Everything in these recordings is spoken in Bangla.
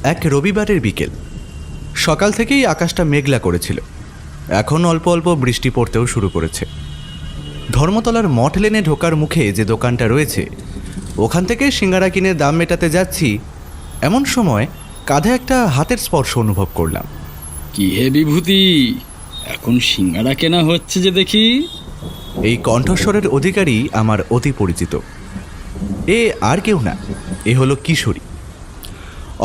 এক রবিবারের বিকেল। সকাল থেকেই আকাশটা মেঘলা করেছিল। এখন অল্প অল্প বৃষ্টি পড়তেও শুরু করেছে। ধর্মতলার মঠ লেনে ঢোকার মুখে যে দোকানটা রয়েছে, ওখান থেকে সিঙ্গারা কিনে দাম মেটাতে যাচ্ছি, এমন সময় কাঁধে একটা হাতের স্পর্শ অনুভব করলাম। কি হে বিভূতি, এখন সিঙ্গারা কেনা হচ্ছে যে দেখি। এই কণ্ঠস্বরের অধিকারী আমার অতি পরিচিত। এ আর কেউ না, এ হলো কিশোরী।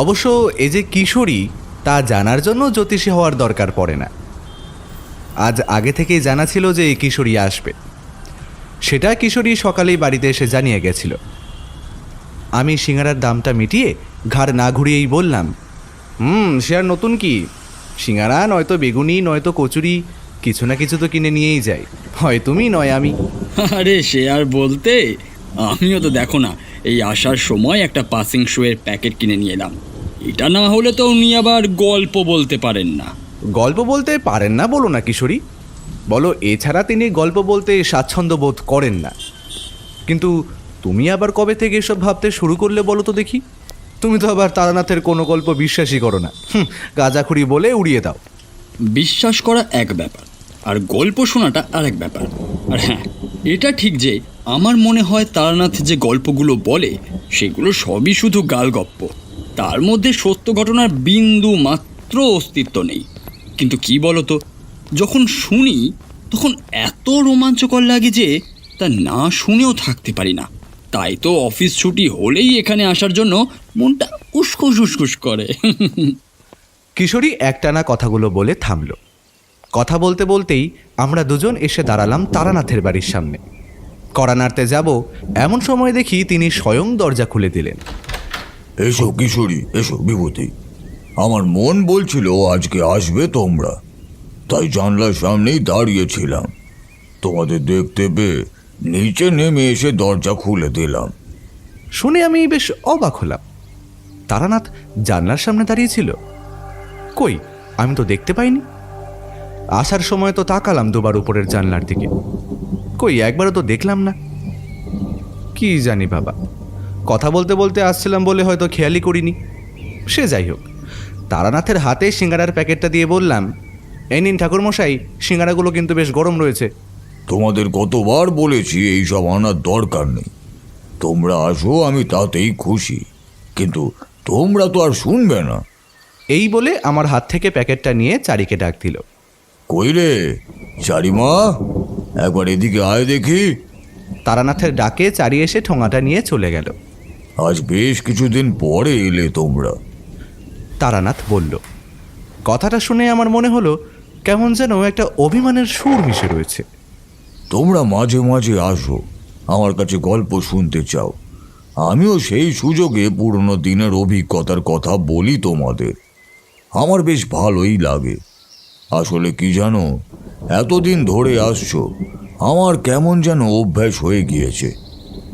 অবশ্য এ যে কিশোরী তা জানার জন্য জ্যোতিষী হওয়ার দরকার পড়ে না। আজ আগে থেকেই জানা ছিল যে এই কিশোরী আসবে। সেটা কিশোরী সকালেই বাড়িতে এসে জানিয়ে গেছিল। আমি সিঙ্গারার দামটা মিটিয়ে ঘাড় না ঘুরিয়েই বললাম, সে আর নতুন কি, সিঙ্গারা নয়তো বেগুনি নয়তো কচুরি, কিছু না কিছু তো কিনে নিয়েই যাই, হয় তুমি নয় আমি। আরে সে আর বলতে, আমিও তো দেখো না এই আসার সময় একটা পাসিং শোয়ের প্যাকেট কিনে নিয়ে এলাম। এটা না হলে তো উনি আবার গল্প বলতে পারেন না। গল্প বলতে পারেন না বলো না কিশোরী, বলো এছাড়া তিনি গল্প বলতে স্বাচ্ছন্দ্য বোধ করেন না। কিন্তু তুমি আবার কবে থেকে এসব ভাবতে শুরু করলে বলো তো দেখি? তুমি তো আবার তারানাথের কোনো গল্প বিশ্বাসই করো না, গাঁজাখুরি বলে উড়িয়ে দাও। বিশ্বাস করা এক ব্যাপার, আর গল্প শোনাটা আর এক ব্যাপার। আর হ্যাঁ, এটা ঠিক যে আমার মনে হয় তারানাথ যে গল্পগুলো বলে সেগুলো সবই শুধু গালগপ্প। তার মধ্যে সত্য ঘটনার বিন্দু মাত্র অস্তিত্ব নেই। কিন্তু কি বলতো, যখন শুনি তখন এত রোমাঞ্চকর লাগে যে তা না শুনেও থাকতে পারি না। তাই তো অফিস ছুটি হলেই এখানে আসার জন্য মনটা উস্কুস উস্কুস করে। কিশোরী একটানা কথাগুলো বলে থামল। কথা বলতে বলতেই আমরা দুজন এসে দাঁড়ালাম তারানাথের বাড়ির সামনে। কড়া নাড়তে যাব এমন সময় দেখি তিনি স্বয়ং দরজা খুলে দিলেন। এসো কিশোরী, এসো বিভূতি। আমার মন বলছিল আজকে আসবে তোমরা, তাই জানলার সামনেই দাঁড়িয়েছিলাম। তোমাদের দেখতে পেয়ে নিচে নেমে এসে দরজা খুলে দিলাম। শুনে আমি বেশ অবাক হলাম। তারানাথ জানলার সামনে দাঁড়িয়েছিল? কই, আমি তো দেখতে পাইনি। আসার সময় তো তাকালাম দুবার উপরের জানলার দিকে, কই একবারও তো দেখলাম না। কি জানি বাবা, কথা বলতে বলতে আসছিলাম বলে হয়তো খেয়ালই করিনি। সে যাই হোক, তারানাথের হাতে সিঙ্গারার প্যাকেটটা দিয়ে বললাম, এই নিন ঠাকুরমশাই, সিঙ্গারাগুলো কিন্তু বেশ গরম রয়েছে। তোমাদের কতবার বলেছি এইসব আনার দরকার নেই, তোমরা আসো, আমি তাতেই খুশি। কিন্তু তোমরা তো আর শুনবে না। এই বলে আমার হাত থেকে প্যাকেটটা নিয়ে চারিকে ডাক দিল। কই রে চারিমা, একবার এদিকে আয় দেখি। তারানাথের ডাকে চারি এসে ঠোঙাটা নিয়ে চলে গেল। আজ বেশ কিছুদিন পরে এলে তোমরা। তারানাথ বলল। কথাটা শুনে আমার মনে হলো কেমন যেন একটা অভিমানের সুর মিশে রয়েছে। তোমরা মাঝে মাঝে আসো, আমার কাছে গল্প শুনতে চাও। আমিও সেই সুযোগে পুরনো দিনের অভিজ্ঞতার কথা বলি তোমাদের। আমার বেশ ভালোই লাগে। আসলে কি জানো, এতদিন ধরে আসছো, আমার কেমন যেন অভ্যাস হয়ে গিয়েছে।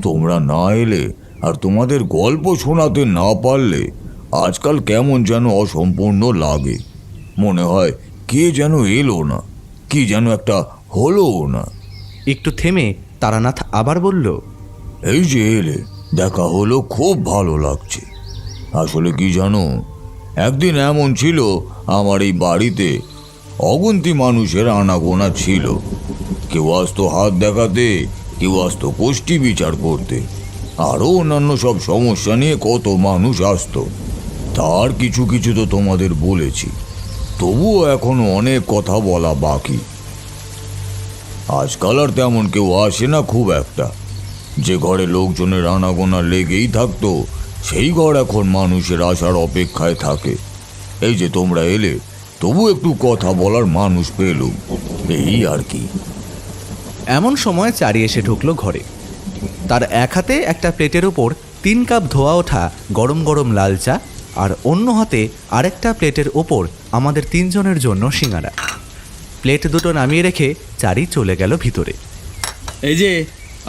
তোমরা না এলে আর তোমাদের গল্প শোনাতে না পারলে আজকাল কেমন যেন অসম্পূর্ণ লাগে। মনে হয় কে যেন এলো না, কি যেন একটা হলো না। একটু থেমে তারানাথ আবার বলল, এই যে এলে, দেখা হলো, খুব ভালো লাগছে। আসলে কি জানো, একদিন এমন ছিল আমার এই বাড়িতে অগুন্তি মানুষের আনাগোনা ছিল। কেউ আসতো হাত দেখাতে, কেউ আসতো কোষ্ঠী বিচার করতে, আরও অন্যান্য সব সমস্যা নিয়ে কত মানুষ আসতো। তার কিছু কিছু তো তোমাদের বলেছি, তবুও এখনো অনেক কথা বলা বাকি। আজকাল আর তেমন কেউ আসে না খুব একটা। যে ঘরে লোকজনের আনাগোনা লেগেই থাকতো, সেই ঘর এখন মানুষের আসার অপেক্ষায় থাকে। এই যে তোমরা এলে, তবু একটু কথা বলার মানুষ পেলুম, এই আর কি। এমন সময় চারি এসে ঢুকলো ঘরে। তার এক হাতে একটা প্লেটের ওপর 3 কাপ ধোয়া ওঠা গরম গরম লাল চা, আর অন্য হাতে আরেকটা প্লেটের ওপর আমাদের 3 জনের জন্য সিঙ্গারা। প্লেট দুটো নামিয়ে রেখে চারি চলে গেল ভিতরে। এই যে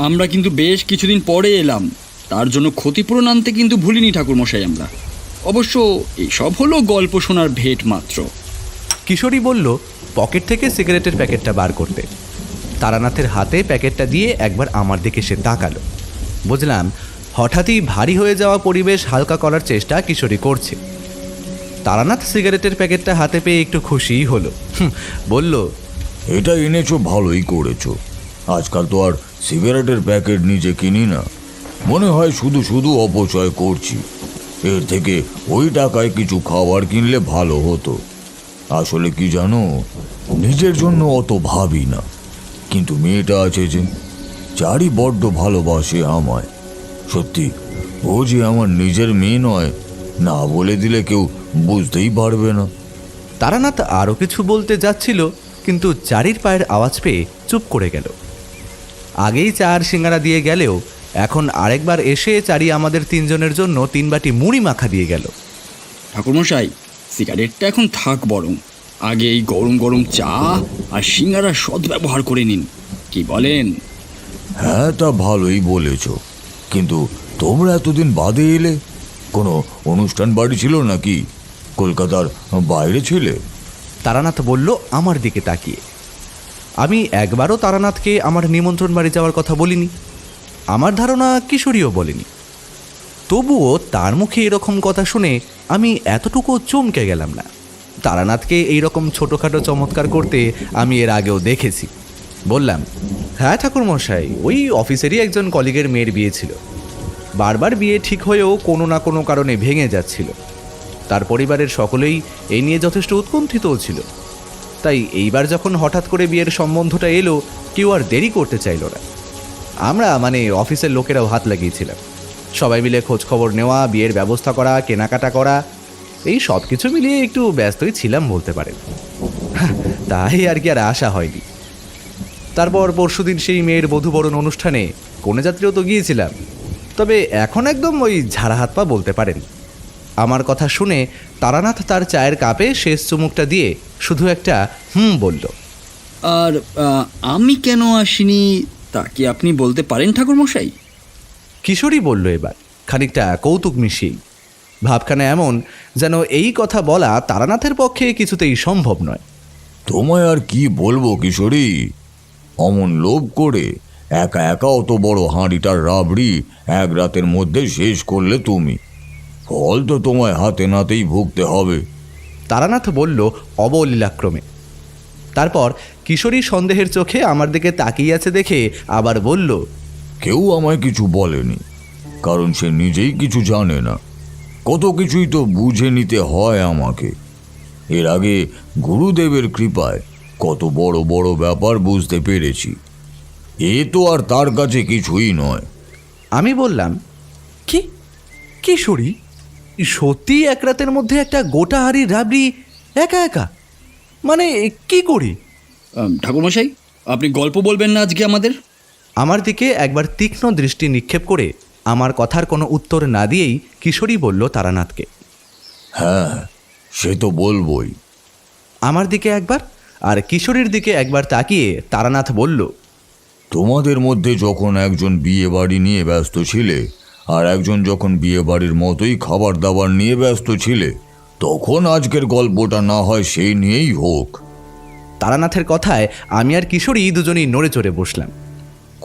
আমরা কিন্তু বেশ কিছুদিন পরে এলাম, তার জন্য ক্ষতিপূরণ আনতে কিন্তু ভুলিনি ঠাকুরমশাই আমরা। অবশ্য এসব হলো গল্প শোনার ভেট মাত্র। কিশোরী বলল পকেট থেকে সিগারেটের প্যাকেটটা বার করতে। তারানাথের হাতে প্যাকেটটা দিয়ে একবার আমার দিকে সে তাকালো। বুঝলাম হঠাৎই ভারী হয়ে যাওয়া পরিবেশ হালকা করার চেষ্টা কিশোরী করছে। তারানাথ সিগারেটের প্যাকেটটা হাতে পেয়ে একটু খুশিই হলো। বলল, এটা এনেছো, ভালোই করেছো। আজকাল তো আর সিগারেটের প্যাকেট নিজে কিনি না, মনে হয় শুধু শুধু অপচয় করছি। এর থেকে ওই টাকায় কিছু খাবার কিনলে ভালো হতো। আসলে কি জানো, নিজের জন্য অত ভাবি না, কিন্তু মেয়েটা আছে যে চারি বড্ড ভালোবাসে আমায়। সত্যি, ও যে আমার নিজের মেয়ে নয়, না বলে দিলে কেউ বুঝতেই পারবে না। তারানাথ আরও কিছু বলতে যাচ্ছিল, কিন্তু চারির পায়ের আওয়াজ পেয়ে চুপ করে গেল। আগেই চা আর সিঙ্গারা দিয়ে গেলেও এখন আরেকবার এসে চারি আমাদের তিনজনের জন্য 3 বাটি মুড়ি মাখা দিয়ে গেল। ঠাকুরমশাই, সিগারেটটা এখন থাক বরং, আগে এই গরম গরম চা আর সিঙ্গারা সদ্ব্যবহার করে নিন, কি বলেন? হ্যাঁ, তা ভালোই বলেছ, কিন্তু তোমরা এতদিন বাদে এলে, কোনো অনুষ্ঠান বাড়ি ছিল নাকি? কলকাতার বাইরে ছিলে? তারানাথ বলল আমার দিকে তাকিয়ে। আমি একবারও তারানাথকে আমার নিমন্ত্রণ বাড়ি যাওয়ার কথা বলিনি, আমার ধারণা কিশোরীও বলেনি। তবুও তার মুখে এরকম কথা শুনে আমি এতটুকু চমকে গেলাম না। তারানাথকে এইরকম ছোটোখাটো চমৎকার করতে আমি এর আগেও দেখেছি। বললাম, হ্যাঁ ঠাকুরমশাই, ওই অফিসেরই একজন কলিগের মেয়ের বিয়ে ছিল। বারবার বিয়ে ঠিক হয়েও কোনো না কোনো কারণে ভেঙে যাচ্ছিল। তার পরিবারের সকলেই এই নিয়ে যথেষ্ট উৎকণ্ঠিতও ছিল। তাই এইবার যখন হঠাৎ করে বিয়ের সম্বন্ধটা এলো, কেউ আর দেরি করতে চাইল না। আমরা মানে অফিসের লোকেরাও হাত লাগিয়েছিলাম। সবাই মিলে খোঁজ খবর নেওয়া, বিয়ের ব্যবস্থা করা, কেনাকাটা করা, এই সব কিছু মিলিয়ে একটু ব্যস্তই ছিলাম বলতে পারেন। তাই আর কি আর আশা হয়নি। তারপর পরশুদিন সেই মেয়ের বধূবরণ অনুষ্ঠানে কনেযাত্রীও তো গিয়েছিলাম, তবে এখন একদম ওই ঝাড়া হাত পা বলতে পারেন। আমার কথা শুনে তারানাথ তার চায়ের কাপে শেষ চুমুকটা দিয়ে শুধু একটা বলল। আর আমি কেন আসিনি তা কি আপনি বলতে পারেন ঠাকুরমশাই? কিশোরী বলল এবার, খানিকটা কৌতুক মিশিয়েই। ভাবখানা এমন যেন এই কথা বলা তারানাথের পক্ষে কিছুতেই সম্ভব নয়। তোমায় আর কি বলবো কিশোরী, অমন লোভ করে একা একা অত বড় হাঁড়িটার রাবড়ি এক রাতের মধ্যে শেষ করলে তুমি। ফল তো তোমায় হাতে নাতেই ভুগতে হবে। তারানাথ বলল অবলীলাক্রমে। তারপর কিশোরী সন্দেহের চোখে আমার দিকে তাকিয়ে আছে দেখে আবার বলল, কেউ আমায় কিছু বলেনি, কারণ সে নিজেই কিছু জানে না। কত কিছুই তো বুঝে নিতে হয় আমাকে। এর আগে গুরুদেবের কৃপায় কত বড় বড় ব্যাপার বুঝতে পেরেছি। এ তো আর তার কাছে কিছুই নয়। আমি বললাম, কি কিশোরী সত্যি এক রাতের মধ্যে একটা গোটা হাড়ির রাবড়ি একা একা, মানে কি করি? ঠাকুরমশাই, আপনি গল্প বলবেন না আজকে আমাদের? আমার দিকে একবার তীক্ষ্ণ দৃষ্টি নিক্ষেপ করে আমার কথার কোনো উত্তর না দিয়েই কিশোরী বলল তারানাথকে, হ্যাঁ, সে তো বলবই। আমার দিকে একবার আর কিশোরীর দিকে একবার তাকিয়ে তারানাথ বলল, তোমাদের মধ্যে যখন একজন বিয়ে বাড়ি নিয়ে ব্যস্ত ছিলে আর একজন যখন বিয়ে বাড়ির মতোই খাবার দাবার নিয়ে ব্যস্ত ছিলে, তখন আজকের গল্পটা না হয় সেই নিয়েই হোক। তারানাথের কথায় আমি আর কিশোরী দুজনেই নড়ে চড়ে বসলাম।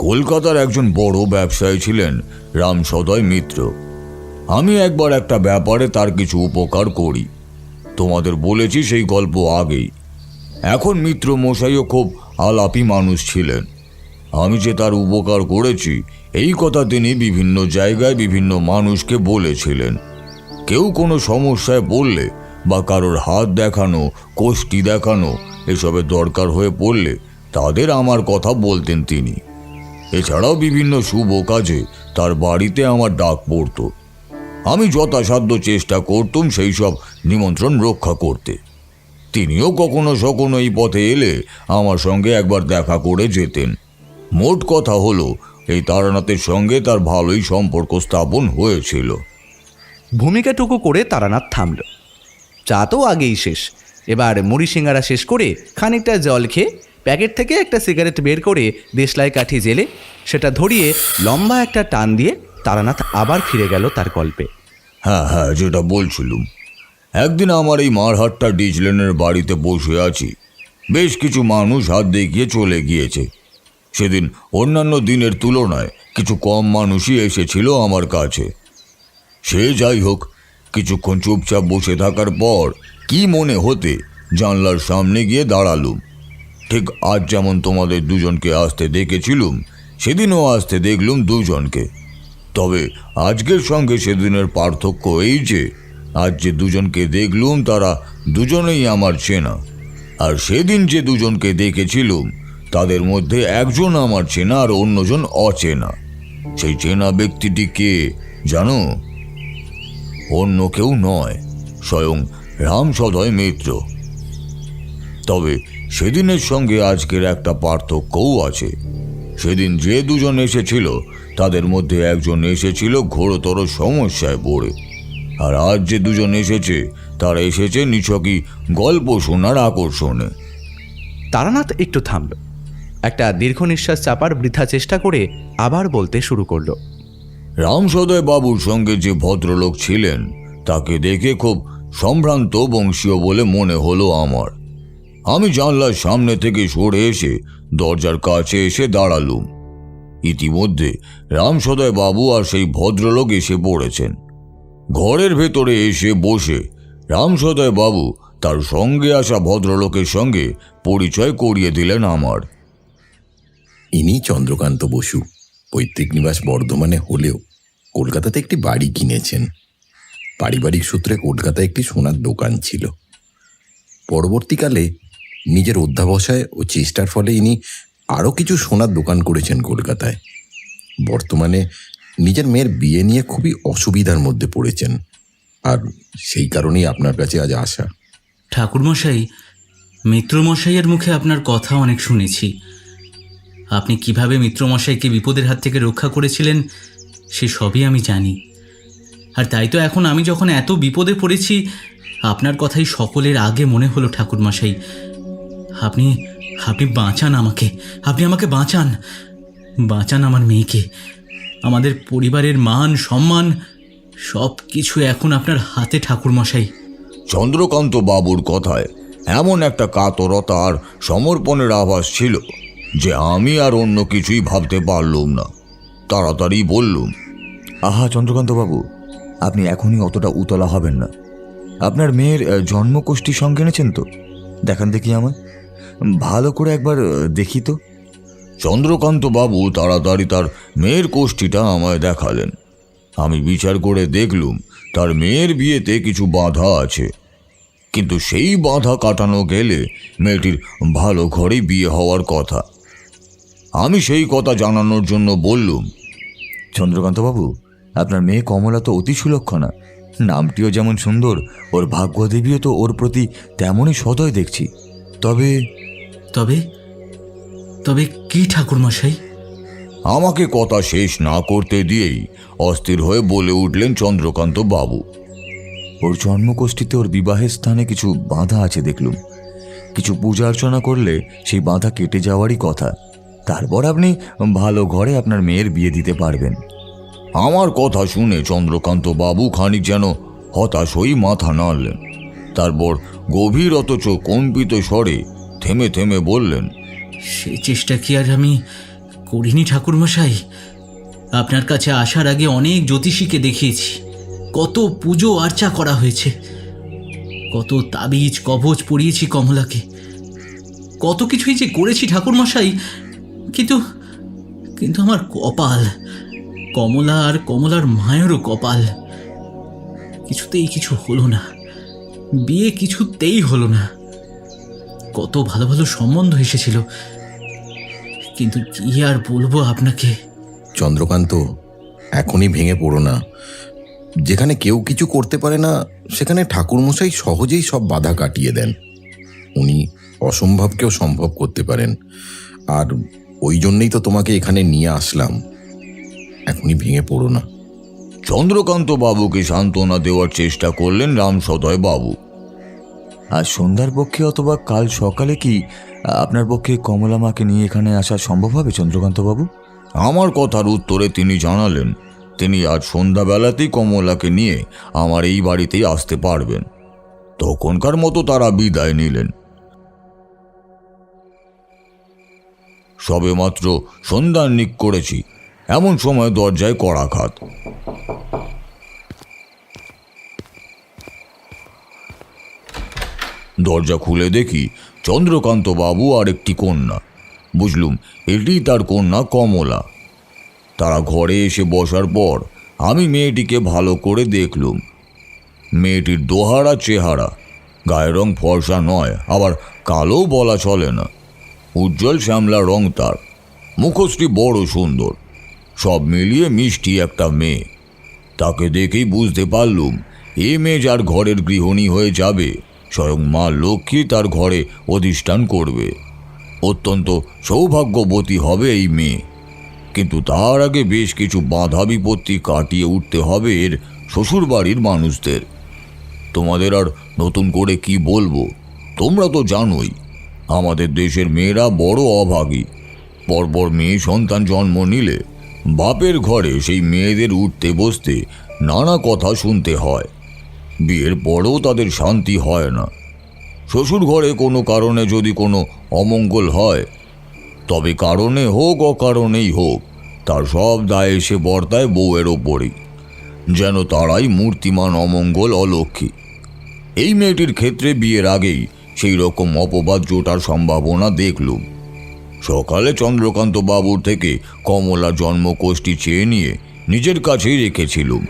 কলকাতার একজন বড় ব্যবসায়ী ছিলেন রামসদয় মিত্র। আমি একবার একটা ব্যাপারে তার কিছু উপকার করি, তোমাদের বলেছি সেই গল্প আগেই। এখন মিত্র মশাইও খুব আলাপি মানুষ ছিলেন। আমি যে তার উপকার করেছি এই কথা তিনি বিভিন্ন জায়গায় বিভিন্ন মানুষকে বলেছিলেন। কেউ কোনো সমস্যায় পড়লে বা কারোর হাত দেখানো, কোষ্ঠী দেখানো এসবের দরকার হয়ে পড়লে তাদের আমার কথা বলতেন তিনি। এছাড়াও বিভিন্ন শুভ কাজে তার বাড়িতে আমার ডাক পড়ত। আমি যথাসাধ্য চেষ্টা করতুম সেই সব নিমন্ত্রণ রক্ষা করতে। তিনিও কখনো সখনো এই পথে এলে আমার সঙ্গে একবার দেখা করে যেতেন। মোট কথা হলো, এই তারানাথের সঙ্গে তার ভালোই সম্পর্ক স্থাপন হয়েছিল। ভূমিকাটুকু করে তারানাথ থামল। চা তো আগেই শেষ। এবার মুড়ি সিঙ্গারা শেষ করে খানিকটা জল খেয়ে প্যাকেট থেকে একটা সিগারেট বের করে দেশলাই কাঠি জেলে সেটা ধরিয়ে লম্বা একটা টান দিয়ে তারানাথ আবার ফিরে গেল তার গল্পে। হ্যাঁ হ্যাঁ, যেটা বলছিলুম, একদিন আমার এই মারহাট্টা ডিজলেনের বাড়িতে বসে আছি। বেশ কিছু মানুষ হাত দেখিয়ে চলে গিয়েছে। সেদিন অন্যান্য দিনের তুলনায় কিছু কম মানুষই এসেছিল আমার কাছে। সে যাই হোক, কিছুক্ষণ চুপচাপ বসে থাকার পর কি মনে হতে জানলার সামনে গিয়ে দাঁড়ালুম। ঠিক আজ যেমন তোমাদের দুজনকে আসতে দেখেছিলুম, সেদিনও আসতে দেখলুম দুজনকে। তবে আজকের সঙ্গে সেদিনের পার্থক্য এই যে আজ যে দুজনকে দেখলুম তারা দুজনেই আমার চেনা, আর সেদিন যে দুজনকে দেখেছিলুম তাদের মধ্যে একজন আমার চেনা আর অন্যজন অচেনা। সেই চেনা ব্যক্তিটি কে জানো? অন্য কেউ নয়, স্বয়ং রামসদয় মিত্র। তবে সেদিনের সঙ্গে আজকের একটা পার্থক্যও আছে। সেদিন যে দুজন এসেছিল তাদের মধ্যে একজন এসেছিল ঘোরতর সমস্যায় পড়ে, আর আজ যে দুজন এসেছে তারা এসেছে নিছকই গল্প শোনার আকর্ষণে। তারানাথ একটু থামল, একটা দীর্ঘ নিঃশ্বাস চাপার বৃথা চেষ্টা করে আবার বলতে শুরু করলো। রামসদয় বাবুর সঙ্গে যে ভদ্রলোক ছিলেন তাকে দেখে খুব সম্ভ্রান্ত বংশীয় বলে মনে হলো আমার। আমি জানলার সামনে থেকে সরে এসে দরজার কাছে এসে দাঁড়ালুম। ইতিমধ্যে রামসদয় বাবু আর সেই ভদ্রলোক এসে পড়েছেন। ঘরের ভেতরে এসে বসে রামসদয় বাবু তার সঙ্গে আসা ভদ্রলোকের সঙ্গে পরিচয় করিয়ে দিলেন আমার। ইনি চন্দ্রকান্ত বসু, পৈতৃক নিবাস বর্ধমানে হলেও কলকাতাতে একটি বাড়ি কিনেছেন। পারিবারিক সূত্রে কলকাতায় একটি সোনার দোকান ছিল। পরবর্তীকালে নিজের অধ্যাবসায় ও চেষ্টার ফলে ইনি আরও কিছু সোনার দোকান করেছেন কলকাতায়। বর্তমানে নিজের মেয়ের বিয়ে নিয়ে খুবই অসুবিধার মধ্যে পড়েছেন, আর সেই কারণেই আপনার কাছে আজ আসা। ঠাকুরমশাই, মিত্রমশাইয়ের মুখে আপনার কথা অনেক শুনেছি। আপনি কিভাবে মিত্রমশাইকে বিপদের হাত থেকে রক্ষা করেছিলেন সে সবই আমি জানি। আর তাই তো এখন আমি যখন এত বিপদে পড়েছি আপনার কথাই সকলের আগে মনে হলো ঠাকুরমশাই। আপনি আপনি বাঁচান আমাকে, আপনি আমাকে বাঁচান, বাঁচান আমার মেয়েকে। আমাদের পরিবারের মান সম্মান সব কিছু এখন আপনার হাতে ঠাকুরমশাই। চন্দ্রকান্ত বাবুর কথায় এমন একটা কাতরতা আর সমর্পণের আভাস ছিল যে আমি আর অন্য কিছুই ভাবতে পারলুম না। তাড়াতাড়ি বললুম, আহা চন্দ্রকান্তবাবু, আপনি এখনই অতটা উতলা হবেন না। আপনার মেয়ের জন্মকোষ্ঠী সঙ্গে এনেছেন তো? দেখান দেখি আমায়, ভালো করে একবার দেখি তো। চন্দ্রকান্ত বাবু তাড়াতাড়ি তার মেয়ের কোষ্ঠীটা আমায় দেখালেন। আমি বিচার করে দেখলুম তার মেয়ের বিয়েতে কিছু বাধা আছে, কিন্তু সেই বাধা কাটানো গেলে মেয়েটির ভালো ঘরেই বিয়ে হওয়ার কথা। আমি সেই কথা জানানোর জন্য বললুম, চন্দ্রকান্তবাবু, আপনার মেয়ে কমলা তো অতি সুলক্ষণা। নামটিও যেমন সুন্দর, ওর ভাগ্যদেবীও তো ওর প্রতি তেমনই সদয় দেখছি। তবে তবে তবে কি ঠাকুরমশাই? আমাকে কথা শেষ না করতে দিয়েই অস্থির হয়ে বলে উঠলেন চন্দ্রকান্ত বাবু, ওর জন্মকোষ্ঠীতে ওর বিবাহের স্থানে কিছু বাধা আছে দেখলুম। কিছু পূজা অর্চনা করলে সেই বাধা কেটে যাওয়ারই কথা। তারপর আপনি ভালো ঘরে আপনার মেয়ের বিয়ে দিতে পারবেন। আমার কথা শুনে চন্দ্রকান্ত বাবু খানিক যেন হতাশ হয়েই মাথা নাড়লেন। তারপর গভীর অথচ কম্পিত স্বরে থেমে থেমে বললেন, সে চেষ্টা কি আর আমি করিনি ঠাকুরমশাই? আপনার কাছে আসার আগে অনেক জ্যোতিষীকে দেখিয়েছি, কত পুজো আর্চা করা হয়েছে, কত তাবিজ কবচ পরিয়েছি কমলাকে, কত কিছুই যে করেছি ঠাকুরমশাই। কিন্তু কিন্তু আমার কপাল, কমলা আর কমলার মায়েরও কপাল, কিছুতেই কিছু হলো না। বিয়ে কিছুতেই হলো না। কত ভালো ভালো সম্বন্ধ এসেছিল, কিন্তু কি আর বলবো আপনাকে। চন্দ্রকান্ত, এখনই ভেঙে পড়ো না। যেখানে কেউ কিছু করতে পারে না সেখানে ঠাকুরমশাই সহজেই সব বাধা কাটিয়ে দেন। উনি অসম্ভবকেও সম্ভব করতে পারেন, আর ওই জন্যই তো তোমাকে এখানে নিয়ে আসলাম। এখনই ভেঙে পড়ো না। চন্দ্রকান্ত বাবুকে সান্ত্বনা দেওয়ার চেষ্টা করলেন রামসদয় বাবু। আজ সন্ধ্যার পক্ষে অথবা কাল সকালে কি আপনার পক্ষে কমলা মাকে নিয়ে এখানে আসা সম্ভব হবে চন্দ্রকান্তবাবু? আমার কথার উত্তরে তিনি জানালেন তিনি আজ সন্ধ্যাবেলাতেই কমলাকে নিয়ে আমার এই বাড়িতেই আসতে পারবেন। তখনকার মতো তারা বিদায় নিলেন। সবেমাত্র সন্ধ্যান্নিক করেছি, এমন সময় দরজায় কড়াঘাত। দরজা খুলে দেখি চন্দ্রকান্ত বাবু আর একটি কন্যা। বুঝলুম এটি তার কন্যা কমলা। তারা ঘরে এসে বসার পর আমি মেয়েটিকে ভালো করে দেখলুম। মেয়েটির দোহারা চেহারা, গায়ের রং ফর্সা নয়, আবার কালো বলা চলে না। উজ্জ্বল শ্যামলা রং তার, মুখশ্রী বড় সুন্দর, সব মিলিয়ে মিষ্টি একটা মেয়ে। তাকে দেখেই বুঝতে পারলুম এ মেয়ে যার ঘরের গৃহিণী হয়ে যাবে, স্বয়ং মা লক্ষ্মী তার ঘরে অধিষ্ঠান করবে। অত্যন্ত সৌভাগ্যবতী হবে এই মেয়ে। কিন্তু তার আগে বেশ কিছু বাধা বিপত্তি কাটিয়ে উঠতে হবে এর শ্বশুরবাড়ির মানুষদের। তোমাদের আর নতুন করে কি বলবো, তোমরা তো জানোই আমাদের দেশের মেয়েরা বড় অভাগী। পরপর মেয়ে সন্তান জন্ম নিলে বাপের ঘরে সেই মেয়েদের উঠতে বসতে নানা কথা শুনতে হয়। বিয়ের পরেও তাদের শান্তি হয় না। শ্বশুর ঘরে কোনো কারণে যদি কোনো অমঙ্গল হয়, তবে কারণে হোক অকারণেই হোক তার সব দায় এসে বর্তায় বউয়ের ওপরেই, যেন তারাই মূর্তিমান অমঙ্গল অলক্ষ্মী। এই মেয়েটির ক্ষেত্রে বিয়ের আগেই সেই রকম অপবাদ জোটার সম্ভাবনা দেখলুম। সকালে চন্দ্রকান্ত বাবুর থেকে কমলা জন্মকোষ্ঠী চেয়ে নিয়ে নিজের কাছেই রেখেছিলুম।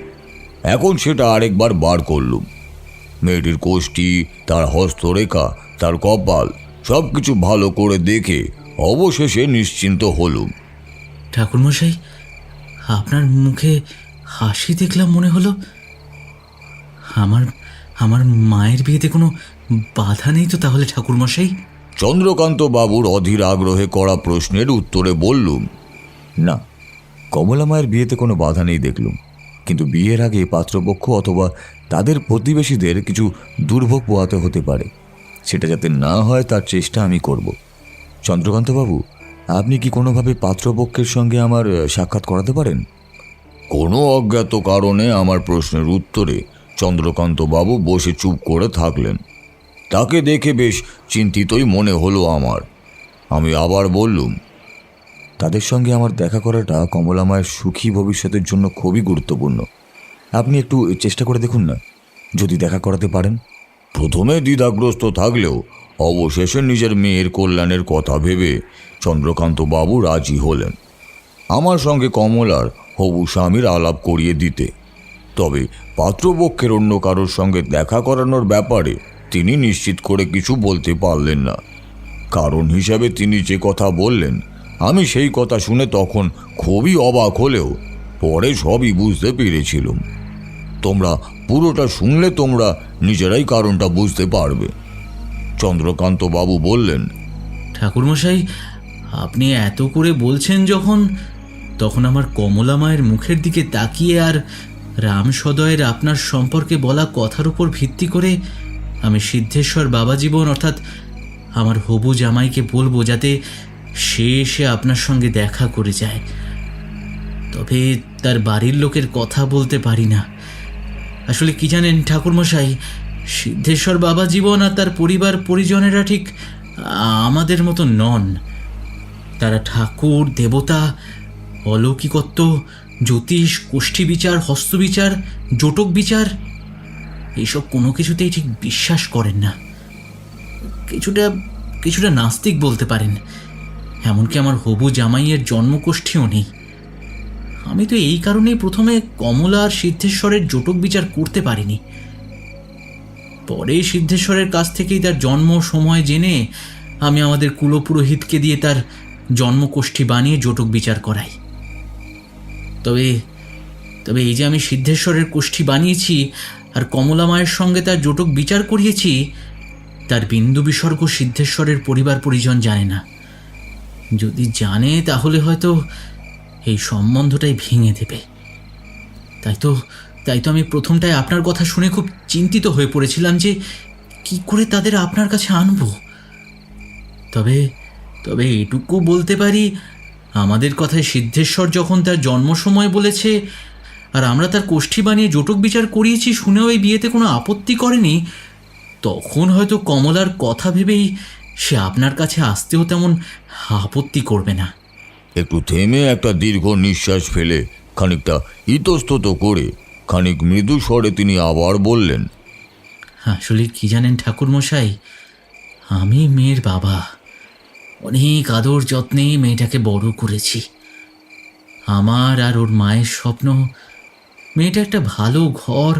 এখন সেটা আরেকবার বার করলুম। মেয়েটির কোষ্ঠী, তার হস্তরেখা, তার কপাল সব কিছু ভালো করে দেখে অবশেষে নিশ্চিন্ত হলুম। ঠাকুরমশাই, আপনার মুখে হাসি দেখলাম মনে হলো। আমার আমার মায়ের বিয়েতে কোনো বাধা নেই তো তাহলে ঠাকুরমশাই? চন্দ্রকান্ত বাবুর অধীর আগ্রহে করা প্রশ্নের উত্তরে বললুম, না, কমলা মায়ের বিয়েতে কোনো বাধা নেই দেখলুম, কিন্তু বিয়ের আগে পাত্রপক্ষ অথবা তাদের প্রতিবেশীদের কিছু দুর্ভোগ পোহাতে হতে পারে। সেটা যাতে না হয় তার চেষ্টা আমি করব। চন্দ্রকান্তবাবু, আপনি কি কোনোভাবে পাত্রপক্ষের সঙ্গে আমার সাক্ষাৎ করাতে পারেন? কোনো অজ্ঞাত কারণে আমার প্রশ্নের উত্তরে চন্দ্রকান্ত বাবু বসে চুপ করে থাকলেন। তাকে দেখে বেশ চিন্তিতই মনে হলো আমার। আমি আবার বললুম, তাদের সঙ্গে আমার দেখা করাটা কমলা মায়ের সুখী ভবিষ্যতের জন্য খুবই গুরুত্বপূর্ণ। আপনি একটু চেষ্টা করে দেখুন না, যদি দেখা করাতে পারেন। প্রথমে দ্বিধাগ্রস্ত থাকলেও অবশেষে নিজের মেয়ের কল্যাণের কথা ভেবে চন্দ্রকান্ত বাবু রাজি হলেন আমার সঙ্গে কমলার হবু স্বামীর আলাপ করিয়ে দিতে। তবে পাত্রপক্ষের অন্য কারোর সঙ্গে দেখা করানোর ব্যাপারে তিনি নিশ্চিত করে কিছু বলতে পারলেন না। কারণ হিসাবে তিনি যে কথা বললেন, আমি সেই কথা শুনে তখন খুবই অবাক হলেও পরে সবই বুঝতে পেরেছিলাম। তোমরা পুরোটা শুনলে তোমরা নিজেরাই কারণটা বুঝতে পারবে। চন্দ্রকান্ত বাবু বললেন, ঠাকুরমশাই, আপনি এত করে বলছেন যখন, তখন আমার কমলা মায়ের মুখের দিকে তাকিয়ে আর রাম সদয়ের আপনার সম্পর্কে বলা কথার উপর ভিত্তি করে আমি সিদ্ধেশ্বর বাবা জীবন অর্থাৎ আমার হবু জামাইকে বলবো যাতে সে এসে আপনার সঙ্গে দেখা করে যায়। তবে তার বাড়ির লোকের কথা বলতে পারি না। আসলে কি জানেন ঠাকুরমশাই, সিদ্ধেশ্বর বাবা জীবন আর তার পরিবার পরিজনেরা ঠিক আমাদের মতো নন। তারা ঠাকুর, দেবতা, অলৌকিকত্ব, জ্যোতিষ, কোষ্ঠী বিচার, হস্তবিচার, জটক বিচার এইসব কোনো কিছুতেই ঠিক বিশ্বাস করেন না। কিছুটা নাস্তিক বলতে পারেন। এমনকি আমার হবু জামাইয়ের জন্মকোষ্ঠীও নেই। আমি তো এই কারণেই প্রথমে কমলা আর সিদ্ধেশ্বরের জটক বিচার করতে পারিনি। পরে সিদ্ধেশ্বরের কাছ থেকেই তার জন্ম সময় জেনে আমি আমাদের কুলপুরোহিতকে দিয়ে তার জন্মকোষ্ঠী বানিয়ে জটক বিচার করাই। তবে এই যে আমি সিদ্ধেশ্বরের কোষ্ঠী বানিয়েছি আর কমলা মায়ের সঙ্গে তার জটক বিচার করিয়েছি, তার বিন্দু বিসর্গ সিদ্ধেশ্বরের পরিবার পরিজন জানে না। যদি জানে তাহলে হয়তো এই সম্বন্ধটাই ভেঙে দেবে। তাই তো আমি প্রথমটায় আপনার কথা শুনে খুব চিন্তিত হয়ে পড়েছিলাম যে কি করে তাদের আপনার কাছে আনবো। তবে এইটুকু বলতে পারি, আমাদের কথায় সিদ্ধেশ্বর যখন তার জন্ম সময় বলেছে আর আমরা তার কোষ্ঠী বানিয়ে জটক বিচার করিয়েছি শুনেও এই বিয়েতে কোনো আপত্তি করেনি, তখন হয়তো কমলার কথা ভেবেই সে আপনার কাছে আসতেও তেমন আপত্তি করবে না। একটু থেমে একটা দীর্ঘ নিঃশ্বাস ফেলে খানিকটা ইতস্তত করে খানিক মৃদু স্বরে তিনি আবার বললেন, আসলে কি জানেন ঠাকুরমশাই, আমি মেয়ের বাবা, অনেক আদর যত্নে মেয়েটাকে বড় করেছি। আমার আর ওর মায়ের স্বপ্ন মেয়েটা একটা ভালো ঘর,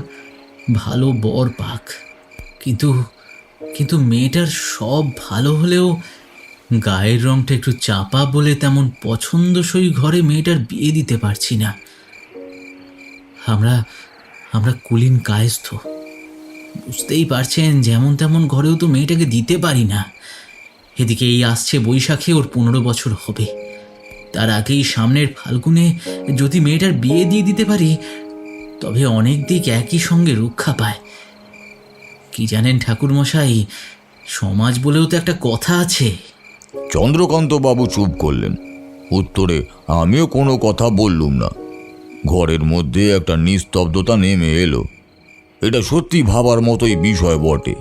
ভালো বর পাক। কিন্তু কিন্তু মেয়েটার সব ভালো হলেও গায়ের রংটা একটু চাপা বলে তেমন পছন্দসই ঘরে মেয়েটার বিয়ে দিতে পারছি না। আমরা আমরা কুলীন কায়স্থ, বুঝতেই পারছেন, যেমন তেমন ঘরেও তো মেয়েটাকে দিতে পারি না। এদিকে এই আসছে বৈশাখে ওর 15 বছর হবে। তার আগেই সামনের ফাল্গুনে যদি মেয়েটার বিয়ে দিয়ে দিতে পারি, তবে অনেক দিক একই সঙ্গে রক্ষা পায়। কি জানেন ঠাকুরমশাই, সমাজ বলেও তো একটা কথা আছে। চন্দ্রকান্ত বাবু চুপ করলেন। উত্তরে আমিও কোনো কথা বললুম না। ঘরের মধ্যে একটা নিস্তব্ধতা নেমে এলো। এটা সত্যি ভাবার মতোই বিষয় বটে,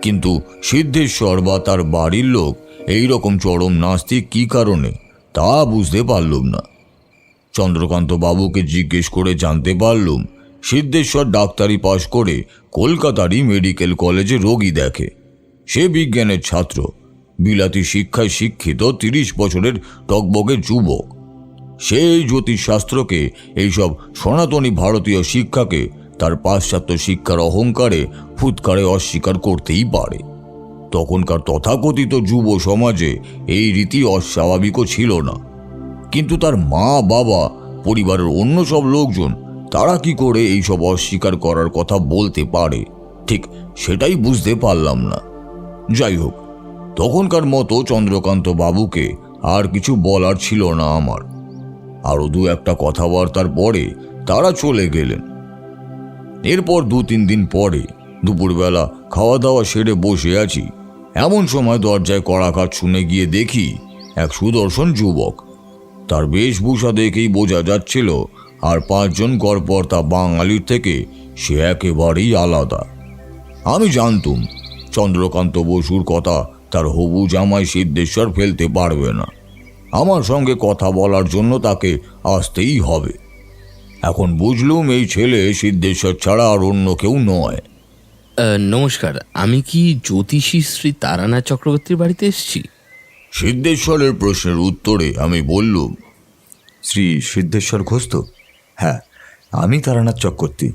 কিন্তু সিদ্ধেশ্বর বা তার বাড়ির লোক এই রকম চরম নাস্তিক কী কারণে তা বুঝতে পারলুম না। চন্দ্রকান্ত বাবুকে জিজ্ঞেস করে জানতে পারলুম সিদ্ধেশ্বর ডাক্তারি পাশ করে কলকাতারই মেডিকেল কলেজে রোগী দেখে। সে বিজ্ঞানের ছাত্র, বিলাতি শিক্ষায় শিক্ষিত 30 বছরের টকবকে যুবক। সে এই জ্যোতিষশাস্ত্রকে, এইসব সনাতনী ভারতীয় শিক্ষাকে তার পাশ্চাত্য শিক্ষার অহংকারে ফুৎকারে অস্বীকার করতেই পারে। তখনকার তথাকথিত যুব সমাজে এই রীতি অস্বাভাবিকও ছিল না, কিন্তু তার মা বাবা, পরিবারের অন্য সব লোকজন, তারা কি করে এইসব অস্বীকার করার কথা বলতে পারে, ঠিক সেটাই বুঝতে পারলাম না। যাই হোক, তখনকার মতো চন্দ্রকান্ত বাবুকে আর কিছু বলার ছিল না আমার। আরও 2-1টা কথাবার্তার পরে তারা চলে গেলেন। এরপর 2-3 দিন পরে দুপুরবেলা খাওয়া দাওয়া সেরে বসে আছি, এমন সময় দরজায় কড়াঘাত শুনে গিয়ে দেখি এক সুদর্শন যুবক। তার বেশভূষা দেখেই বোঝা যাচ্ছিল আর 5 জন গড়পড়তা বাঙালির থেকে সে একেবারেই আলাদা। আমি জানতুম চন্দ্রকান্ত বসুর কথা তার হবু জামাই সিদ্ধেশ্বর ফেলতে পারবে না। আমার সঙ্গে কথা বলার জন্য তাকে আসতেই হবে। এখন বুঝলুম এই ছেলে সিদ্ধেশ্বর ছাড়া আর অন্য কেউ নয়। নমস্কার, আমি কি জ্যোতিষী শ্রী তারানাথ চক্রবর্তীর বাড়িতে এসেছি? সিদ্ধেশ্বরের প্রশ্নের উত্তরে আমি বললুম, শ্রী সিদ্ধেশ্বর ঘোষ তো? হ্যাঁ, আমি তারানাথ চক্রবর্তী।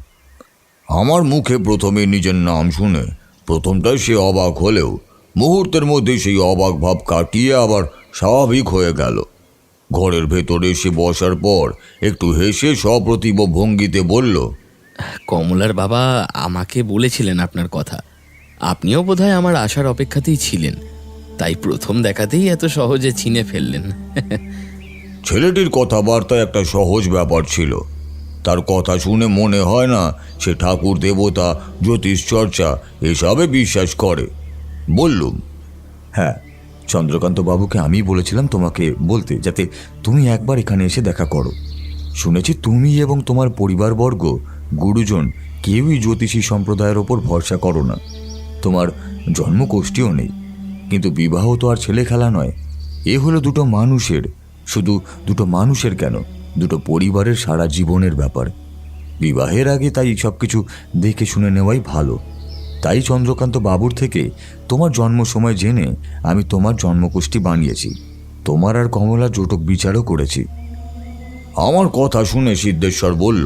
আমার মুখে প্রথমে নিজের নাম শুনে প্রথমটায় সে অবাক হলেও মুহূর্তের মধ্যে সেই অবাক ভাব কাটিয়ে আবার স্বাভাবিক হয়ে গেল। ঘরের ভেতরে এসে বসার পর একটু হেসে সপ্রতিভ ভঙ্গিতে বলল, কমলার বাবা আমাকে বলেছিলেন আপনার কথা। আপনিও বোধহয় আমার আসার অপেক্ষাতেই ছিলেন, তাই প্রথম দেখাতেই এত সহজে চিনে ফেললেন। ছেলেটির কথাবার্তায় একটা সহজ ব্যাপার ছিল। তার কথা শুনে মনে হয় না সে ঠাকুর দেবতা, জ্যোতিষ চর্চা এসবে বিশ্বাস করে। বললুম, হ্যাঁ, চন্দ্রকান্ত বাবুকে আমি বলেছিলাম তোমাকে বলতে, যাতে তুমি একবার এখানে এসে দেখা করো। শুনেছি তুমি এবং তোমার পরিবারবর্গ, গুরুজন কেউই জ্যোতিষী সম্প্রদায়ের ওপর ভরসা করো না। তোমার জন্মকোষ্ঠীও নেই, কিন্তু বিবাহ তো আর ছেলে খেলা নয়। এ হলো 2টো মানুষের, শুধু 2টো মানুষের কেন, 2টো পরিবারের সারা জীবনের ব্যাপার। বিবাহের আগে তাই সব কিছু দেখে শুনে নেওয়াই ভালো। তাই চন্দ্রকান্ত বাবুর থেকে তোমার জন্ম সময় জেনে আমি তোমার জন্মকোষ্ঠী বানিয়েছি। তোমার আর কমলা জোটক বিচারও করেছি। আমার কথা শুনে সিদ্ধেশ্বর বলল,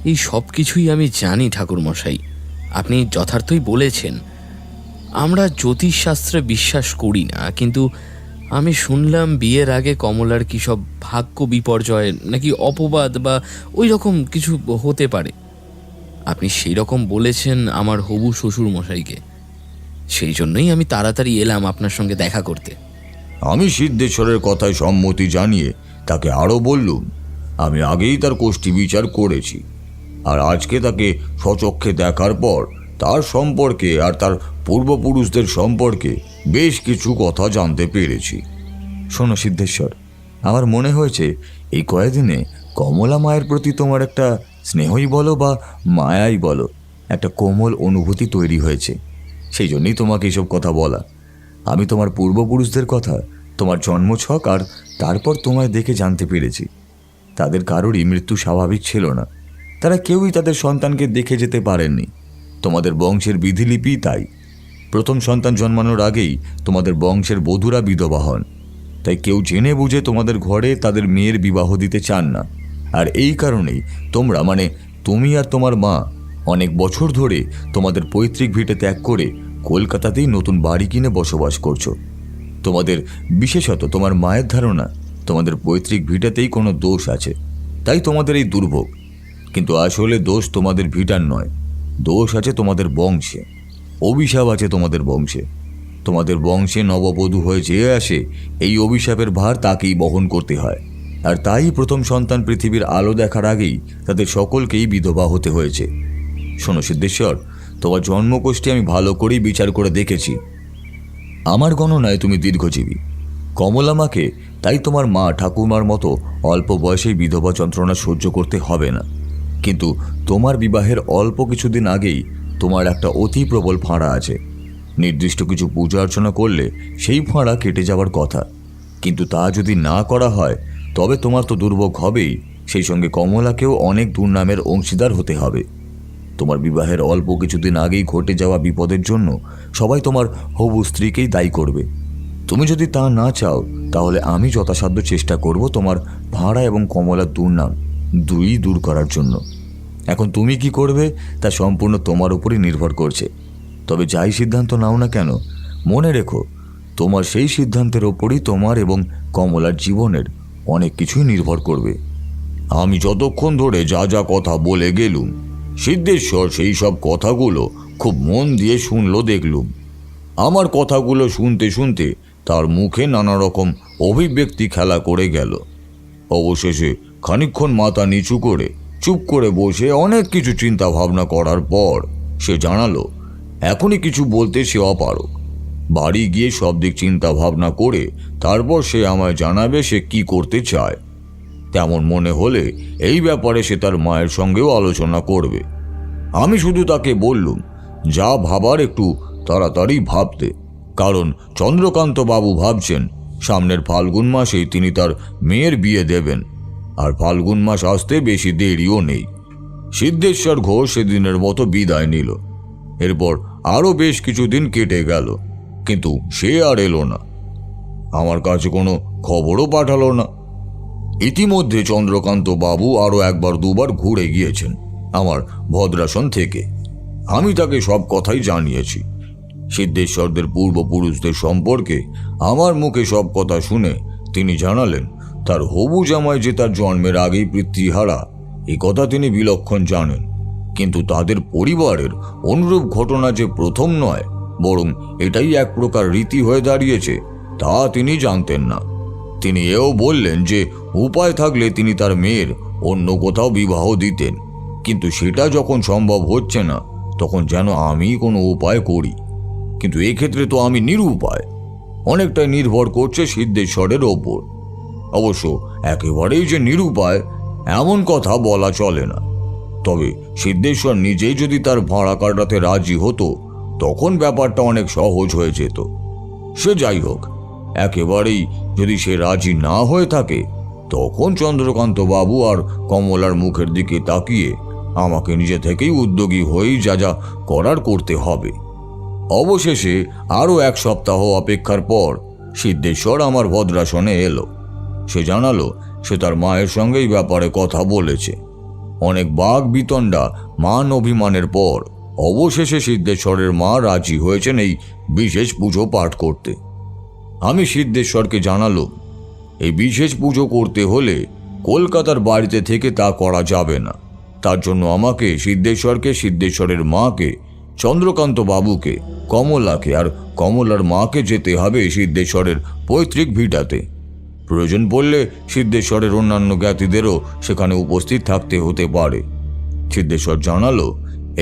এই সব কিছুই আমি জানি ঠাকুরমশাই, আপনি যথার্থই বলেছেন। আমরা জ্যোতিষশাস্ত্রে বিশ্বাস করি না, কিন্তু আমি শুনলাম বিয়ের আগে কমলার কি সব ভাগ্য বিপর্যয় নাকি অপবাদ বা ওই রকম কিছু হতে পারে। আপনি সেই রকম বলেছেন আমার হবু শ্বশুর মশাইকে। সেই জন্যই আমি তাড়াতাড়ি এলাম আপনার সঙ্গে দেখা করতে। আমি সিদ্ধেশ্বরের কথায় সম্মতি জানিয়ে তাকে আরও বললুম, আমি আগেই তার কোষ্ঠী বিচার করেছি, আর আজকে তাকে স্বচক্ষে দেখার পর তার সম্পর্কে আর তার পূর্বপুরুষদের সম্পর্কে বেশ কিছু কথা জানতে পেরেছি। শোনো সিদ্ধেশ্বর, আমার মনে হয়েছে এই কয়েকদিনে কমলা মায়ের প্রতি তোমার একটা স্নেহই বলো বা মায়াই বলো, একটা কোমল অনুভূতি তৈরি হয়েছে। সেই জন্যই তোমাকে এইসব কথা বলা। আমি তোমার পূর্বপুরুষদের কথা, তোমার জন্মছক আর তারপর তোমায় দেখে জানতে পেরেছি তাদের কারোরই মৃত্যু স্বাভাবিক ছিল না। তারা কেউই তাদের সন্তানকে দেখে যেতে পারেননি। তোমাদের বংশের বিধিলিপি তাই। প্রথম সন্তান জন্মানোর আগেই তোমাদের বংশের বধূরা বিধবা হন, তাই কেউ জেনে বুঝে তোমাদের ঘরে তাদের মেয়ের বিবাহ দিতে চান না। আর এই কারণেই তোমরা, মানে তুমি আর তোমার মা, অনেক বছর ধরে তোমাদের পৈতৃক ভিটে ত্যাগ করে কলকাতাতেই নতুন বাড়ি কিনে বসবাস করছো। তোমাদের, বিশেষত তোমার মায়ের ধারণা তোমাদের পৈতৃক ভিটাতেই কোনো দোষ আছে, তাই তোমাদের এই দুর্ভোগ। কিন্তু আসলে দোষ তোমাদের ভিটার নয়, দোষ আছে তোমাদের বংশে, অভিশাপ আছে তোমাদের বংশে। তোমাদের বংশে নববধূ হয়ে যে আসে, এই অভিশাপের ভার তাকেই বহন করতে হয়। আর তাই প্রথম সন্তান পৃথিবীর আলো দেখার আগেই তাদের সকলকেই বিধবা হতে হয়েছে। শোনো সিদ্ধেশ্বর, তোমার জন্মকোষ্ঠী আমি ভালো করেই বিচার করে দেখেছি। আমার গণনায় তুমি দীর্ঘজীবী। কমলা মাকে তাই তোমার মা ঠাকুমার মতো অল্প বয়সেই বিধবা যন্ত্রণা সহ্য করতে হবে না। কিন্তু তোমার বিবাহের অল্প কিছুদিন আগেই তোমার একটা অতি প্রবল ফাঁড়া আছে। নির্দিষ্ট কিছু পূজা অর্চনা করলে সেই ফাঁড়া কেটে যাওয়ার কথা, কিন্তু তা যদি না করা হয় তবে তোমার তো দুর্ভোগ হবেই, সেই সঙ্গে কমলাকেও অনেক দুর্নামের অংশীদার হতে হবে। তোমার বিবাহের অল্প কিছুদিন আগেই ঘটে যাওয়া বিপদের জন্য সবাই তোমার হবু স্ত্রীকেই দায়ী করবে। তুমি যদি তা না চাও তাহলে আমি যথাসাধ্য চেষ্টা করব তোমার ভাড়া এবং কমলার দুর্নাম দুই দূর করার জন্য। এখন তুমি কি করবে তা সম্পূর্ণ তোমার উপরই নির্ভর করছে। তবে যাই সিদ্ধান্ত নাও না কেন, মনে রেখো তোমার সেই সিদ্ধান্তের ওপরই তোমার এবং কমলার জীবনের অনেক কিছুই নির্ভর করবে। আমি যতক্ষণ ধরে যা যা কথা বলে গেলুম, সিদ্ধেশ্বর সেই সব কথাগুলো খুব মন দিয়ে শুনলো দেখলুম। আমার কথাগুলো শুনতে শুনতে তার মুখে নানা রকম অভিব্যক্তি খেলা করে গেল। অবশেষে খানিকক্ষণ মাথা নিচু করে চুপ করে বসে অনেক কিছু চিন্তা ভাবনা করার পর সে জানালো এখনই কিছু বলতে সে অপারগ। বাড়ি গিয়ে সব দিক চিন্তা ভাবনা করে তারপর সে আমায় জানাবে সে কি করতে চায়। তেমন মনে হলে এই ব্যাপারে সে তার মায়ের সঙ্গেও আলোচনা করবে। আমি শুধু তাকে বললুম যা ভাবার একটু তাড়াতাড়ি ভাবতে, কারণ চন্দ্রকান্ত বাবু ভাবছেন সামনের ফাল্গুন মাসেই তিনি তার মেয়ের বিয়ে দেবেন, আর ফাল্গুন মাস আসতে বেশি দেরিও নেই। সিদ্ধেশ্বর ঘোষ সেদিনের মতো বিদায় নিল। এরপর আরও বেশ কিছুদিন কেটে গেল, কিন্তু সে আর এলো না। আমার কাছে কোনো খবরও পাঠালো না। ইতিমধ্যে চন্দ্রকান্ত বাবু আরও একবার দুবার ঘুরে গিয়েছেন আমার ভদ্রাসন থেকে। আমি তাকে সব কথাই জানিয়েছি। সিদ্ধেশ্বরদের পূর্বপুরুষদের সম্পর্কে আমার মুখে সব কথা শুনে তিনি জানালেন তার হবু জামাই যে তার জন্মের আগেই পিতৃহারা, এই কথা তিনি বিলক্ষণ জানেন। কিন্তু তাদের পরিবারের অনুরূপ ঘটনা যে প্রথম নয়, বরং এটাই এক প্রকার রীতি হয়ে দাঁড়িয়েছে, তা তিনি জানতেন না। তিনি এও বললেন যে উপায় থাকলে তিনি তার মেয়ের অন্য কোথাও বিবাহ দিতেন, কিন্তু সেটা যখন সম্ভব হচ্ছে না তখন যেন আমি কোনো উপায় করি। কিন্তু এক্ষেত্রে তো আমি নিরুপায়। অনেকটাই নির্ভর করছে সিদ্ধেশ্বরের ওপর। অবশ্য একেবারেই যে নিরুপায় এমন কথা বলা চলে না। তবে সিদ্ধেশ্বর নিজেই যদি তার ভাড়া কাটাতে রাজি হতো তখন ব্যাপারটা অনেক সহজ হয়ে যেত। সে যাই হোক, একেবারেই যদি সে রাজি না হয়ে থাকে তখন চন্দ্রকান্ত বাবু আর কমলার মুখের দিকে তাকিয়ে আমাকে নিজে থেকেই উদ্যোগী হয়েই যা যা করার করতে হবে। অবশেষে আরও এক সপ্তাহ অপেক্ষার পর সিদ্ধেশ্বর আমার ভদ্রাসনে এলো। সে জানালো সে তার মায়ের সঙ্গে এই ব্যাপারে কথা বলেছে। অনেক বাগ বিতণ্ডা মান অভিমানের পর অবশেষে সিদ্ধেশ্বরের মা রাজি হয়েছেন এই বিশেষ পুজো পাঠ করতে। আমি সিদ্ধেশ্বরকে জানালো এই বিশেষ পুজো করতে হলে কলকাতার বাড়িতে থেকে তা করা যাবে না। তার জন্য আমাকে সিদ্ধেশ্বরকে, সিদ্ধেশ্বরের মাকে, চন্দ্রকান্ত বাবুকে, কমলাকে আর কমলার মাকে যেতে হবে সিদ্ধেশ্বরের পৈতৃক ভিটাতে। প্রয়োজন পড়লে সিদ্ধেশ্বরের অন্যান্য জ্ঞাতিদেরও সেখানে উপস্থিত থাকতে হতে পারে। সিদ্ধেশ্বর জানালো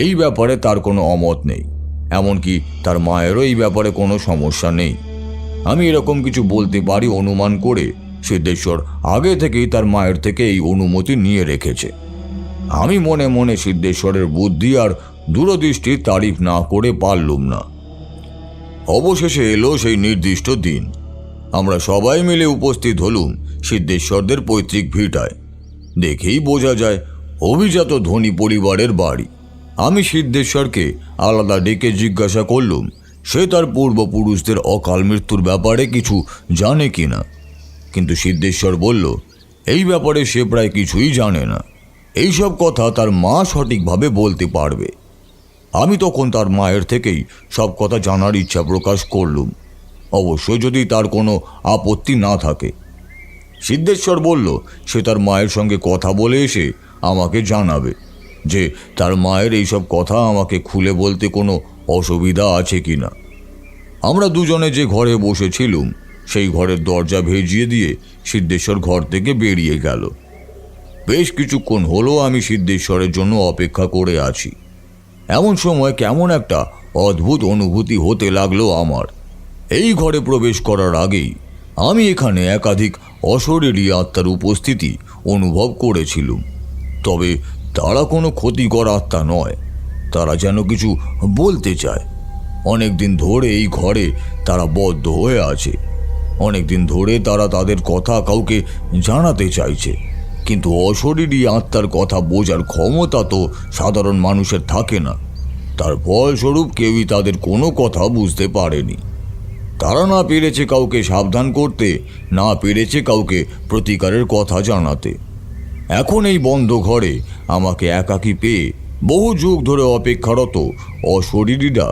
এই ব্যাপারে তার কোনো অমত নেই, এমনকি তার মায়েরও এই ব্যাপারে কোনো সমস্যা নেই। আমি এরকম কিছু বলতে পারি অনুমান করে সিদ্ধেশ্বর আগে থেকেই তার মায়ের থেকে এই অনুমতি নিয়ে রেখেছে। আমি মনে মনে সিদ্ধেশ্বরের বুদ্ধি আর দূরদৃষ্টির তারিফ না করে পারলুম না। অবশেষে এলো সেই নির্দিষ্ট দিন। আমরা সবাই মিলে উপস্থিত হলুম সিদ্ধেশ্বরদের পৈতৃক ভিটায়। দেখেই বোঝা যায় অভিজাত ধনী পরিবারের বাড়ি। আমি সিদ্ধেশ্বরকে আলাদা ডেকে জিজ্ঞাসা করলুম সে তার পূর্বপুরুষদের অকাল মৃত্যুর ব্যাপারে কিছু জানে কি না। কিন্তু সিদ্ধেশ্বর বলল এই ব্যাপারে সে প্রায় কিছুই জানে না, এইসব কথা তার মা সঠিকভাবে বলতে পারবে। আমি তখন তার মায়ের থেকেই সব কথা জানার ইচ্ছা প্রকাশ করলুম, অবশ্য যদি তার কোনো আপত্তি না থাকে। সিদ্ধেশ্বর বলল সে তার মায়ের সঙ্গে কথা বলে এসে আমাকে জানাবে যে তার মায়ের এইসব কথা আমাকে খুলে বলতে কোনো অসুবিধা আছে কি না। আমরা দুজনে যে ঘরে বসেছিলুম সেই ঘরের দরজা ভেজিয়ে দিয়ে সিদ্ধেশ্বর ঘর থেকে বেরিয়ে গেল। বেশ কিছুক্ষণ হলো আমি সিদ্ধেশ্বরের জন্য অপেক্ষা করে আছি। এমন সময় কেমন একটা অদ্ভুত অনুভূতি হতে লাগলো আমার। এই ঘরে প্রবেশ করার আগেই আমি এখানে একাধিক অশরীরী আত্মার উপস্থিতি অনুভব করেছিলুম। তবে তারা কোনো ক্ষতিকর আত্মা নয়, তারা যেন কিছু বলতে চায়। অনেক দিন ধরে এই ঘরে তারা বদ্ধ হয়ে আছে, অনেক দিন ধরে তারা তাদের কথা কাউকে জানাতে চাইছে, কিন্তু অশরীরী আত্মার কথা বোঝার ক্ষমতা তো সাধারণ মানুষের থাকে না। তার ফলস্বরূপ কেউই তাদের কোনো কথা বুঝতে পারেনি। তারা না পেরেছে কাউকে সাবধান করতে, না পেরেছে কাউকে প্রতিকারের কথা জানাতে। এখন এই বন্ধ ঘরে আমাকে একাকী পেয়ে বহু যুগ ধরে অপেক্ষারত অশরীরীরা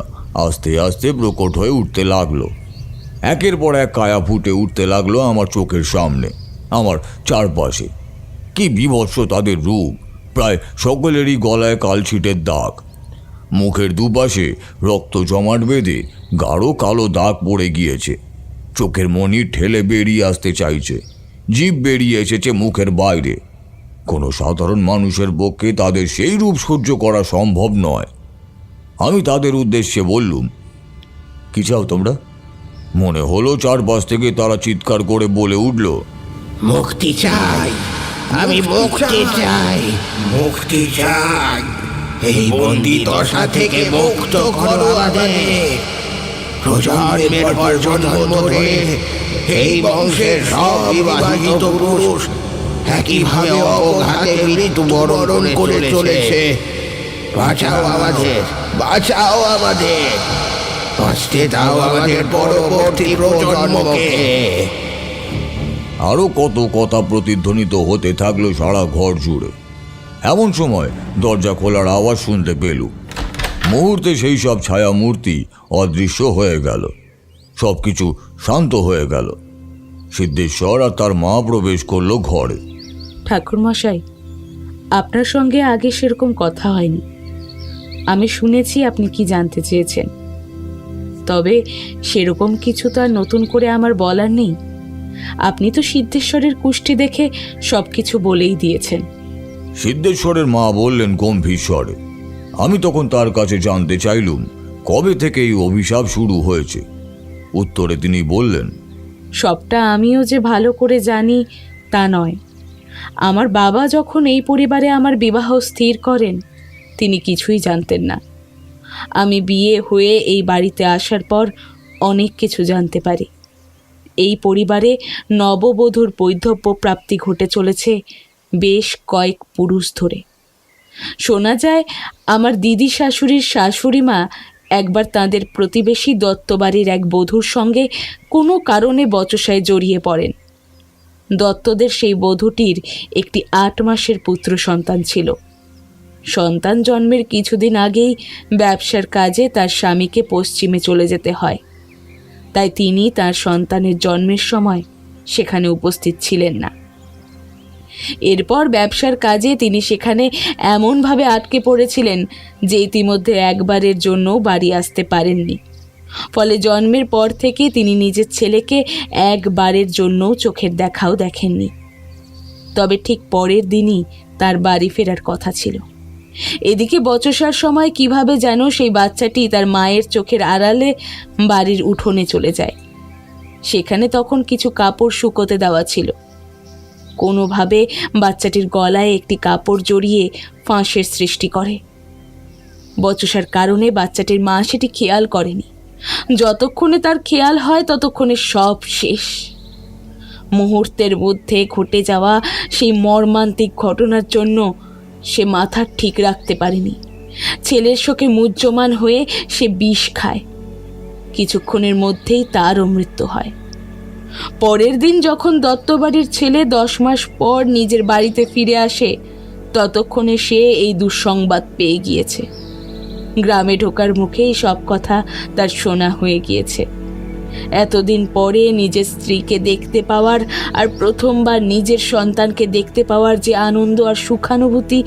আস্তে আস্তে প্রকট হয়ে উঠতে লাগলো। একের পর এক কায়া ফুটে উঠতে লাগলো আমার চোখের সামনে, আমার চারপাশে। কি বীভৎস তাদের রূপ! প্রায় সকলেরই গলায় কালছিটের দাগ, মুখের দুপাশে রক্ত জমাট বেঁধে গাঢ় কালো দাগ পড়ে গিয়েছে। চোখের মনি ঠেলে বেরিয়ে আসতে চাইছে, জিভ বেরিয়ে এসেছে মুখের বাইরে। কোনো সাধারণ মানুষের পক্ষে তাদের সেই রূপ সহ্য করা সম্ভব নয়। আমি তাদের উদ্দেশ্যে বললুম, কি চাও তোমরা? মনে হলো চারপাশ থেকে তারা চিৎকার করে বলে উঠল, মুক্তি চাই, আমি মুক্তি চাই, মুক্তি চাই। এই বন্দি দশা থেকে মুক্ত করো আমাদের। প্রজন্মের পর জন্ম ধরে এই বংশের সব বিবাহিত পুরুষ একইভাবে অবঘাতে মৃত্যুবরণ করে চলেছে। বাঁচাও আমাদের, বাঁচাও আমাদের, বাঁচতে দাও আমাদের পরবর্তী প্রজন্মকে। আরও কত কথা প্রতিধ্বনিত হতে থাকলো সারা ঘর জুড়ে। এমন সময় দরজা খোলার আওয়াজ শুনতে পেলুম। মুহূর্তে সেই সব ছায়া মূর্তি অদৃশ্য হয়ে গেল, সব কিছু শান্ত হয়ে গেল। সিদ্ধেশ্বর আর তার মা প্রবেশ করলো ঘরে। ঠাকুরমশাই, আপনার সঙ্গে আগে সেরকম কথা হয়নি। আমি শুনেছি আপনি কি জানতে চেয়েছেন, তবে সেরকম কিছু তো আর নতুন করে আমার বলার নেই। আপনি তো সিদ্ধেশ্বরের কুষ্টি দেখে সব কিছু বলেই দিয়েছেন। সিদ্ধেশ্বরের মা বললেন গম্ভীর স্বরে। আমি তখন তার কাছে জানতে চাইলুম কবে থেকে এই অভিশাপ শুরু হয়েছে। উত্তরে তিনি বললেন, সবটা আমিও যে ভালো করে জানি তা নয়। আমার বাবা যখন এই পরিবারে আমার বিবাহ স্থির করেন, তিনি কিছুই জানতেন না। আমি বিয়ে হয়ে এই বাড়িতে আসার পর অনেক কিছু জানতে পারি। এই পরিবারে নববধূর বৈধব্য প্রাপ্তি ঘটে চলেছে বেশ কয়েক পুরুষ ধরে। শোনা যায় আমার দিদি শাশুড়ির শাশুড়ি মা একবার তাঁদের প্রতিবেশী দত্তবাড়ির এক বধূর সঙ্গে কোনো কারণে বচসায় জড়িয়ে পড়েন। দত্তদের সেই বধূটির একটি 8 মাসের পুত্র সন্তান ছিল। সন্তান জন্মের কিছুদিন আগেই ব্যবসার কাজে তার স্বামীকে পশ্চিমে চলে যেতে হয়, তাই তিনি তার সন্তানের জন্মের সময় সেখানে উপস্থিত ছিলেন না। এরপর ব্যবসার কাজে তিনি সেখানে এমনভাবে আটকে পড়েছিলেন যে ইতিমধ্যে একবারের জন্য বাড়ি আসতে পারেননি। ফলে জন্মের পর থেকে তিনি নিজের ছেলেকে একবারের জন্য চোখের দেখাও দেখেননি। তবে ঠিক পরের দিনই তার বাড়ি ফেরার কথা ছিল। এদিকে বচসার সময় কিভাবে যেন সেই বাচ্চাটি তার মায়ের চোখের আড়ালে বাড়ির উঠোনে চলে যায়। সেখানে তখন কিছু কাপড় শুকোতে দেওয়া ছিল। কোনোভাবে বাচ্চাটির গলায় একটি কাপড় জড়িয়ে ফাঁসের সৃষ্টি করে। বচসার কারণে বাচ্চাটির মা সেটি খেয়াল করেনি। যতক্ষণে তার খেয়াল হয় ততক্ষণে সব শেষ। মুহূর্তের মধ্যে ঘটে যাওয়া সেই মর্মান্তিক ঘটনার জন্য সে মাথা ঠিক রাখতে পারেনি। ছেলের শোকে মুহ্যমান হয়ে সে বিষ খায়। কিছুক্ষণের মধ্যেই তারও মৃত্যু হয়। পরের দিন যখন দত্তবাড়ির ছেলে 10 মাস পর নিজের বাড়িতে ফিরে আসে, ততক্ষণে সে এই দুঃসংবাদ পেয়ে গিয়েছে। গ্রামে ঢোকার মুখেই সব কথা তার শোনা হয়ে গিয়েছে। এতদিন পরে নিজের স্ত্রীকে দেখতে পাওয়ার আর প্রথমবার নিজের সন্তানকে দেখতে পাওয়ার যে আনন্দ আর সুখানুভূতি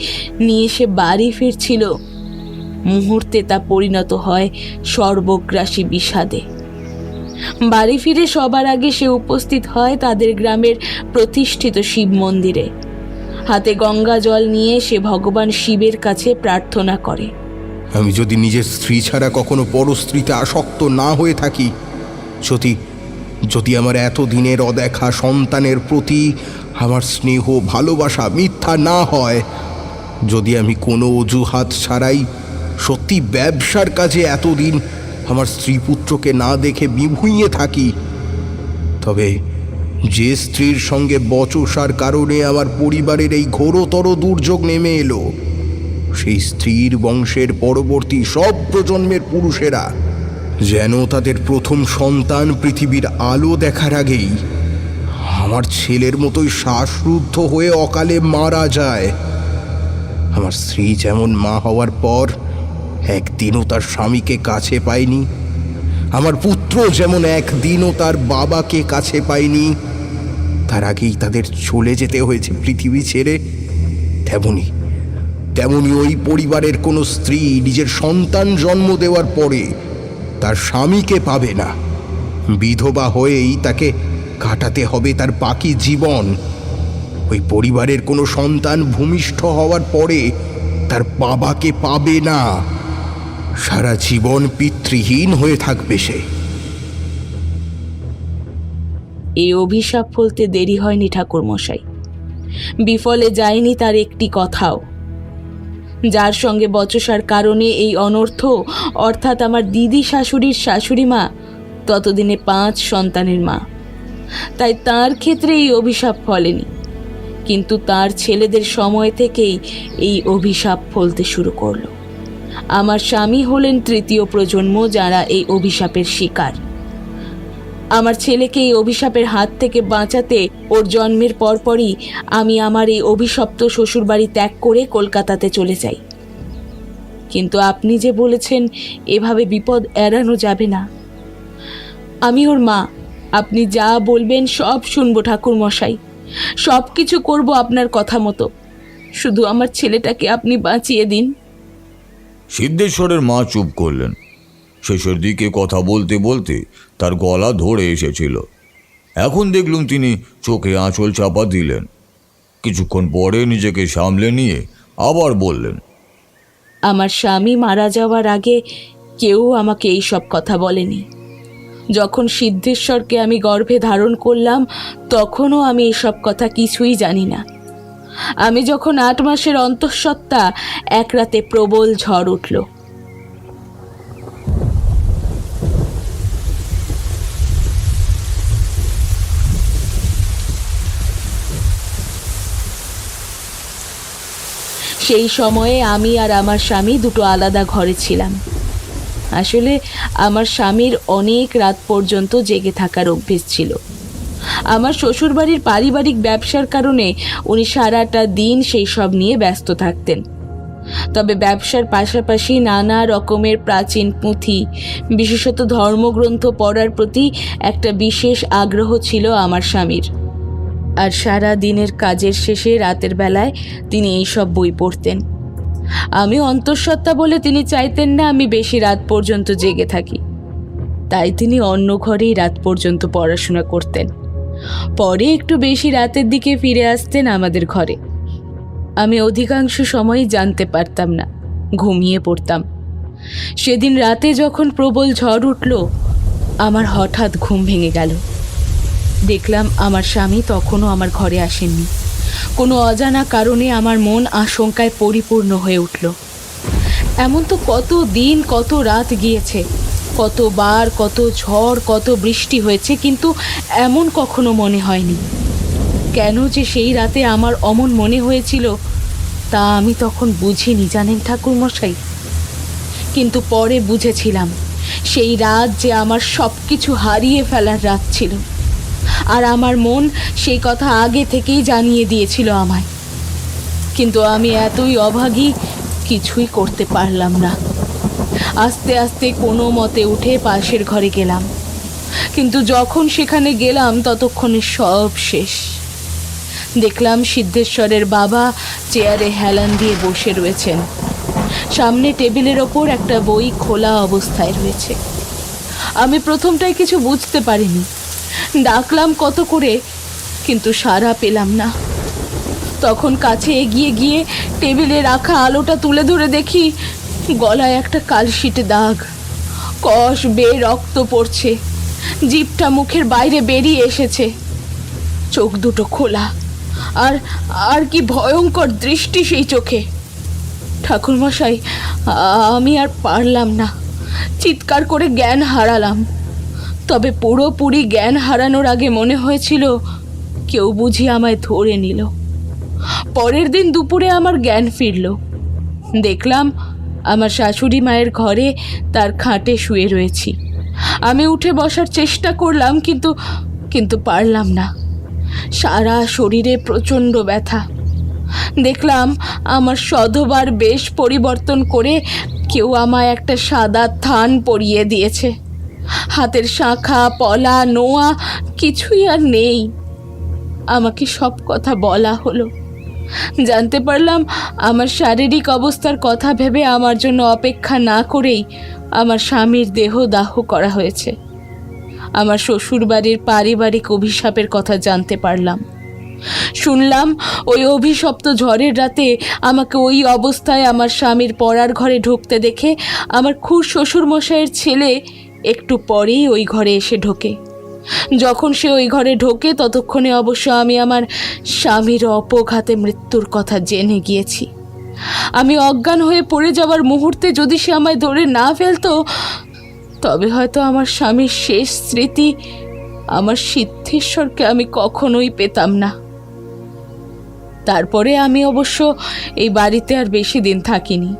নিয়ে সে বাড়ি ফিরছিল, মুহূর্তে তা পরিণত হয় সর্বগ্রাসী বিষাদে। বাড়ি ফিরে সবার আগে সে উপস্থিত হয় তাদের গ্রামের প্রতিষ্ঠিত শিব মন্দিরে। হাতে গঙ্গা জল নিয়ে সে ভগবান শিবের কাছে প্রার্থনা করে, আমি যদি নিজের স্ত্রী ছাড়া কখনো পরস্ত্রীতে আসক্ত না হয়ে থাকি, যদি আমার এতদিনের অদেখা সন্তানের প্রতি আমার স্নেহ ভালোবাসা মিথ্যা না হয়, যদি আমি কোনো অজুহাত ছাড়াই সত্যি ব্যবসার কাজে এতদিন আমার স্ত্রী পুত্রকে না দেখে বিভুঁইয়ে থাকি, তবে যে স্ত্রীর সঙ্গে বচসার কারণে আমার পরিবারের এই ঘোরতর দুর্যোগ নেমে এলো, সেই স্ত্রীর বংশের পরবর্তী সব প্রজন্মের পুরুষেরা যেন তাদের প্রথম সন্তান পৃথিবীর আলো দেখার আগেই আমার ছেলের মতোই শ্বাসরুদ্ধ হয়ে অকালে মারা যায়। আমার স্ত্রী যেমন মা হওয়ার পর একদিনও তার স্বামীকে কাছে পায়নি, আমার পুত্র যেমন একদিনও তার বাবাকে কাছে পায়নি, তার আগেই তাদের চলে যেতে হয়েছে পৃথিবী ছেড়ে, তেমনি ওই পরিবারের কোনো স্ত্রী নিজের সন্তান জন্ম দেওয়ার পরে তার স্বামীকে পাবে না। বিধবা হয়েই তাকে কাটাতে হবে তার বাকি জীবন। ওই পরিবারের কোনো সন্তান ভূমিষ্ঠ হওয়ার পরে তার বাবাকে পাবে না, সারা জীবন পিতৃহীন হয়ে থাকবে সে। এই অভিশাপ ফলতে দেরি হয়নি ঠাকুরমশাই, বিফলে যায়নি তার একটি কথাও। যার সঙ্গে বচসার কারণে এই অনর্থ, অর্থাৎ আমার দিদি শাশুড়ির শাশুড়ি মা ততদিনে 5 সন্তানের মা, তাই তার ক্ষেত্রে এই অভিশাপ ফলেনি, কিন্তু তার ছেলেদের সময় থেকেই এই অভিশাপ ফলতে শুরু করলো। আমার স্বামী হলেন 3য় প্রজন্ম যারা এই অভিশাপের শিকার। আমার ছেলেকে এই অভিশাপের হাত থেকে বাঁচাতে ওর জন্মের পরপরই আমি আমার এই অভিশপ্ত শ্বশুরবাড়ি ত্যাগ করে কলকাতাতে চলে যাই। কিন্তু আপনি যে বলেছেন এভাবে বিপদ এড়ানো যাবে না, আমি ওর মা, আপনি যা বলবেন সব শুনবো ঠাকুরমশাই, সব কিছু করবো আপনার কথা মতো, শুধু আমার ছেলেটাকে আপনি বাঁচিয়ে দিন। সিদ্ধেশ্বরের মা চুপ করলেন। শেষের দিকে কথা বলতে বলতে তার গলা ধরে এসেছিল। এখন দেখলুম তিনি চোখে আঁচল চাপা দিলেন। কিছুক্ষণ পরে নিজেকে সামলে নিয়ে আবার বললেন, আমার স্বামী মারা যাওয়ার আগে কেউ আমাকে এই সব কথা বলেনি। যখন সিদ্ধেশ্বরকে আমি গর্ভে ধারণ করলাম তখনও আমি এসব কথা কিছুই জানি না। আমি যখন 8 মাসের অন্তঃসত্ত্বা, এক রাতে প্রবল ঝড় উঠল। সেই সময়ে আমি আর আমার স্বামী দুটো আলাদা ঘরে ছিলাম। আসলে আমার স্বামীর অনেক রাত পর্যন্ত জেগে থাকার অভ্যেস ছিল। আমার শ্বশুরবাড়ির পারিবারিক ব্যবসার কারণে উনি সারাটা দিন সেই সব নিয়ে ব্যস্ত থাকতেন। তবে ব্যবসার পাশাপাশি নানা রকমের প্রাচীন পুঁথি, বিশেষত ধর্মগ্রন্থ পড়ার প্রতি একটা বিশেষ আগ্রহ ছিল আমার স্বামীর। আর সারা দিনের কাজের শেষে রাতের বেলায় তিনি এইসব বই পড়তেন। আমি অন্তঃসত্ত্বা বলে তিনি চাইতেন না আমি বেশি রাত পর্যন্ত জেগে থাকি, তাই তিনি অন্য ঘরেই রাত পর্যন্ত পড়াশোনা করতেন। পরে একটু বেশি রাতের দিকে ফিরে আসতেন আমাদের ঘরে। আমি অধিকাংশ সময়ই জানতে পারতাম না, ঘুমিয়ে পড়তাম। সেদিন রাতে যখন প্রবল ঝড় উঠল, আমার হঠাৎ ঘুম ভেঙে গেল। দেখলাম আমার স্বামী তখনও আমার ঘরে আসেননি। কোনো অজানা কারণে আমার মন আশঙ্কায় পরিপূর্ণ হয়ে উঠল। এমন তো কত দিন, কত রাত গিয়েছে, কতবার কত ঝড়, কত বৃষ্টি হয়েছে, কিন্তু এমন কখনো মনে হয়নি। কেন যে সেই রাতে আমার অমন মনে হয়েছিল তা আমি তখন বুঝিনি, জানেন ঠাকুরমশাই। কিন্তু পরে বুঝেছিলাম সেই রাত যে আমার সব কিছু হারিয়ে ফেলার রাত ছিল, আর আমার মন সেই কথা আগে থেকেই জানিয়ে দিয়েছিল আমায়। কিন্তু আমি এতই অভাগী, কিছুই করতে পারলাম না। আস্তে আস্তে কোনো মতে উঠে পাশের ঘরে গেলাম, কিন্তু যখন সেখানে গেলাম ততক্ষণে সব শেষ। দেখলাম সিদ্ধেশ্বরের বাবা চেয়ারে হেলান দিয়ে বসে রয়েছেন, সামনে টেবিলের ওপর একটা বই খোলা অবস্থায় রয়েছে। আমি প্রথমটায় কিছু বুঝতে পারিনি, ডাকলাম কত করে, কিন্তু সাড়া পেলাম না। তখন কাছে এগিয়ে গিয়ে টেবিলে রাখা আলোটা তুলে ধরে দেখি গলায় একটা কালশিটে দাগ, কষ বেয়ে রক্ত পড়ছে, জিভটা মুখের বাইরে বেরিয়ে এসেছে, চোখ দুটো খোলা, আর আর কি ভয়ঙ্কর দৃষ্টি সেই চোখে। ঠাকুরমশাই, আমি আর পারলাম না, চিৎকার করে জ্ঞান হারালাম। তবে পুরোপুরি জ্ঞান হারানোর আগে মনে হয়েছিল কেউ বুঝি আমায় ধরে নিল। পরের দিন দুপুরে আমার জ্ঞান ফিরল। দেখলাম আমার শাশুড়ি মায়ের ঘরে তার খাটে শুয়ে রয়েছি। আমি উঠে বসার চেষ্টা করলাম, কিন্তু পারলাম না। সারা শরীরে প্রচণ্ড ব্যথা। দেখলাম আমার সধবার বেশ পরিবর্তন করে কেউ আমায় একটা সাদা থান পরিয়ে দিয়েছে। হাতের শাঁখা, পলা, নোয়া কিছুই আর নেই। আমাকে সব কথা বলা হলো। জানতে পারলাম আমার শারীরিক অবস্থার কথা ভেবে আমার জন্য অপেক্ষা না করেই আমার স্বামীর দেহ দাহ করা হয়েছে। আমার শ্বশুরবাড়ির পারিবারিক অভিশাপের কথা জানতে পারলাম। শুনলাম ওই অভিশপ্ত ঝড়ের রাতে আমাকে ওই অবস্থায় আমার স্বামীর পড়ার ঘরে ঢুকতে দেখে আমার খুড় শ্বশুরমশাইয়ের ছেলে একটু পরেই ওই ঘরে এসে ঢোকে। যখন সে ওই ঘরে ঢোকে ততক্ষণে অবশ্য আমি আমার স্বামীর অপঘাতে মৃত্যুর কথা জেনে গিয়েছি। আমি অজ্ঞান হয়ে পড়ে যাওয়ার মুহূর্তে যদি সে আমায় ধরে না ফেলতো, তবে হয়তো আমার স্বামীর শেষ স্মৃতি, আমার সিদ্ধেশ্বরকে আমি কখনোই পেতাম না। তারপরে আমি অবশ্য এই বাড়িতে আর বেশি দিন থাকিনি।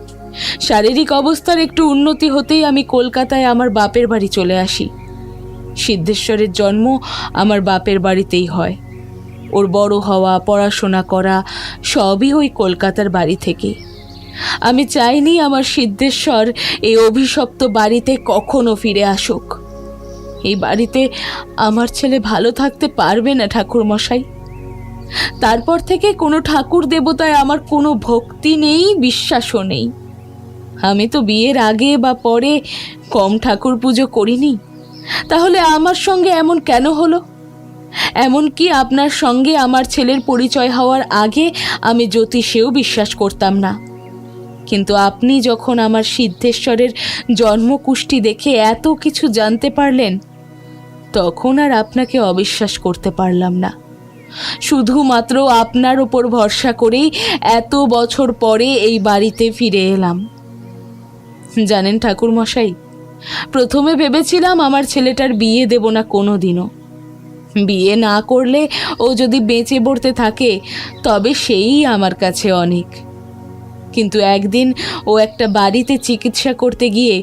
শারীরিক অবস্থার একটু উন্নতি হতেই আমি কলকাতায় আমার বাপের বাড়ি চলে আসি। সিদ্ধেশ্বরের জন্ম আমার বাপের বাড়িতেই হয়। ওর বড় হওয়া, পড়াশোনা করা সবই ওই কলকাতার বাড়ি থেকে। আমি চাইনি আমার সিদ্ধেশ্বর এই অভিশপ্ত বাড়িতে কখনো ফিরে আসুক। এই বাড়িতে আমার ছেলে ভালো থাকতে পারবে না ঠাকুরমশাই। তারপর থেকে কোনো ঠাকুর দেবতায় আমার কোনো ভক্তি নেই, বিশ্বাসও নেই। আমি তো বিয়ের আগে বা পরে কম ঠাকুর পুজো করিনি। তাহলে আমার সঙ্গে এমন কেন হলো? এমনকি আপনার সঙ্গে আমার ছেলের পরিচয় হওয়ার আগে আমি জ্যোতিষেও বিশ্বাস করতাম না। কিন্তু আপনি যখন আমার সিদ্ধেশ্বরের জন্মকুষ্টি দেখে এত কিছু জানতে পারলেন, তখন আর আপনাকে অবিশ্বাস করতে পারলাম না। শুধুমাত্র আপনার ওপর ভরসা করেই এত বছর পরে এই বাড়িতে ফিরে এলাম। জানেন ঠাকুরমশাই, প্রথমে ভেবেছিলাম আমার ছেলেটার বিয়ে দেব না কোনো দিনও। বিয়ে না করলে ও যদি বেঁচে পড়তে থাকে তবে সেই আমার কাছে অনেক। কিন্তু একদিন ও একটা বাড়িতে চিকিৎসা করতে গিয়ে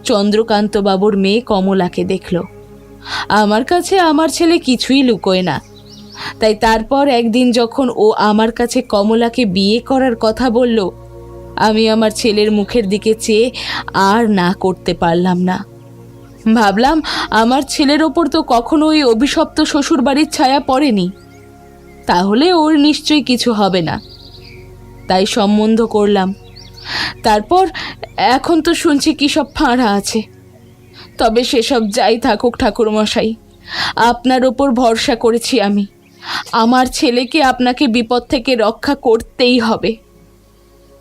চন্দ্রকান্ত বাবুর মেয়ে কমলাকে দেখল। আমার কাছে আমার ছেলে কিছুই লুকোয় না, তাই তারপর একদিন যখন ও আমার কাছে কমলাকে বিয়ে করার কথা বলল, আমি আমার ছেলের মুখের দিকে চেয়ে আর না করতে পারলাম না। ভাবলাম আমার ছেলের ওপর তো কখনো ওই অভিশপ্ত শ্বশুরবাড়ির ছায়া পড়েনি, তাহলে ওর নিশ্চয়ই কিছু হবে না। তাই সম্বন্ধ করলাম। তারপর এখন তো শুনছি কি সব ফাঁড়া আছে। তবে সেসব যাই থাকুক ঠাকুরমশাই, আপনার ওপর ভরসা করেছি আমি। আমার ছেলেকে আপনাকে বিপদ থেকে রক্ষা করতেই হবে।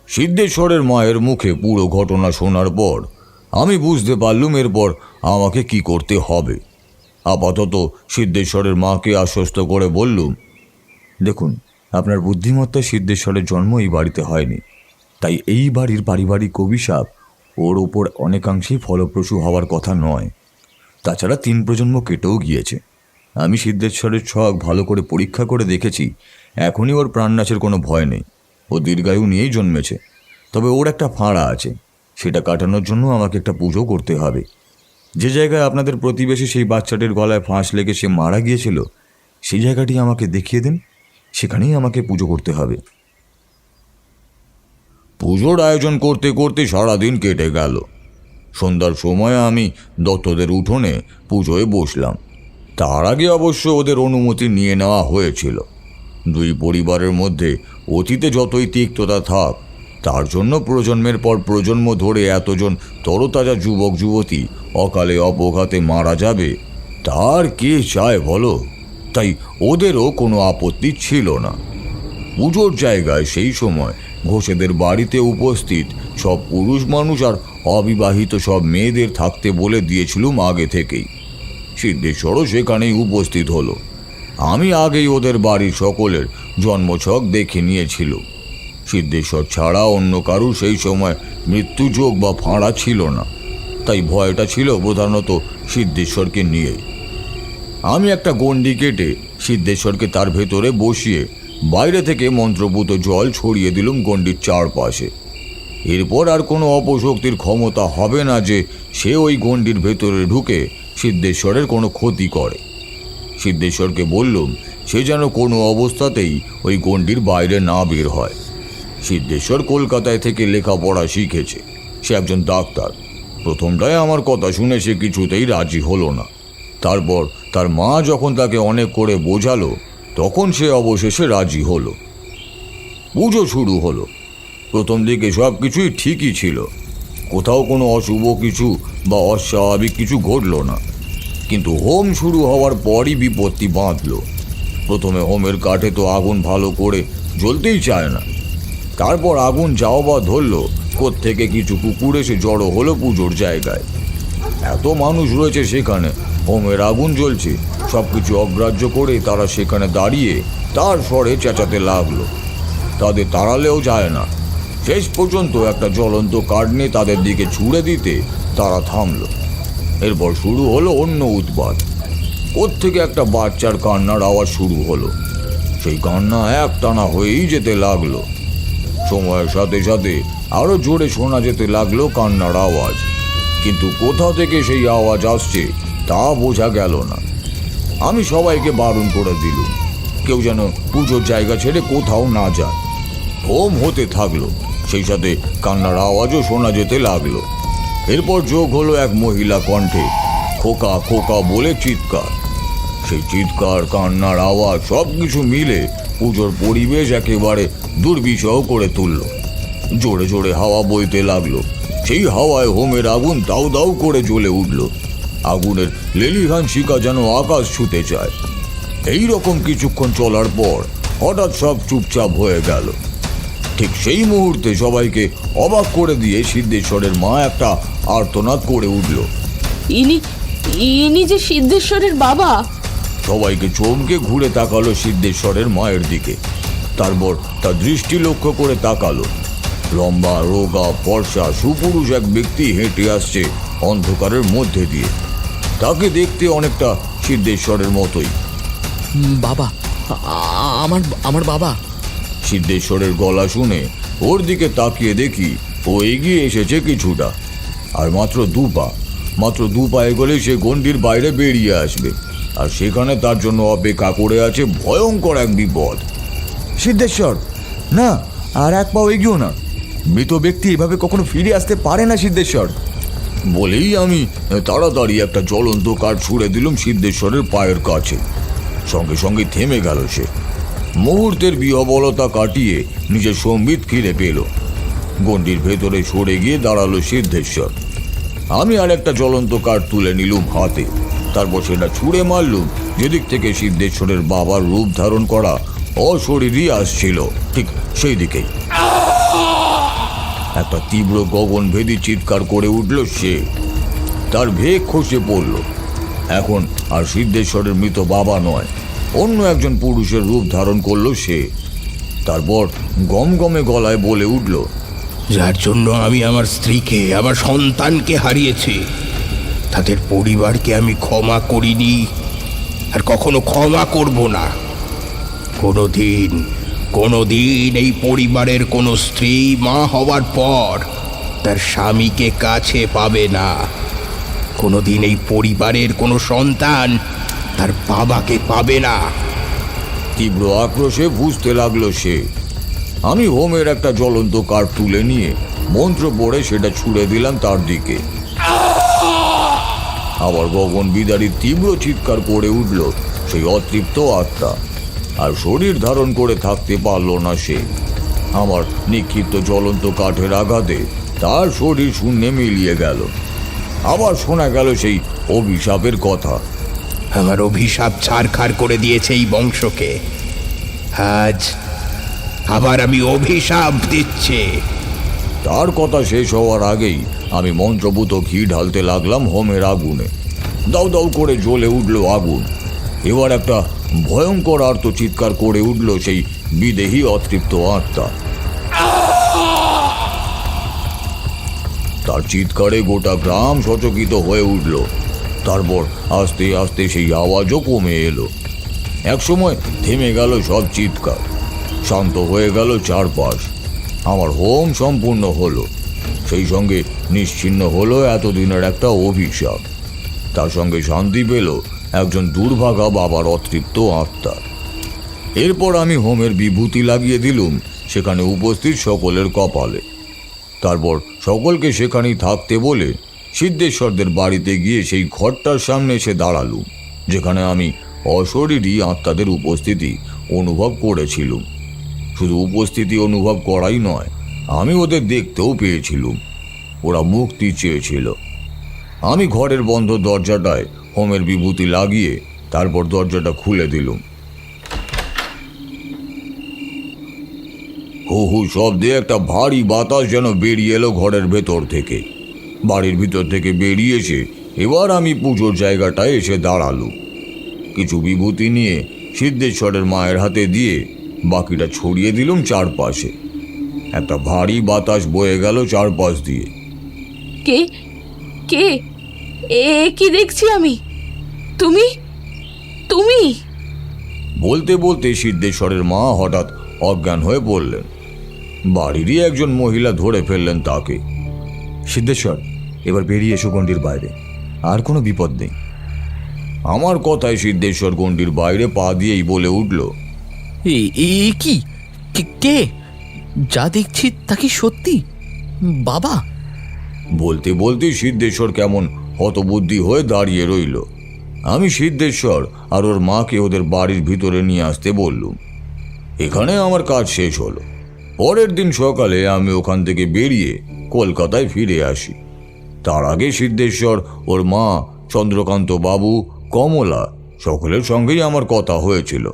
সিদ্ধেশ্বরের মায়ের মুখে পুরো ঘটনা শোনার পর আমি বুঝতে পারলুম এরপর আমাকে কি করতে হবে। আপাতত সিদ্ধেশ্বরের মাকে আশ্বস্ত করে বললুম, দেখুন, আপনার বুদ্ধিমত্তায় সিদ্ধেশ্বরের জন্ম এই বাড়িতে হয়নি, তাই এই বাড়ির পারিবারিক অভিশাপ ওর ওপর অনেকাংশেই ফলপ্রসূ হওয়ার কথা নয়। তাছাড়া 3 প্রজন্ম কেটেও গিয়েছে। আমি সিদ্ধেশ্বরের ছক ভালো করে পরীক্ষা করে দেখেছি, এখনই ওর প্রাণনাশের কোনো ভয় নেই। ও দীর্ঘায়ু নিয়েই জন্মেছে। তবে ওর একটা ফাঁড়া আছে, সেটা কাটানোর জন্য আমাকে একটা পুজো করতে হবে। যে জায়গায় আপনাদের প্রতিবেশী সেই বাচ্চাটির গলায় ফাঁস লেগে সে মারা গিয়েছিল, সেই জায়গাটি আমাকে দেখিয়ে দিন। সেখানেই আমাকে পুজো করতে হবে। পুজোর আয়োজন করতে করতে সারাদিন কেটে গেল। সন্ধ্যার সময় আমি দত্তদের উঠোনে পুজোয় বসলাম। তার আগে অবশ্য ওদের অনুমতি নিয়ে নেওয়া হয়েছিল। দুই পরিবারের মধ্যে অতীতে যতই তিক্ততা থাক, তার জন্য প্রজন্মের পর প্রজন্ম ধরে এতজন তরতাজা যুবক যুবতী অকালে অপঘাতে মারা যাবে, তার কে চায় বলো? তাই ওদেরও কোনো আপত্তি ছিল না। পুজোর জায়গায় সেই সময় ঘোষেদের বাড়িতে উপস্থিত সব পুরুষ মানুষ আর অবিবাহিত সব মেয়েদের থাকতে বলে দিয়েছিলুম আগে থেকেই। সিদ্ধেশ্বরও সেখানেই উপস্থিত হলো। আমি আগেই ওদের বাড়ির সকলের জন্মছক দেখে নিয়েছিল। সিদ্ধেশ্বর ছাড়া অন্য কারু সেই সময় মৃত্যুযোগ বা ফাঁড়া ছিল না, তাই ভয়টা ছিল প্রধানত সিদ্ধেশ্বরকে নিয়েই। আমি একটা গণ্ডি কেটে সিদ্ধেশ্বরকে তার ভেতরে বসিয়ে বাইরে থেকে মন্ত্রপুত জল ছড়িয়ে দিলুম গণ্ডির চারপাশে। এরপর আর কোনো অপশক্তির ক্ষমতা হবে না যে সে ওই গণ্ডির ভেতরে ঢুকে সিদ্ধেশ্বরের কোনো ক্ষতি করে। সিদ্ধেশ্বরকে বললুম সে যেন কোনো অবস্থাতেই ওই গণ্ডির বাইরে না বের হয়। সিদ্ধেশ্বর কলকাতায় থেকে লেখাপড়া শিখেছে, সে একজন ডাক্তার। প্রথমটায় আমার কথা শুনে সে কিছুতেই রাজি হলো না। তারপর তার মা যখন তাকে অনেক করে বোঝালো, তখন সে অবশেষে রাজি হলো। পুজো শুরু হলো। প্রথম দিকে সব কিছুই ঠিকই ছিল, কোথাও কোনো অশুভ কিছু বা অস্বাভাবিক কিছু ঘটল না। কিন্তু হোম শুরু হওয়ার পরই বিপত্তি বাঁধল। প্রথমে হোমের কাঠে তো আগুন ভালো করে জ্বলতেই চায় না। তারপর আগুন যাও বা ধরল, কোত্থেকে কিছু কুকুর এসে জড়ো হলো পুজোর জায়গায়। এত মানুষ রয়েছে সেখানে, হোমের আগুন জ্বলছে, সব কিছু অগ্রাহ্য করে তারা সেখানে দাঁড়িয়ে তার স্বরে চেঁচাতে লাগলো। তাদের তাড়ালেও যায় না। শেষ পর্যন্ত একটা জ্বলন্ত কাঠ নিয়ে তাদের দিকে ছুঁড়ে দিতে তারা থামলো। এরপর শুরু হলো অন্য উৎপাত। কোত্থেকে একটা বাচ্চার কান্নার আওয়াজ শুরু হলো। সেই কান্না একটানা হয়েই যেতে লাগলো। সময়ের সাথে সাথে আরো জোরে শোনা যেতে লাগলো কান্নার আওয়াজ, কিন্তু কোথা থেকে সেই আওয়াজ আসছে তা বোঝা গেল না। আমি সবাইকে বারণ করে দিলুম কেউ যেন পুজোর জায়গা ছেড়ে কোথাও না যায়। হোম হতে থাকলো, সেই সাথে কান্নার আওয়াজও শোনা যেতে লাগলো। এরপর যোগ হলো এক মহিলা কণ্ঠে খোকা খোকা বলে চিৎকার। সেই চিৎকার, কান্নার আওয়াজ সব কিছু মিলে পুজোর পরিবেশ একেবারে দুর্বিষহ করে তুলল। জোরে জোরে হাওয়া বইতে লাগলো। সেই হাওয়ায় হোমের আগুন দাউ দাউ করে জ্বলে উঠল। আগুনের লেলিহান শিখা যেন আকাশ ছুঁতে চায়। এই রকম কিছুক্ষণ চলার পর হঠাৎ সব চুপচাপ হয়ে গেল। ঠিক সেই মুহূর্তে সবাইকে অবাক করে দিয়ে সিদ্ধেশ্বরের মা একটা আর্তনাদ করে উঠল। ইনি যে সিদ্ধেশ্বরের বাবা। সবাইকে চমকে ঘুরে তাকালো সিদ্ধেশ্বরের মায়ের দিকে। তারপর তার দৃষ্টি লক্ষ্য করে তাকালো। লম্বা, রোগা, ফর্সা, সুপুরুষ এক ব্যক্তি হেঁটে আসছে অন্ধকারের মধ্যে দিয়ে। তাকে দেখতে অনেকটা সিদ্ধেশ্বরের মতোই। বাবা, আমার বাবা। সিদ্ধেশ্বরের গলা শুনে ওর দিকে তাকিয়ে দেখি ও এগিয়ে এসেছে কিছুটা, আর মাত্র দু পা এগোলে সে গণ্ডির বাইরে বেরিয়ে আসবে। আর সেখানে তার জন্য অপেক্ষা করে আছে ভয়ঙ্কর এক বিপদ। সিদ্ধেশ্বর, না, আর এক পাও এগিয়েও না। মৃত ব্যক্তি এভাবে কখনো ফিরে আসতে পারে না সিদ্ধেশ্বর। বলেই আমি তাড়াতাড়ি একটা জ্বলন্ত কাঠ ছুঁড়ে দিলাম সিদ্ধেশ্বরের পায়ের কাছে। সঙ্গে সঙ্গে থেমে গেল সে। মুহূর্তের বিহবলতা কাটিয়ে নিজের সম্বিত ফিরে পেল। গণ্ডির ভেতরে সরে গিয়ে দাঁড়ালো সিদ্ধেশ্বর। আমি আর একটা জ্বলন্ত কাঠ তুলে নিলুম হাতে। তারপর সেটা ছুঁড়ে মারলুম যেদিক থেকে সিদ্ধেশ্বরের বাবার রূপ ধারণ করা অশরীরই আসছিল, ঠিক সেই দিকেই। একটা তীব্র গগনভেদী চিৎকার করে উঠল সে। তার ভেগ খসে পড়ল। এখন আর সিদ্ধেশ্বরের মৃত বাবা নয়, অন্য একজন পুরুষের রূপ ধারণ করলো সে। তারপর গমগমে গলায় বলে উঠল, যার জন্য আমি আমার স্ত্রীকে, আমার সন্তানকে হারিয়েছি, তাদের পরিবারকে আমি ক্ষমা করিনি, আর কখনো ক্ষমা করব না। কোনোদিন এই পরিবারের কোনো স্ত্রী মা হওয়ার পর তার স্বামীকে কাছে পাবে না। কোনোদিন এই পরিবারের কোনো সন্তান তার বাবাকে পাবে না। তীব্র আক্রোশে বুঝতে লাগলো সে। আমি হোমের একটা জ্বলন্ত কাঠ তুলে নিয়ে মন্ত্র পড়ে সেটা ছুঁড়ে দিলাম তার দিকে। আবার গগন বিদারী তীব্র চিৎকার করে উঠল সেই অতৃপ্ত আত্মা, আর শরীর ধারণ করে থাকতে পারল না সে। আমার নিক্ষিপ্ত জ্বলন্ত কাঠের আঘাতে তার শরীর শূন্যে মিলিয়ে গেল। আবার শোনা গেল সেই অভিশাপের কথা। আমার অভিশাপ ছাড়খাড় করে দিয়েছে এই বংশকে, আজ আবার আমি অভিশাপ দিচ্ছি। তার কথা শেষ হওয়ার আগেই আমি মন্ত্রপুত ঘি ঢালতে লাগলাম হোমের আগুনে। দাউ দাউ করে জ্বলে উঠল আগুন। এবার একটা ভয়ঙ্কর আর্ত চিৎকার করে উঠল সেই বিদেহী অতৃপ্ত আত্মা। তার চিৎকারে গোটা গ্রাম সচকিত হয়ে উঠল। তারপর আস্তে আস্তে সেই আওয়াজও কমে এলো। একসময় থেমে গেল সব চিৎকার, শান্ত হয়ে গেল চারপাশ। আমার হোম সম্পূর্ণ হলো, সেই সঙ্গে নিশ্চিহ্ন হলো এতদিনের একটা অভিশাপ। তার সঙ্গে শান্তি পেল একজন দুর্ভাগা বাবার অতৃপ্ত আত্মা। এরপর আমি হোমের বিভূতি লাগিয়ে দিলুম সেখানে উপস্থিত সকলের কপালে। তারপর সকলকে সেখানেই থাকতে বলে সিদ্ধেশ্বরদের বাড়িতে গিয়ে সেই ঘরটার সামনে এসে দাঁড়ালুম, যেখানে আমি অশরীরী আত্মাদের উপস্থিতি অনুভব করেছিলুম। শুধু উপস্থিতি অনুভব করাই নয়, আমি ওদের দেখতেও পেয়েছিলুম। ওরা মুক্তি চেয়েছিল। আমি ঘরের বন্ধ দরজাটায় হোমের বিভূতি লাগিয়ে তারপর দরজাটা খুলে দিলুম। হু হু শব্দে একটা ভারী বাতাস যেন বেরিয়ে এলো ঘরের ভেতর থেকে। বাড়ির ভিতর থেকে বেরিয়ে এসে এবার আমি পুজোর জায়গাটায় এসে দাঁড়ালুম। কিছু বিভূতি নিয়ে সিদ্ধেশ্বরের মায়ের হাতে দিয়ে বাকিটা ছড়িয়ে দিলুম চারপাশে। একটা ভারী বাতাস বয়ে গেল চারপাশ দিয়ে। কে কে এ কি দেখছি আমি? তুমি তুমি বলতে বলতে সিদ্ধেশ্বরের মা হঠাৎ অজ্ঞান হয়ে পড়লেন। বাড়িরই একজন মহিলা ধরে ফেললেন তাকে। সিদ্ধেশ্বর, এবার বেরিয়ে এসো গণ্ডির বাইরে, আর কোনো বিপদ নেই। আমার কথায় সিদ্ধেশ্বর গণ্ডির বাইরে পা দিয়েই বলে উঠল, কি কে? যা দেখছি তা কি সত্যি বাবা? বলতে বলতে সিদ্ধেশ্বর কেমন হতবুদ্ধি হয়ে দাঁড়িয়ে রইল। আমি সিদ্ধেশ্বর আর ওর মাকে ওদের বাড়ির ভিতরে নিয়ে আসতে বললুম। এখানে আমার কাজ শেষ হলো। পরের দিন সকালে আমি ওখান থেকে বেরিয়ে কলকাতায় ফিরে আসি। তার আগে সিদ্ধেশ্বর, ওর মা, চন্দ্রকান্ত বাবু, কমলা সকলের সঙ্গেই আমার কথা হয়েছিল।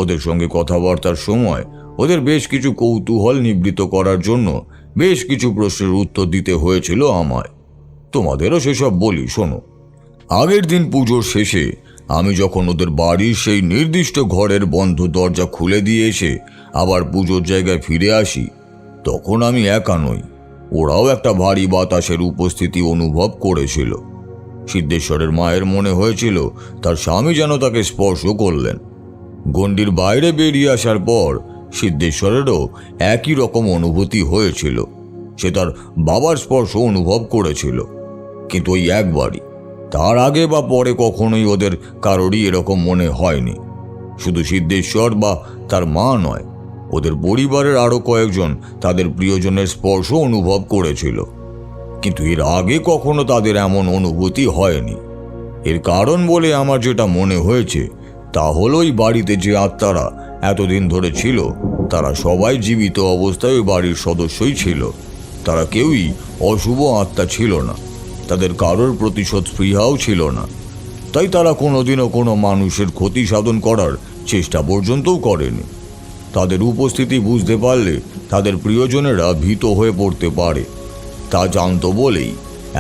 ওদের সঙ্গে কথাবার্তার সময় ওদের বেশ কিছু কৌতূহল নিবৃত্ত করার জন্য বেশ কিছু প্রশ্নের উত্তর দিতে হয়েছিল আমায়। তোমাদেরও সেসব বলি, শোনো। আগের দিন পুজোর শেষে আমি যখন ওদের বাড়ির সেই নির্দিষ্ট ঘরের বন্ধ দরজা খুলে দিয়ে এসে আবার পুজোর জায়গায় ফিরে আসি, তখন আমি একা নই, ওরাও একটা ভারী বাতাসের উপস্থিতি অনুভব করেছিল। সিদ্ধেশ্বরের মায়ের মনে হয়েছিল তার স্বামী যেন তাকে স্পর্শ করলেন। গণ্ডির বাইরে বেরিয়ে আসার পর সিদ্ধেশ্বরেরও একই রকম অনুভূতি হয়েছিল। সে তার বাবার স্পর্শ অনুভব করেছিল, কিন্তু ওই একবারই। তার আগে বা পরে কখনোই ওদের কারোরই এরকম মনে হয়নি। শুধু সিদ্ধেশ্বর বা তার মা নয়, ওদের পরিবারের আরও কয়েকজন তাদের প্রিয়জনের স্পর্শ অনুভব করেছিল, কিন্তু এর আগে কখনো তাদের এমন অনুভূতি হয়নি। এর কারণ বলে আমার যেটা মনে হয়েছে তা হলো ওই বাড়িতে যে আত্মারা এতদিন ধরে ছিল তারা সবাই জীবিত অবস্থায় ওই বাড়ির সদস্যই ছিল। তারা কেউই অশুভ আত্মা ছিল না, তাদের কারোর প্রতিশোধ স্পৃহাও ছিল না। তাই তারা কোনোদিনও কোনো মানুষের ক্ষতি সাধন করার চেষ্টা পর্যন্তও করেনি। তাদের উপস্থিতি বুঝতে পারলে তাদের প্রিয়জনেরা ভীত হয়ে পড়তে পারে, তা জানতো বলেই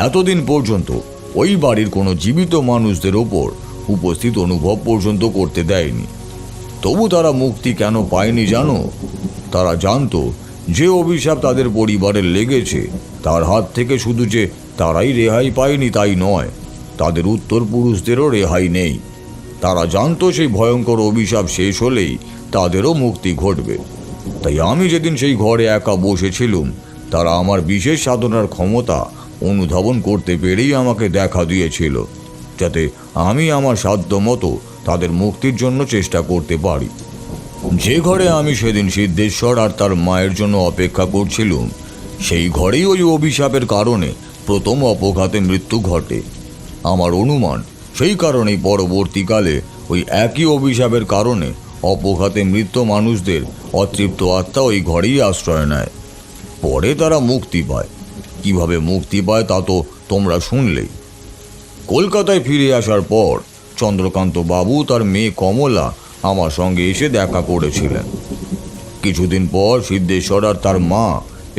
এতদিন পর্যন্ত ওই বাড়ির কোনো জীবিত মানুষদের ওপর উপস্থিত অনুভব পর্যন্ত করতে দেয়নি। তবু তারা মুক্তি কেন পায়নি জানো? তারা জানতো যে অভিশাপ তাদের পরিবারের লেগেছে তার হাত থেকে শুধু যে তারাই রেহাই পায়নি তাই নয়, তাদের উত্তর পুরুষদেরও রেহাই নেই। তারা জানতো সেই ভয়ঙ্কর অভিশাপ শেষ হলেই তাদেরও মুক্তি ঘটবে। তাই আমি যেদিন সেই ঘরে একা বসেছিলুম, তারা আমার বিশেষ সাধনার ক্ষমতা অনুধাবন করতে পেরেই আমাকে দেখা দিয়েছিল, যাতে আমি আমার সাধ্য মতো তাদের মুক্তির জন্য চেষ্টা করতে পারি। যে ঘরে আমি সেদিন সিদ্ধেশ্বর আর তার মায়ের জন্য অপেক্ষা করছিলাম, সেই ঘরেই ওই অভিশাপের কারণে প্রথম অপঘাতে মৃত্যু ঘটে। আমার অনুমান সেই কারণেই পরবর্তীকালে ওই একই অভিশাপের কারণে অপঘাতে মৃত মানুষদের অতৃপ্ত আত্মা ওই ঘরেই আশ্রয় নেয়। পরে তারা মুক্তি পায়। কিভাবে মুক্তি পায় তা তো তোমরা শুনলেই। কলকাতায় ফিরে আসার পর চন্দ্রকান্ত বাবু তার মেয়ে কমলা আমার সঙ্গে এসে দেখা করেছিলেন। কিছুদিন পর সিদ্ধেশ্বর আর তার মা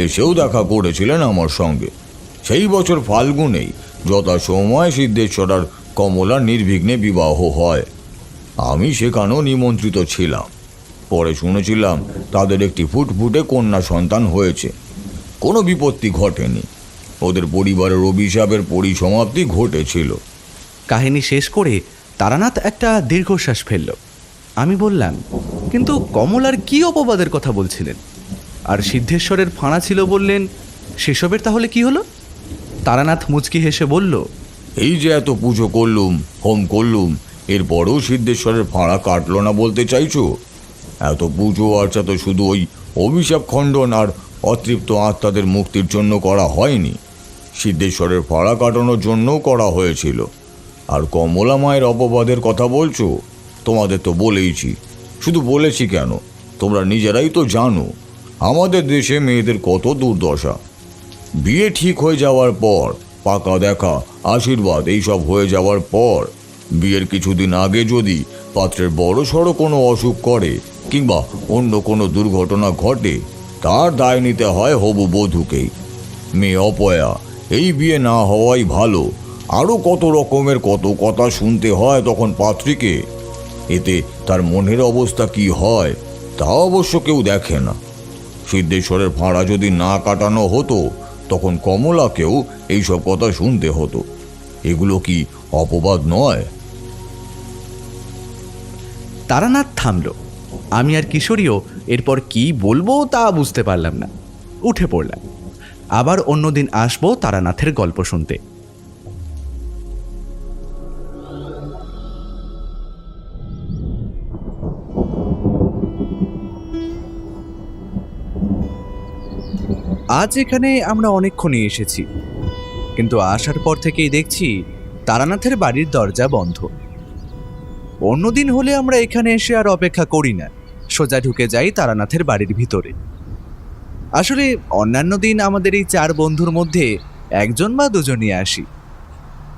এসেও দেখা করেছিলেন আমার সঙ্গে। সেই বছর ফাল্গুনেই যথাসময় সিদ্ধেশ্বর আর কমলার নির্বিঘ্নে বিবাহ হয়। আমি সেখানেও নিমন্ত্রিত ছিলাম। পরে শুনেছিলাম তাদের একটি ফুটফুটে কন্যা সন্তান হয়েছে। কোনো বিপত্তি ঘটেনি। ওদের পরিবারের অভিশাপের পরিসমাপ্তি ঘটেছিল। কাহিনী শেষ করে তারানাথ একটা দীর্ঘশ্বাস ফেলল। আমি বললাম, কিন্তু কমলার কি অপবাদের কথা বলছিলেন? আর সিদ্ধেশ্বরের ফাঁড়া ছিল বললেন, সেসবের তাহলে কি হলো? তারানাথ মুচকি হেসে বলল, এই যে এত পুজো করলুম, হোম করলুম, এরপরেও সিদ্ধেশ্বরের ফাঁড়া কাটলো না বলতে চাইছো? এত পুজো আর্চা তো শুধু ওই অভিশাপ খণ্ডন আর অতৃপ্ত আত্মাদের মুক্তির জন্য করা হয়নি, সিদ্ধেশ্বরের ফাঁড়া কাটানোর জন্যও করা হয়েছিল। আর কমলা মায়ের অপবাদের কথা বলছো? তোমাদের তো বলেইছি। শুধু বলেছি কেন, তোমরা নিজেরাই তো জানো আমাদের দেশে মেয়েদের কত দুর্দশা। বিয়ে ঠিক হয়ে যাওয়ার পর, পাকা দেখা, আশীর্বাদ এইসব হয়ে যাওয়ার পর, বিয়ের কিছুদিন আগে যদি পাত্রের বড় সড়ো কোনো অসুখ করে কিংবা অন্য কোনো দুর্ঘটনা ঘটে, তার দায় নিতে হয় হবু বধূকেই। মেয়ে অপয়া, এই বিয়ে না হওয়াই ভালো। আরও কত রকমের কত কথা শুনতে হয় তখন পাত্রীকে। এতে তার মনের অবস্থা কি হয় তা অবশ্য কেউ দেখে না। সিদ্ধেশ্বরের ফাঁড়া যদি না কাটানো হতো, তখন কমলাকেও এইসব কথা শুনতে হতো। এগুলো কি অপবাদ নয়? তারানাথ থামল। আমি আর কিশোরীও এরপর কি বলবো তা বুঝতে পারলাম না। উঠে পড়লাম। আবার অন্যদিন আসবো তারানাথের গল্প শুনতে। আজ এখানে আমরা অনেকক্ষণই এসেছি, কিন্তু আসার পর থেকেই দেখছি তারানাথের বাড়ির দরজা বন্ধ। অন্যদিন হলে আমরা এখানে এসে আর অপেক্ষা করি না, সোজা ঢুকে যাই তারানাথের বাড়ির ভিতরে। আসলে অন্যান্য দিন আমাদের এই 4 বন্ধুর মধ্যে একজন বা দুজনই আসি।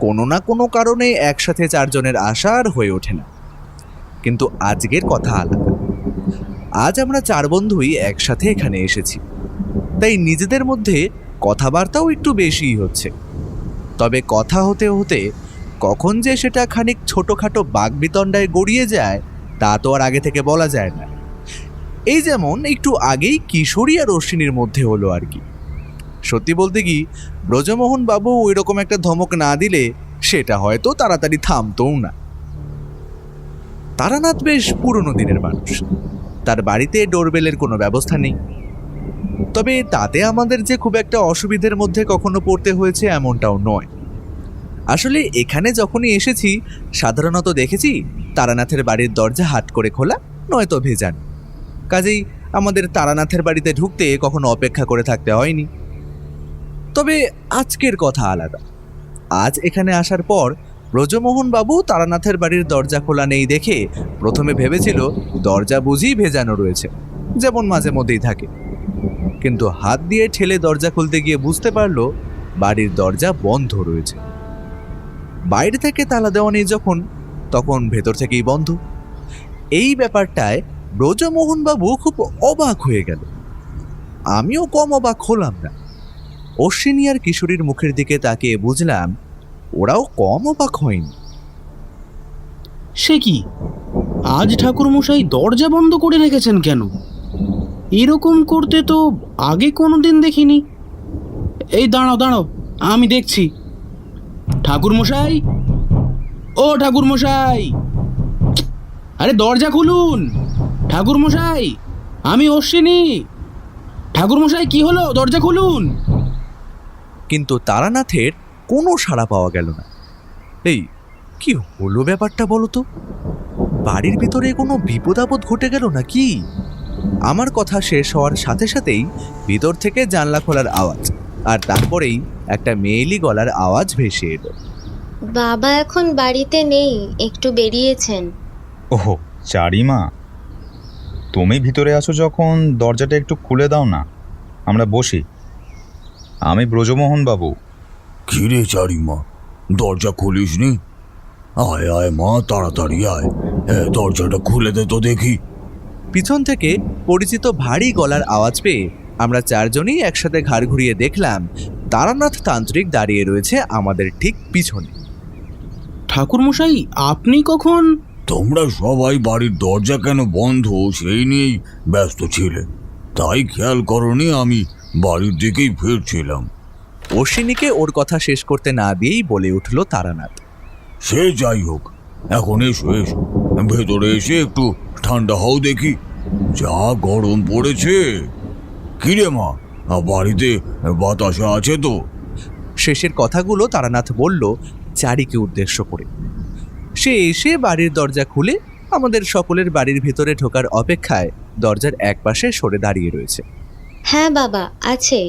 কোনো না কোনো কারণে একসাথে 4 জনের আসা আর হয়ে ওঠে না। কিন্তু আজকের কথা আলাদা। আজ আমরা 4 বন্ধুই একসাথে এখানে এসেছি, তাই নিজেদের মধ্যে কথাবার্তাও একটু বেশিই হচ্ছে। তবে কথা হতে হতে কখন যে সেটা খানিক ছোটোখাটো বাকবিতণ্ডায় গড়িয়ে যায় তা তো আর আগে থেকে বলা যায় না। এই যেমন একটু আগেই কিশোরী আর অশ্বিনীর মধ্যে হলো আর কি। সত্যি বলতে কি, ব্রজমোহন বাবু ওই রকম একটা ধমক না দিলে সেটা হয়তো তাড়াতাড়ি থামতও না। তারানাথ বেশ পুরনো দিনের মানুষ। তার বাড়িতে ডোরবেলের কোনো ব্যবস্থা নেই। তবে তাতে আমাদের যে খুব একটা অসুবিধার মধ্যে কখনো পড়তে হয়েছে এমনটাও নয়। আসলে এখানে যখনই এসেছি সাধারণত দেখেছি তারানাথের বাড়ির দরজা হাট করে খোলা, নয়তো ভেজানো। কাজেই আমাদের তারানাথের বাড়িতে ঢুকতে কখনো অপেক্ষা করে থাকতে হয়নি। তবে আজকের কথা আলাদা। আজ এখানে আসার পর ব্রজমোহন বাবু তারানাথের বাড়ির দরজা খোলা নেই দেখে প্রথমে ভেবেছিল দরজা বুঝি ভেজানো রয়েছে, যেমন মাঝে মধ্যেই থাকে। কিন্তু হাত দিয়ে ঠেলে দরজা খুলতে গিয়ে বুঝতে পারলো বাড়ির দরজা বন্ধ রয়েছে। বাইরে থেকে তালা দেওয়া নেই যখন, তখন ভেতর থেকেই বন্ধ। এই ব্যাপারটায় ব্রজমোহন বাবু খুব অবাক হয়ে গেল। আমিও কম অবাক হলাম না। অশ্বিনী আর কিশোরীর মুখের দিকে তাকিয়ে বুঝলাম ওরাও কম অবাক হয়নি। সে কি, আজ ঠাকুরমশাই দরজা বন্ধ করে রেখেছেন কেন? এরকম করতে তো আগে কোনোদিন দেখিনি। এই দাঁড়াও দাঁড়াও, আমি দেখছি। ঠাকুরমশাই, ও ঠাকুরমশাই, আরে দরজা খুলুন। ঠাকুরমশাই, আমি অশ্বিনী। ঠাকুরমশাই, কি হলো? দরজা খুলুন। কিন্তু তারানাথের কোনো সাড়া পাওয়া গেল না। এই কি হলো ব্যাপারটা বলো তো? বাড়ির ভিতরে কোনো বিপদ আপদ ঘটে গেল না কি? আমার কথা শেষ হওয়ার সাথে সাথেই ভিতর থেকে জানলা খোলার আওয়াজ, আর তারপরেই একটা মেয়েলি গলার আওয়াজ ভেসে এলো। বাবা এখন বাড়িতে নেই, একটু বেরিয়েছেন। ওহো, চারিমা, তুমি ভিতরে আছো যখন দরজাটা একটু খুলে দাও না, আমরা বসি। আমি ব্রজমোহন বাবু। কিরে চারিমা, দরজা খুলিসনি? আয় আয় মা, তাড়াতাড়ি আয়, দরজাটা খুলে দে তো দেখি। পিছন থেকে পরিচিত ভারী গলার আওয়াজ পেয়ে আমরা চারজনই একসাথে ঘাড় ঘুরিয়ে দেখলাম তারানাথ তান্ত্রিক দাঁড়িয়ে রয়েছে আমাদের ঠিক পিছনে। ঠাকুরমশাই, আপনি কখন? তোমরা সবাই বাড়ির দরজা কেন বন্ধ সেই নিয়েই ব্যস্ত ছিলে, তাই খেয়াল করনি আমি বাড়ির দিকেই ফিরছিলাম। অশ্বিনীকে ওর কথা শেষ করতে না দিয়েই বলে উঠল তারানাথ। সে যাই হোক, এখন এসো এসো, ভেতরে এসে একটু ঠান্ডা হও দেখি, যা গরম পড়েছে। কিরে মা, বাড়িতে বাতাসা আছে তো? শেষের কথাগুলো তারানাথ বলল চারিকে উদ্দেশ্য করে। সে এসে বাড়ির দরজা খুলে আমাদের সকলের বাড়ির ভেতরে ঢোকার অপেক্ষায় দরজার একপাশে সরে দাঁড়িয়ে রয়েছে। হ্যাঁ বাবা, আছে।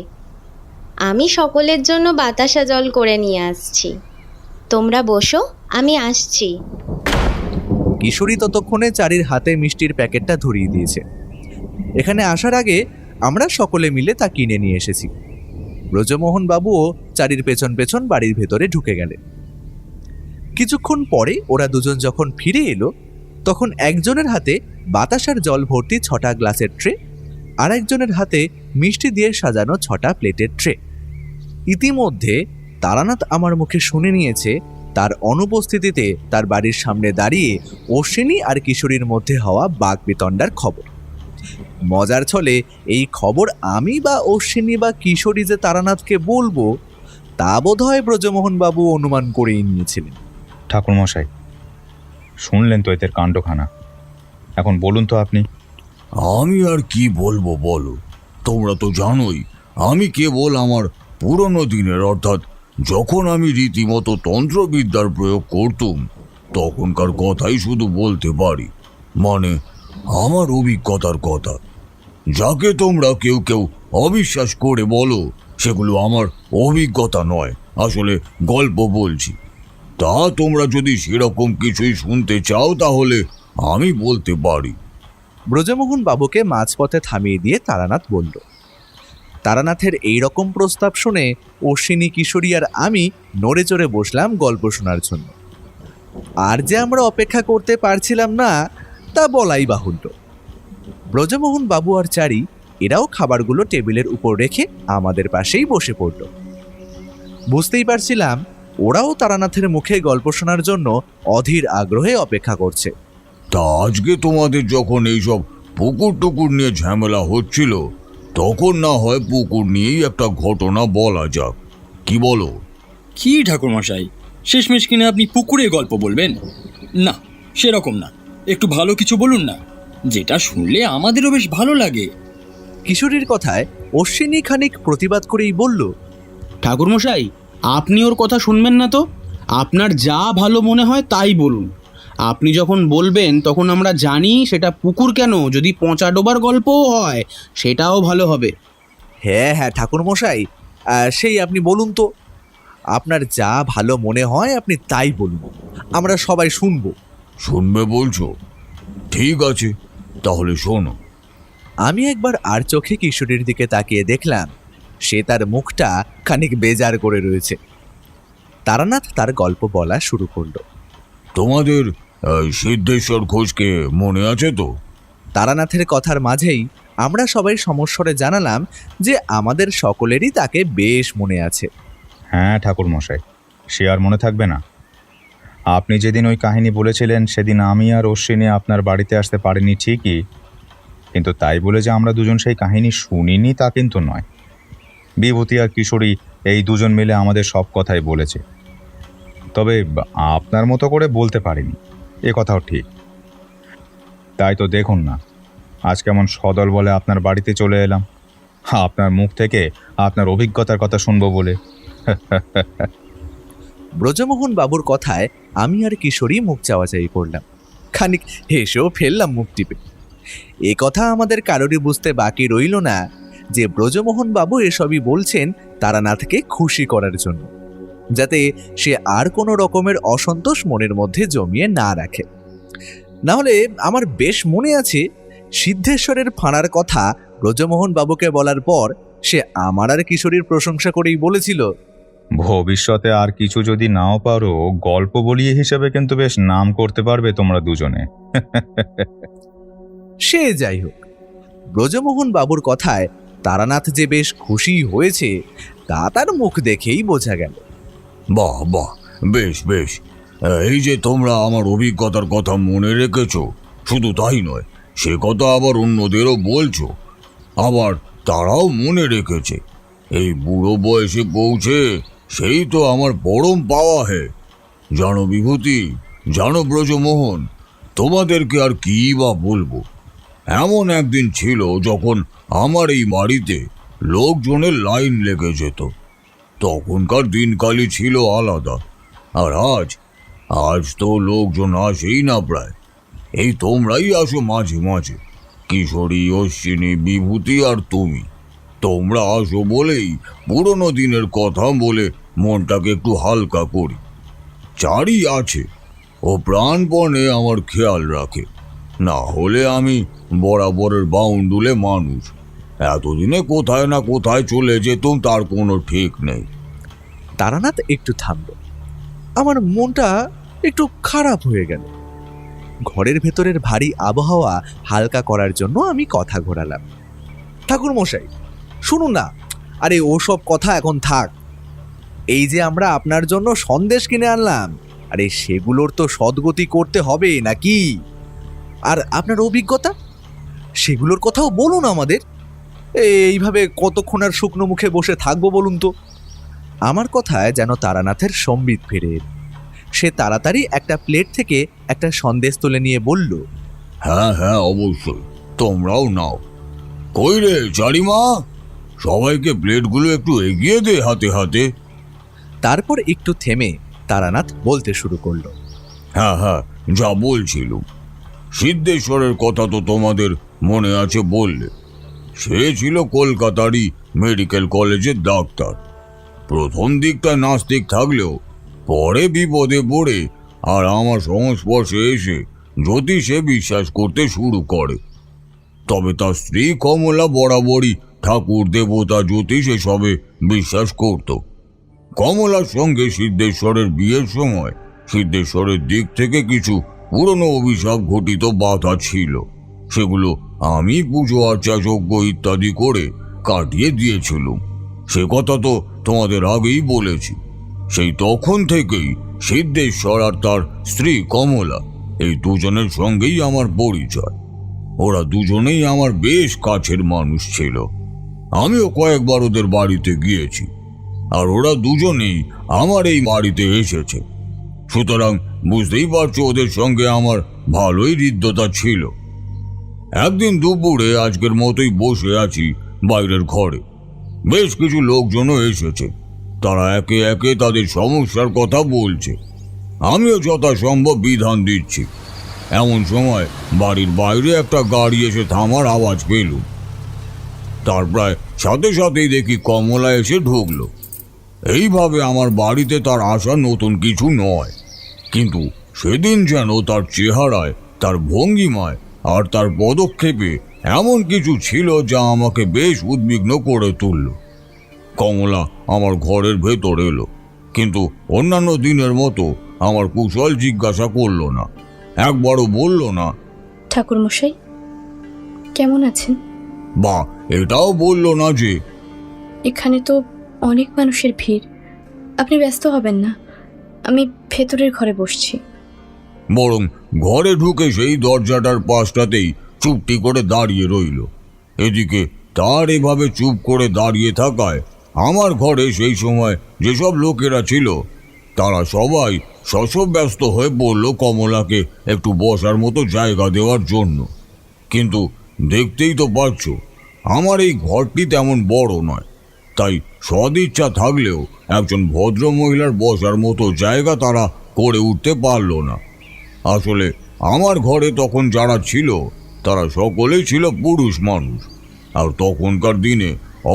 আমি সকলের জন্য বাতাসা জল করে নিয়ে আসছি। তোমরা বসো, আমি আসছি। কিশোরী ততক্ষণে চারির হাতে মিষ্টির প্যাকেটটা ধরিয়ে দিয়েছে। এখানে আসার আগে আমরা সকলে মিলে তা কিনে নিয়ে এসেছি। ব্রজমোহন বাবুও চারির পেছন পেছন বাড়ির ভেতরে ঢুকে গেলেন। কিছুক্ষণ পরে ওরা দুজন যখন ফিরে এলো, তখন একজনের হাতে বাতাসার জল ভর্তি 6টা গ্লাসের ট্রে, আর একজনের হাতে মিষ্টি দিয়ে সাজানো 6টা প্লেটের ট্রে। ইতিমধ্যে তারানাথ আমার মুখে শুনে নিয়েছে তার অনুপস্থিতিতে তার বাড়ির সামনে দাঁড়িয়ে অশ্বিনী আর কিশোরীর মধ্যে হওয়া বাকবিতণ্ডার খবর। মজার ছলে এই খবর আমি বা অশ্বিনী বা কিশোরী যে তারানাথকে বলবো, তা বোধহয় ব্রজমোহন বাবু অনুমান করেই নিয়েছিলেন। ঠাকুরমশাই, শুনলেন তো এদের কাণ্ডখানা, এখন বলুন তো আপনি। আমি আর কি বলবো বলো, তোমরা তো জানোই আমি কেবল আমার পুরনো দিনের, অর্থাৎ যখন আমি রীতিমতো তন্ত্রবিদ্যার প্রয়োগ করতুম তখনকার কথাই শুধু বলতে পারি, মানে আমার অভিজ্ঞতার কথা। যাকে তোমরা কেউ কেউ অবিশ্বাস করে বলো, সেগুলো আমার অভিজ্ঞতা নয়, আসলে গল্প বলছি। তা তোমরা যদি সেরকম কিছুই শুনতে চাও তাহলে আমি বলতে পারি। ব্রজমোহন বাবুকে মাঝপথে থামিয়ে দিয়ে তারানাথ বলল। তারানাথের এই রকম প্রস্তাব শুনে অশ্বিনী, কিশোরী আর আমি নড়ে চড়ে বসলাম গল্প শোনার জন্য। আর যে আমরা অপেক্ষা করতে পারছিলাম না তা বলাই বাহুল্য। ব্রজমোহন বাবু আর চারি এরাও খাবারগুলো টেবিলের উপর রেখে আমাদের পাশেই বসে পড়ল। বুঝতেই পারছিলাম ওরাও তারানাথের মুখে গল্প শোনার জন্য অধীর আগ্রহে অপেক্ষা করছে। তা আজকে তোমাদের যখন এইসব পুকুর টুকুর নিয়ে ঝামেলা হচ্ছিল, তখন না হয় পুকুর নিয়েই একটা ঘটনা বলা যাক, কি বলো? কি ঠাকুরমশাই, শেষমেশ কিনা আপনি পুকুরে গল্প বলবেন? না, সেরকম না, একটু ভালো কিছু বলুন না, যেটা শুনলে আমাদেরও বেশ ভালো লাগে। কিশোরীর কথায় অশ্বিনী খানিক প্রতিবাদ করেই বলল, ঠাকুরমশাই, আপনি ওর কথা শুনবেন না তো। আপনার যা ভালো মনে হয় তাই বলুন। আপনি যখন বলবেন তখন আমরা জানি সেটা পুকুর কেন, যদি পচা ডোবার গল্পও হয় সেটাও ভালো হবে। হ্যাঁ হ্যাঁ ঠাকুরমশাই, সেই আপনি বলুন তো, আপনার যা ভালো মনে হয় আপনি তাই বলুন, আমরা সবাই শুনবো। শুনবে বলছো? ঠিক আছে, তাহলে শোনো। আমি একবার আর চোখে কিশোরীর দিকে তাকিয়ে দেখলাম সে তার মুখটা খানিক বেজার করে রয়েছে। তারানাথ তার গল্প বলা শুরু করল। তোমাদের সিদ্ধেশ্বর ঘোষকে মনে আছে তো? তারানাথের কথার মাঝেই আমরা সবাই সমস্বরে জানালাম যে আমাদের সকলেরই তাকে বেশ মনে আছে। হ্যাঁ ঠাকুরমশাই, সে আর মনে থাকবে না? আপনি যেদিন ওই কাহিনী বলেছিলেন সেদিন আমি আর অশ্বিনী আপনার বাড়িতে আসতে পারিনি ঠিকই, কিন্তু তাই বলে যে আমরা দুজন সেই কাহিনী শুনিনি তা কিন্তু নয়। বিভূতি আর কিশোরী এই দুজন মিলে আমাদের সব কথাই বলেছে, তবে আপনার মতো করে বলতে পারিনি, এ কথাও ঠিক। তাই তো দেখুন না, আজ কেমন সদল বলে আপনার বাড়িতে চলে এলাম, আপনার মুখ থেকে আপনার অভিজ্ঞতার কথা শুনবো বলে। ব্রজমোহন বাবুর কথায় আমি আর কিশোরী মুখ চাওয়াচাই করলাম, খানিক হেসেও ফেললাম মুখ টিপে। এ কথা আমাদের কারোরই বুঝতে বাকি রইল না যে ব্রজমোহন বাবু এসবই বলছেন তারানাথকে খুশি করার জন্য, যাতে সে আর কোনো রকমের অসন্তোষ মনের মধ্যে জমিয়ে না রাখে। না হলে আমার বেশ মনে আছে সিদ্ধেশ্বরের ফাঁড়ার কথা ব্রজমোহন বাবুকে বলার পর সে আমার আর কিশোরীর প্রশংসা করেই বলেছিল, ভবিষ্যতে আর কিছু যদি নাও পারো, গল্প বলিয়ে হিসেবে কিন্তু বেশ নাম করতে পারবে তোমরা দুজনে। সে যাই হোক, ব্রজমোহন বাবুর কথায় তারানাথ যে বেশ খুশি হয়েছে তা তার মুখ দেখেই বোঝা গেল। বাহ বাহ, বেশ বেশ। এই যে তোমরা আমার অভিজ্ঞতার কথা মনে রেখেছো, শুধু তাই নয়, সে কথা আবার অন্যদেরও বলছো, আবার তারাও মনে রেখেছে। এই বুড়ো বয়সে পৌঁছে সেই তো আমার পরম পাওয়া হে। জানো বিভূতি, জানো ব্রজমোহন, তোমাদেরকে আর কি বা বলবো। এমন একদিন ছিল যখন আমার এই বাড়িতে লোকজনের লাইন লেগে যেত। তখনকার দিনকালই ছিল আলাদা। আর আজ তো লোকজন আসেই না প্রায়। এই তোমরাই আসো মাঝে মাঝে, কিশোরী, অশ্বিনী, বিভূতি আর তুমি। তোমরা আসো বলেই পুরনো দিনের কথা বলে মনটাকে একটু হালকা করি। চারি আছে, ও প্রাণপণে আমার খেয়াল রাখে, না হলে আমি বরাবরের বাউন্ডুলে মানুষ। এতদিনে কোথায় না কোথায় চলে যেতুম, তার কোনো ঠিক নেই। তারানাথ একটু থামল। আমার মনটা একটু খারাপ হয়ে গেল। ঘরের ভেতরের ভারী আবহাওয়া হালকা করার জন্য আমি কথা ঘোরালাম, ঠাকুর মশাই শুনুন না, আরে ওসব কথা এখন থাক। এই যে আমরা আপনার জন্য সন্দেশ কিনে আনলাম, আরে সেগুলোর তো সদ্গতি করতে হবে নাকি? আর আপনার অভিজ্ঞতা, সেগুলোর কথাও বলুন আমাদের। এইভাবে কতক্ষণ আর শুকনো মুখে বসে থাকবো বলুন তো? আমার কথায় যেন তারানাথের সম্বিত ফিরে এল। সে তাড়াতাড়ি একটা প্লেট থেকে একটা সন্দেশ তুলে নিয়ে বলল, হ্যাঁ হ্যাঁ, অবশ্যই, তোমরাও নাও। কই রে চারিমা, সবাইকে প্লেটগুলো একটু এগিয়ে দে হাতে হাতে। তারপর একটু থেমে তারানাথ বলতে শুরু করলো, হ্যাঁ হ্যাঁ, যা বলছিলুম, সিদ্ধেশ্বরের কথা তো তোমাদের মনে আছে বললে। সে ছিল কলকাতারই মেডিকেল কলেজের ডাক্তার। প্রথম দিকটা নাস্তিক থাকলেও পরে বিপদে পড়ে আর আমার সংস্পর্শে এসে জ্যোতিষে বিশ্বাস করতে শুরু করে। তবে তার স্ত্রী কমলা বরাবরই ঠাকুর, দেবতা, জ্যোতিষ এসবে বিশ্বাস করত। কমলার সঙ্গে সিদ্ধেশ্বরের বিয়ের সময় সিদ্ধেশ্বরের দিক থেকে কিছু পুরনো অভিশাপ ঘটিত বাধা ছিল, সেগুলো আমি পুজো আর্চা, যজ্ঞ ইত্যাদি করে কাটিয়ে দিয়েছিলুম। সে কথা তো তোমাদের আগেই বলেছি। সেই তখন থেকেই সিদ্ধেশ্বর আর তার স্ত্রী কমলা, এই দুজনের সঙ্গেই আমার পরিচয়। ওরা দুজনেই আমার বেশ কাছের মানুষ ছিল। আমিও কয়েকবার ওদের বাড়িতে গিয়েছি, আর ওরা দুজনেই আমার এই বাড়িতে এসেছে। সুতরাং বুঝতেই পারছো ওদের সঙ্গে আমার ভালোই হৃদ্যতা ছিল। একদিন দুপুরে আজকের মতোই বসে আছি বাইরের ঘরে। বেশ কিছু লোকজনও এসেছে। তারা একে একে তাদের সমস্যার কথা বলছে। আমিও যথাসম্ভব বিধান দিচ্ছি। এমন সময় বাড়ির বাইরে একটা গাড়ি এসে থামার আওয়াজ পেলুম। তার প্রায় সাথে সাথেই দেখি কমলা এসে ঢুকলো। এইভাবে আমার বাড়িতে তার আসা নতুন কিছু নয়, কিন্তু সেদিন যেন তার চেহারায়, তার ভঙ্গিমায় আর তার পদক্ষেপে এমন কিছু ছিল যা আমাকে বেশ উদ্বিগ্ন করে তুলল। কমলা আমার ঘরের ভেতর এলো, কিন্তু অন্যান্য দিনের মতো আমার কুশল জিজ্ঞাসা করলো না, একবারও বলল না ঠাকুরমশাই কেমন আছেন, বা এটাও বলল না যে এখানে তো অনেক মানুষের ভিড়, আপনি ব্যস্ত হবেন না, আমি ভেতরের ঘরে বসছি। বরং ঘরে ঢুকে সেই দরজাটার পাশটাতেই চুপটি করে দাঁড়িয়ে রইল। এদিকে তার এভাবে চুপ করে দাঁড়িয়ে থাকায় আমার ঘরে সেই সময় যেসব লোকেরা ছিল তারা সবাই শশব্যস্ত হয়ে বলল কমলাকে একটু বসার মতো জায়গা দেওয়ার জন্য। কিন্তু দেখতেই তো পাচ্ছ আমার এই ঘরটি তেমন বড় নয়। তাই সদিচ্ছা থাকলেও একজন ভদ্র মহিলার বসার মতো জায়গা তারা করে উঠতে পারল না। আসলে আমার ঘরে তখন যারা ছিল তারা সকলেই ছিল পুরুষ মানুষ, আর তখনকার দিনে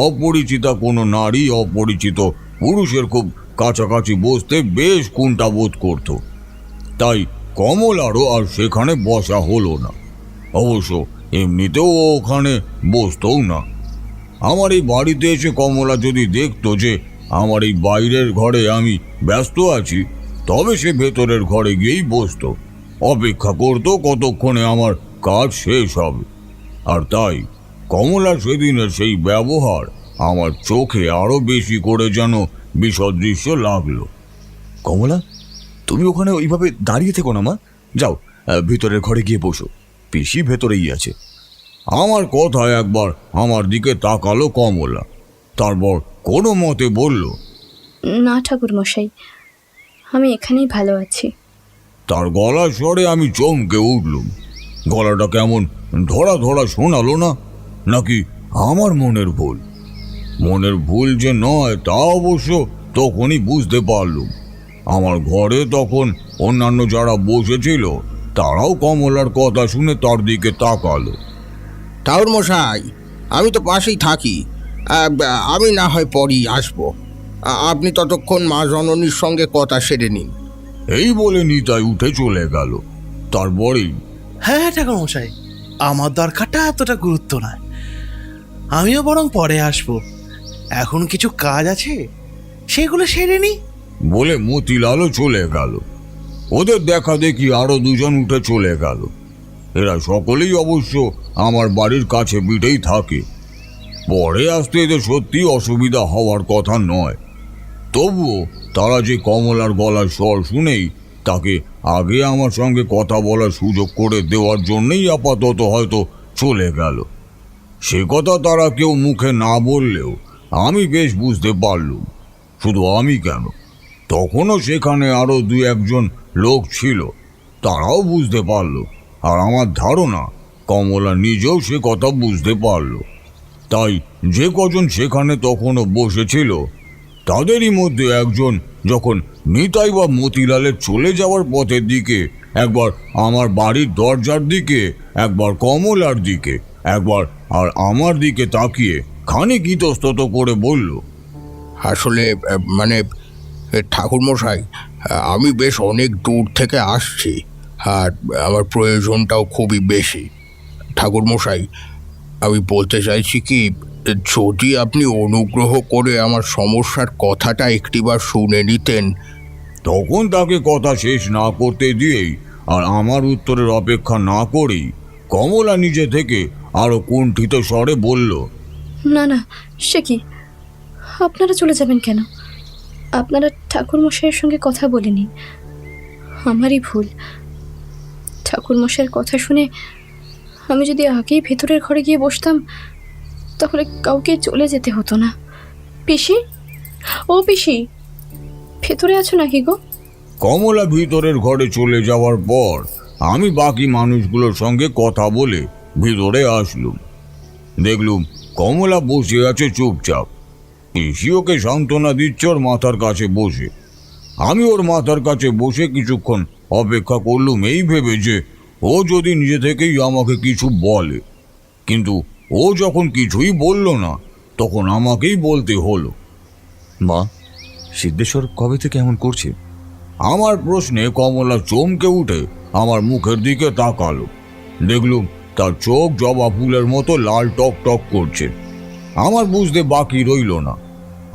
অপরিচিতা কোনো নারী অপরিচিত পুরুষের খুব কাছাকাছি বসতে বেশ কুণ্ঠাবোধ করত। তাই কমলারও আর সেখানে বসা হলো না। অবশ্য এমনিতেও ও ওখানে বসতও না। আমার এই বাড়িতে এসে কমলা যদি দেখতো যে আমার এই বাইরের ঘরে আমি ব্যস্ত আছি, তবে সে ভেতরের ঘরে গিয়েই বসতো, অপেক্ষা করতো কতক্ষণে আমার কাজ শেষ হবে। আর তাই কমলা সেদিনের সেই ব্যবহার আমার চোখে আরো বেশি করে যেন বিসদৃশ্য লাগলো। কমলা, তুমি ওখানে ওইভাবে দাঁড়িয়ে থেকো না মা, যাও ভিতরের ঘরে গিয়ে বসো, পিসি ভেতরেই আছে। আমার কথায় একবার আমার দিকে তাকালো কমলা, তারপর কোনো মতে বলল, না ঠাকুরমশাই, আমি এখানেই ভালো আছি। তার গলার স্বরে আমি চমকে উঠলুম। গলাটা কেমন ধরা ধরা শোনালো না? নাকি আমার মনের ভুল? মনের ভুল যে নয় তা অবশ্য তখনই বুঝতে পারলুম। আমার ঘরে তখন অন্যান্য যারা বসেছিল তারাও কমলার কথা শুনে তার দিকে তাকালো। ঠাকুর মশাই, আমি তো পাশেই থাকি, আমি না হয় পরই আসবো। আপনি ততক্ষণ মা জননীর সঙ্গে কথা সেরে নিন। এই বলে নিতাই উঠে চলে গেল। তারপরেই, হ্যাঁ ঠাকুর মশাই, আমার দরকারটা এতটা গুরুত্ব নয়, আমিও বরং পরে আসবো, এখন কিছু কাজ আছে সেগুলো সেরে নি বলে মতিলালও চলে গেল। ওদের দেখা দেখি আরো দুজন উঠে চলে গেল। এরা সকলেই অবশ্য আমার বাড়ির কাছে পিঠেই থাকে। পরে আসতে এদের সত্যি অসুবিধা হওয়ার কথা নয়। তবুও তারা যে কমলার গলার স্বর শুনেই তাকে আগে আমার সঙ্গে কথা বলার সুযোগ করে দেওয়ার জন্যই আপাতত হয়তো চলে গেল। সে কথা তারা কেউ মুখে না বললেও আমি বেশ বুঝতে পারলুম। শুধু আমি কেন, তখনও সেখানে আরো দু একজন লোক ছিল, তারাও বুঝতে পারল। আর আমার ধারণা কমলা নিজেও সে কথা বুঝতে পারল। তাই যে কজন সেখানে তখনও বসেছিল তাদেরই মধ্যে একজন যখন নিতাই বা মতিলালের চলে যাওয়ার পথের দিকে একবার আমার বাড়ির দরজার দিকে, একবার কমলার দিকে, একবার আর আমার দিকে তাকিয়ে খানিক ইতস্তত করে বলল, আসলে মানে ঠাকুরমশাই, আমি বেশ অনেক দূর থেকে আসছি, আর আমার প্রয়োজনটাও খুবই বেশি। ঠাকুরমশাই, আমি বলতে চাইছি কি, যদি আপনি অনুগ্রহ করে আমার সমস্যার কথাটা একটিবার শুনে নিতেন। তখন তাকে কথা শেষ না করতে দিয়েই আর আমার উত্তরের অপেক্ষা না করেই কমলা নিজে থেকে আরো কুণ্ঠিত স্বরে বলল, না না, সে কি, আপনারা চলে যাবেন কেন? আপনারা ঠাকুরমশাইয়ের সঙ্গে কথা বলে নিন, আমারই ভুল। ঠাকুরমশাইয়ের কথা শুনে আমি যদি আগেই ভেতরের ঘরে গিয়ে বসতাম তাহলে কাউকে চলে যেতে হতো না। পিসি, ও পিসি, ভেতরে আছো নাকি গো? কমলা ভিতরের ঘরে চলে যাওয়ার পর আমি বাকি মানুষগুলোর সঙ্গে কথা বলে ভিতরে আসলুম। দেখলুম কমলা বসে আছে চুপচাপ। পিসি ওকে সান্ত্বনা দিচ্ছে ওর মাথার কাছে বসে। আমি ওর মাথার কাছে বসে কিছুক্ষণ অপেক্ষা করলুম এই ভেবে যে ও যদি নিজে থেকেই আমাকে কিছু বলে। কিন্তু ও যখন কিছুই বলল না তখন আমাকেই বলতে হলো। মা, সিদ্ধেশ্বর কবে থেকে এমন করছে? আমার প্রশ্নে কমলা চমকে উঠে আমার মুখের দিকে তাকালো। দেখলুম তার চোখ জবা ফুলের মতো লাল টক টক করছে। আমার বুঝতে বাকি রইল না।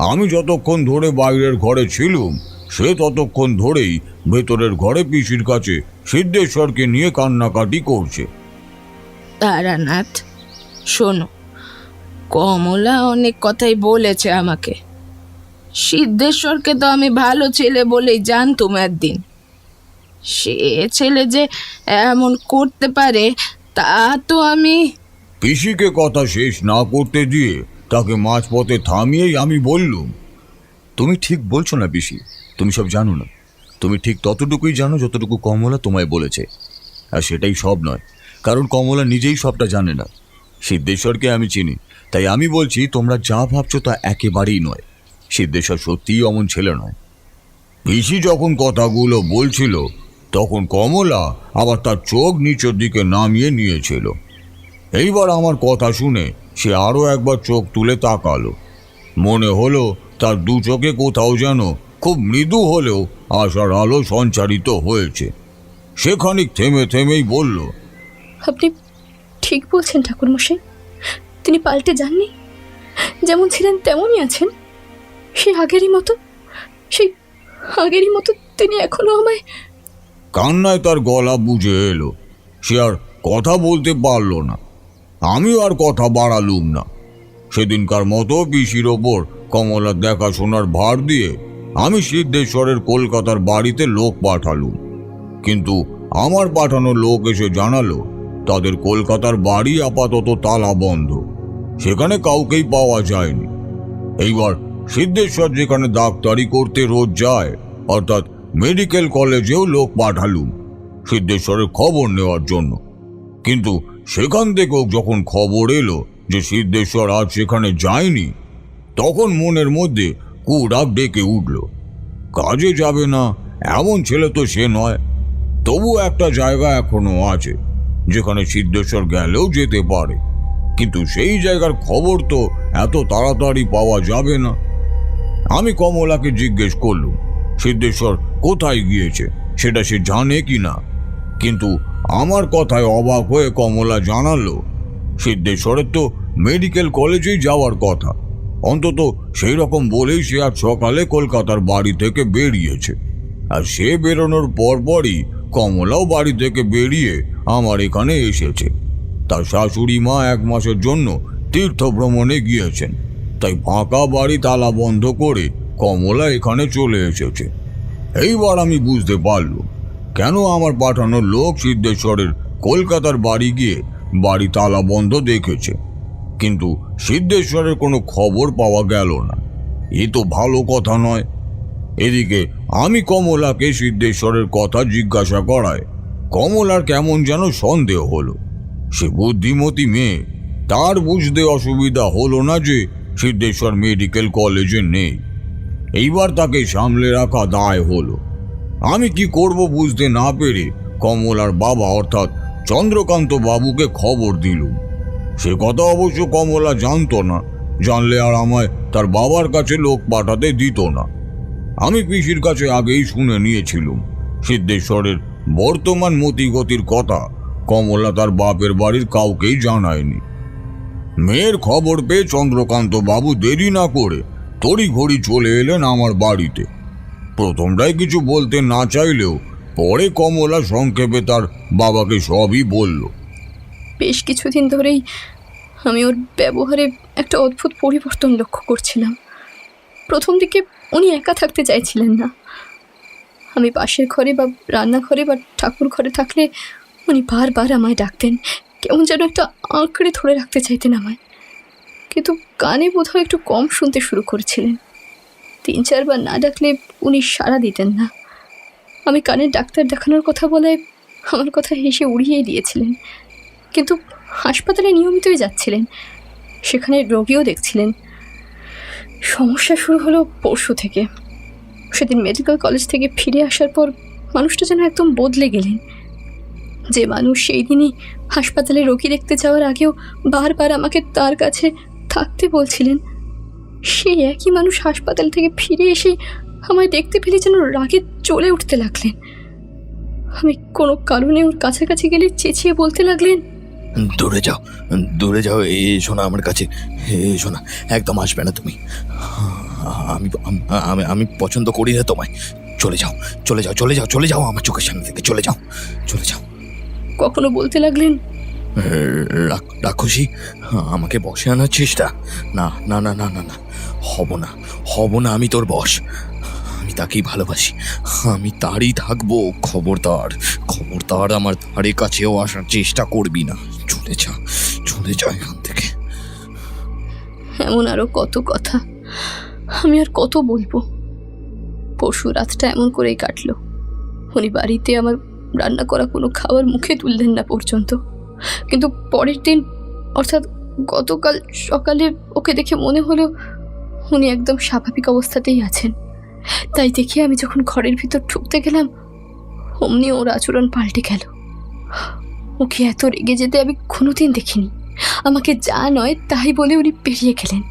আমি যতক্ষণ ধরে বাইরের ঘরে ছিলুম সে ততক্ষণ ধরেই ভেতরের ঘরে পিসির কাছে সিদ্ধেশ্বরকে নিয়ে কান্নাকাটি করছে। তারানাথ, শোনো, কমলা অনেক কথাই বলেছে আমাকে। সিদ্ধেশ্বরকে তো আমি ভালো ছেলে বলেই জানতুম একদিন। সে ছেলে যে এমন করতে পারে তা তো আমি... পিসিকে কথা শেষ না করতে দিয়ে তাকে মাঝপথে থামিয়েই আমি বললুম, তুমি ঠিক বলছো না পিসি, তুমি সব জানো না। তুমি ঠিক ততটুকুই জানো যতটুকু কমলা তোমায় বলেছে, আর সেটাই সব নয়, কারণ কমলা নিজেই সবটা জানে না। সিদ্ধেশ্বরকে আমি চিনি, তাই আমি বলছি তোমরা যা ভাবছো তা একেবারেই নয়। সিদ্ধেশ্বর সত্যিই অমন ছেলে নয়। পিসি যখন কথাগুলো বলছিল তখন কমলা আবার তার চোখ নিচের দিকে নামিয়ে নিয়েছিল। এইবার আমার কথা শুনে সে আরও একবার চোখ তুলে তাকালো। মনে হলো তার দু চোখে কোথাও যেন খুব মৃদু হলেও আশার আলো সঞ্চারিত হয়েছে। সে খানিক থেমে থেমেই বলল, আপনি ঠিক বলছেন ঠাকুরমশাই, তিনি পাল্টে যাননি, যেমন ছিলেন তেমনই আছেন, সেই আগেরই মতো তিনি এখনো আমায়। কান্নায় তার গলা বুঝে এলো। সে আর কথা বলতে পারল না। আমিও আর কথা বাড়ালুম না। সেদিনকার মতো পিসির ওপর কমলার দেখাশোনার ভার দিয়ে আমি সিদ্ধেশ্বরের কলকাতার বাড়িতে লোক পাঠালুম। কিন্তু আমার পাঠানো লোক এসে জানালো তাদের কলকাতার বাড়ি আপাতত তালা বন্ধ, সেখানে কাউকেই পাওয়া যায়নি। এইবার সিদ্ধেশ্বর যেখানে ডাক্তারি করতে রোজ যায়, অর্থাৎ মেডিকেল কলেজেও লোক পাঠালুম সিদ্ধেশ্বরের খবর নেওয়ার জন্য। কিন্তু সেখান থেকেও যখন খবর এলো যে সিদ্ধেশ্বর আজ সেখানে যায়নি, তখন মনের মধ্যে কুরাগ ডেকে উঠল। কাজে যাবে না এমন ছেলে তো সে নয়। তবু একটা জায়গা এখনো আছে যেখানে সিদ্ধেশ্বর গেলেও যেতে পারে, কিন্তু সেই জায়গার খবর তো এত তাড়াতাড়ি পাওয়া যাবে না। আমি কমলাকে জিজ্ঞেস করলুম সিদ্ধেশ্বর কোথায় গিয়েছে, সেটা সে জানে কি না। কিন্তু আমার কথায় অবাক হয়ে কমলা জানালো সিদ্ধেশ্বরের তো মেডিকেল কলেজেই যাওয়ার কথা। অন্তত সেই রকম বলেই সে আজ সকালে কলকাতার বাড়ি থেকে বেরিয়েছে। আর সে বেরোনোর পরপরই কমলাও বাড়ি থেকে বেরিয়ে আমার এখানে এসেছে। তার শাশুড়ি মা 1 মাসের জন্য তীর্থ ভ্রমণে গিয়েছেন, তাই ফাঁকা বাড়ি তালা বন্ধ করে কমলা এখানে চলে এসেছে। এইবার আমি বুঝতে পারলুম কেন আমার পাঠানো লোক সিদ্ধেশ্বরের কলকাতার বাড়ি গিয়ে বাড়ি তালা বন্ধ দেখেছে, কিন্তু সিদ্ধেশ্বরের কোনো খবর পাওয়া গেল না। এ তো ভালো কথা নয়। এদিকে আমি কমলাকে সিদ্ধেশ্বরের কথা জিজ্ঞাসা করায় কমলার কেমন যেন সন্দেহ হলো। সে বুদ্ধিমতী মেয়ে, তার বুঝতে অসুবিধা হলো না যে সিদ্ধেশ্বর মেডিকেল কলেজে নেই। এইবার তাকে সামলে রাখা দায় হলো। আমি কি করব বুঝতে না পেরে কমলার বাবা অর্থাৎ চন্দ্রকান্ত বাবুকে খবর দিলুম। সে কথা অবশ্য কমলা জানতো না, জানলে আর আমায় তার বাবার কাছে লোক পাঠাতে দিত না। আমি পিসির কাছে আগেই শুনে নিয়েছিলুম সিদ্ধেশ্বরের বর্তমান মতিগতির কথা কমলা তার বাপের বাড়ির কাউকেই জানায়নি। মেয়ের খবর পেয়ে চন্দ্রকান্ত বাবু দেরি না করে তড়িঘড়ি চলে এলেন আমার বাড়িতে। প্রথমটাই কিছু বলতে না চাইলেও পরে কমলা সংক্ষেপে তার বাবাকে সবই বলল। বেশ কিছুদিন ধরেই আমি ওর ব্যবহারে একটা অদ্ভুত পরিবর্তন লক্ষ্য করছিলাম। প্রথম দিকে উনি একা থাকতে চাইছিলেন না। আমি পাশের ঘরে বা রান্নাঘরে বা ঠাকুর ঘরে থাকলে উনি বারবার আমায় ডাকতেন, কেমন যেন একটা আঁকড়ে ধরে রাখতে চাইতেন আমায়। কিন্তু কানে বোধহয় একটু কম শুনতে শুরু করেছিলেন। 3-4 বার না ডাকলে উনি সাড়া দিতেন না। আমি কানের ডাক্তার দেখানোর কথা বলায় আমার কথা হেসে উড়িয়ে দিয়েছিলেন, কিন্তু হাসপাতালে নিয়মিতই যাচ্ছিলেন, সেখানে রোগীও দেখছিলেন। সমস্যা শুরু হলো পরশু থেকে। সেদিন মেডিকেল কলেজ থেকে ফিরে আসার পর মানুষটা যেন একদম বদলে গেলেন। যে মানুষ সেই দিনই হাসপাতালে রোগী দেখতে যাওয়ার আগেও বারবার আমাকে তার কাছে থাকতে বলছিলেন, সেই একই মানুষ হাসপাতাল থেকে ফিরে এসে আমায় দেখতে পেলে যেন রাগে চলে উঠতে লাগলেন। আমি কোনো কারণে ওর কাছাকাছি গেলে চেঁচিয়ে বলতে লাগলেন, দূরে যাও, এসো না আমার কাছে, এসো না, একদম আসবে না তুমি। আমি পছন্দ করি না তোমায়। চলে যাও আমার চোখের সামনে থেকে, চলে যাও। কখনো বলতে লাগলেন, রাক্ষসী, আমাকে বসে আনার চেষ্টা। না, হব না, আমি তোর বশ। আমি তাকেই ভালোবাসি, আমি তারই থাকবো। খবরদার আমার ধারে কাছেও আসার চেষ্টা করবি না। চলে যা এখান থেকে। এমন আরো কত কথা, আমি আর কত বলবো। পরশু রাতটা এমন করেই কাটলো। উনি বাড়িতে আমার রান্না করা কোনো খাবার মুখে তুললেন না পর্যন্ত। কিন্তু পরের দিন, অর্থাৎ গতকাল সকালে ওকে দেখে মনে হলো উনি একদম স্বাভাবিক অবস্থাতেই আছেন। তাই দেখে আমি যখন ঘরের ভিতর ঢুকতে গেলাম অমনি ওর আচরণ পাল্টে গেল। ওকে এত রেগে যেতে আমি কোনোদিন দেখিনি। আমাকে যা নয় তাই বলে উনি বেরিয়ে গেলেন।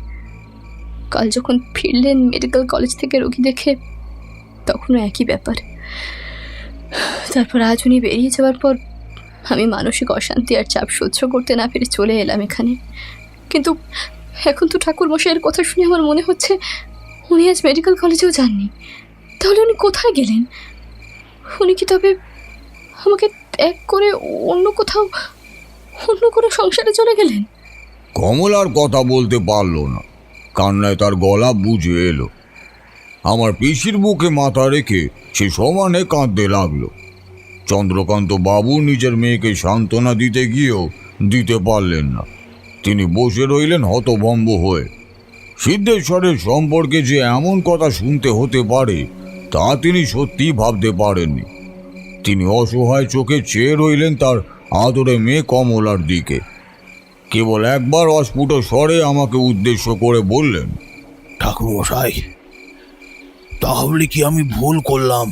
কাল যখন ফিরলেন মেডিকেল কলেজ থেকে রোগী দেখে, তখনও একই ব্যাপার। তারপর আজ উনি বেরিয়ে যাওয়ার পর আমি মানসিক অশান্তি আর চাপ সহ্য করতে না পেরে চলে এলাম এখানে। কিন্তু এখন তো ঠাকুরমশাইয়ের কথা শুনে আমার মনে হচ্ছে উনি আজ মেডিকেল কলেজেও যাননি। তাহলে উনি কোথায় গেলেন? উনি কি তবে আমাকে ত্যাগ করে অন্য কোথাও, অন্য কোনো সংসারে চলে গেলেন? কমলার কথা বলতে পারলো না, কান্নায় তার গলা বুঝে এলো। আমার পিসির বুকে মাথা রেখে সে সমানে কাঁদতে লাগলো। চন্দ্রকান্ত বাবু নিজের মেয়েকে সান্ত্বনা দিতে গিয়েও দিতে পারলেন না। তিনি বসে রইলেন হতভম্ব হয়ে। সিদ্ধেশ্বরের সম্পর্কে যে এমন কথা শুনতে হতে পারে তা তিনি সত্যিই ভাবতে পারেননি। তিনি অসহায় চোখে চেয়ে রইলেন তার আদরে মেয়ে কমলার দিকে। কেবল একবার অস্ফুট স্বরে আমাকে উদ্দেশ্য করে বললেন, ঠাকুরমশাই, তাহলে কি আমি ভুল করলাম?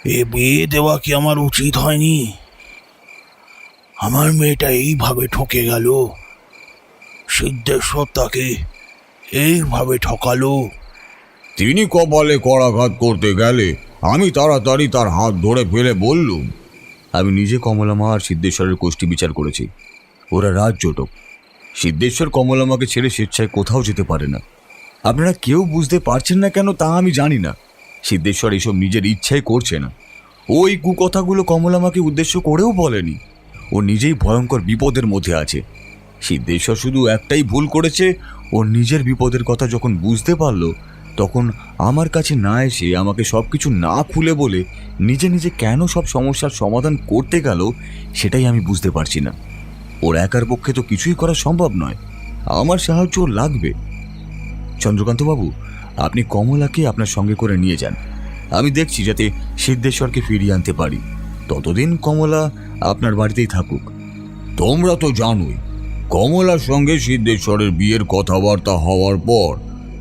এ বিয়ে দেওয়া কি আমার উচিত হয়নি? আমার মেয়েটা এইভাবে ঠকে গেল, সিদ্ধেশ্বর তাকে এইভাবে ঠকালো। তিনি কপালে করাঘাত করতে গেলে আমি তাড়াতাড়ি তার হাত ধরে ফেলে বললুম, আমি নিজে কমলামা আর সিদ্ধেশ্বরের কোষ্ঠী বিচার করেছি। ওরা রাজজোটক। সিদ্ধেশ্বর কমলামাকে ছেড়ে স্বেচ্ছায় কোথাও যেতে পারে না। আপনারা কেউ বুঝতে পারছেন না কেন তা আমি জানি না। সিদ্ধেশ্বর এসব নিজের ইচ্ছায় করছে না। ওই কুকথাগুলো কমলামাকে উদ্দেশ্য করেও বলেনি। ও নিজেই ভয়ঙ্কর বিপদের মধ্যে আছে। সিদ্ধেশ্বর শুধু একটাই ভুল করেছে, ও নিজের বিপদের কথা যখন বুঝতে পারলো তখন আমার কাছে না এসে আমাকে সব কিছু না খুলে বলে নিজে নিজে কেন সব সমস্যার সমাধান করতে গেল সেটাই আমি বুঝতে পারছি না। ওর একার পক্ষে তো কিছুই করা সম্ভব নয়, আমার সাহায্য লাগবে। চন্দ্রকান্তবাবু, আপনি কমলাকে আপনার সঙ্গে করে নিয়ে যান। আমি দেখছি যাতে সিদ্ধেশ্বরকে ফিরিয়ে আনতে পারি। ততদিন কমলা আপনার বাড়িতেই থাকুক। তোমরা তো জানোই, কমলার সঙ্গে সিদ্ধেশ্বরের বিয়ের কথাবার্তা হওয়ার পর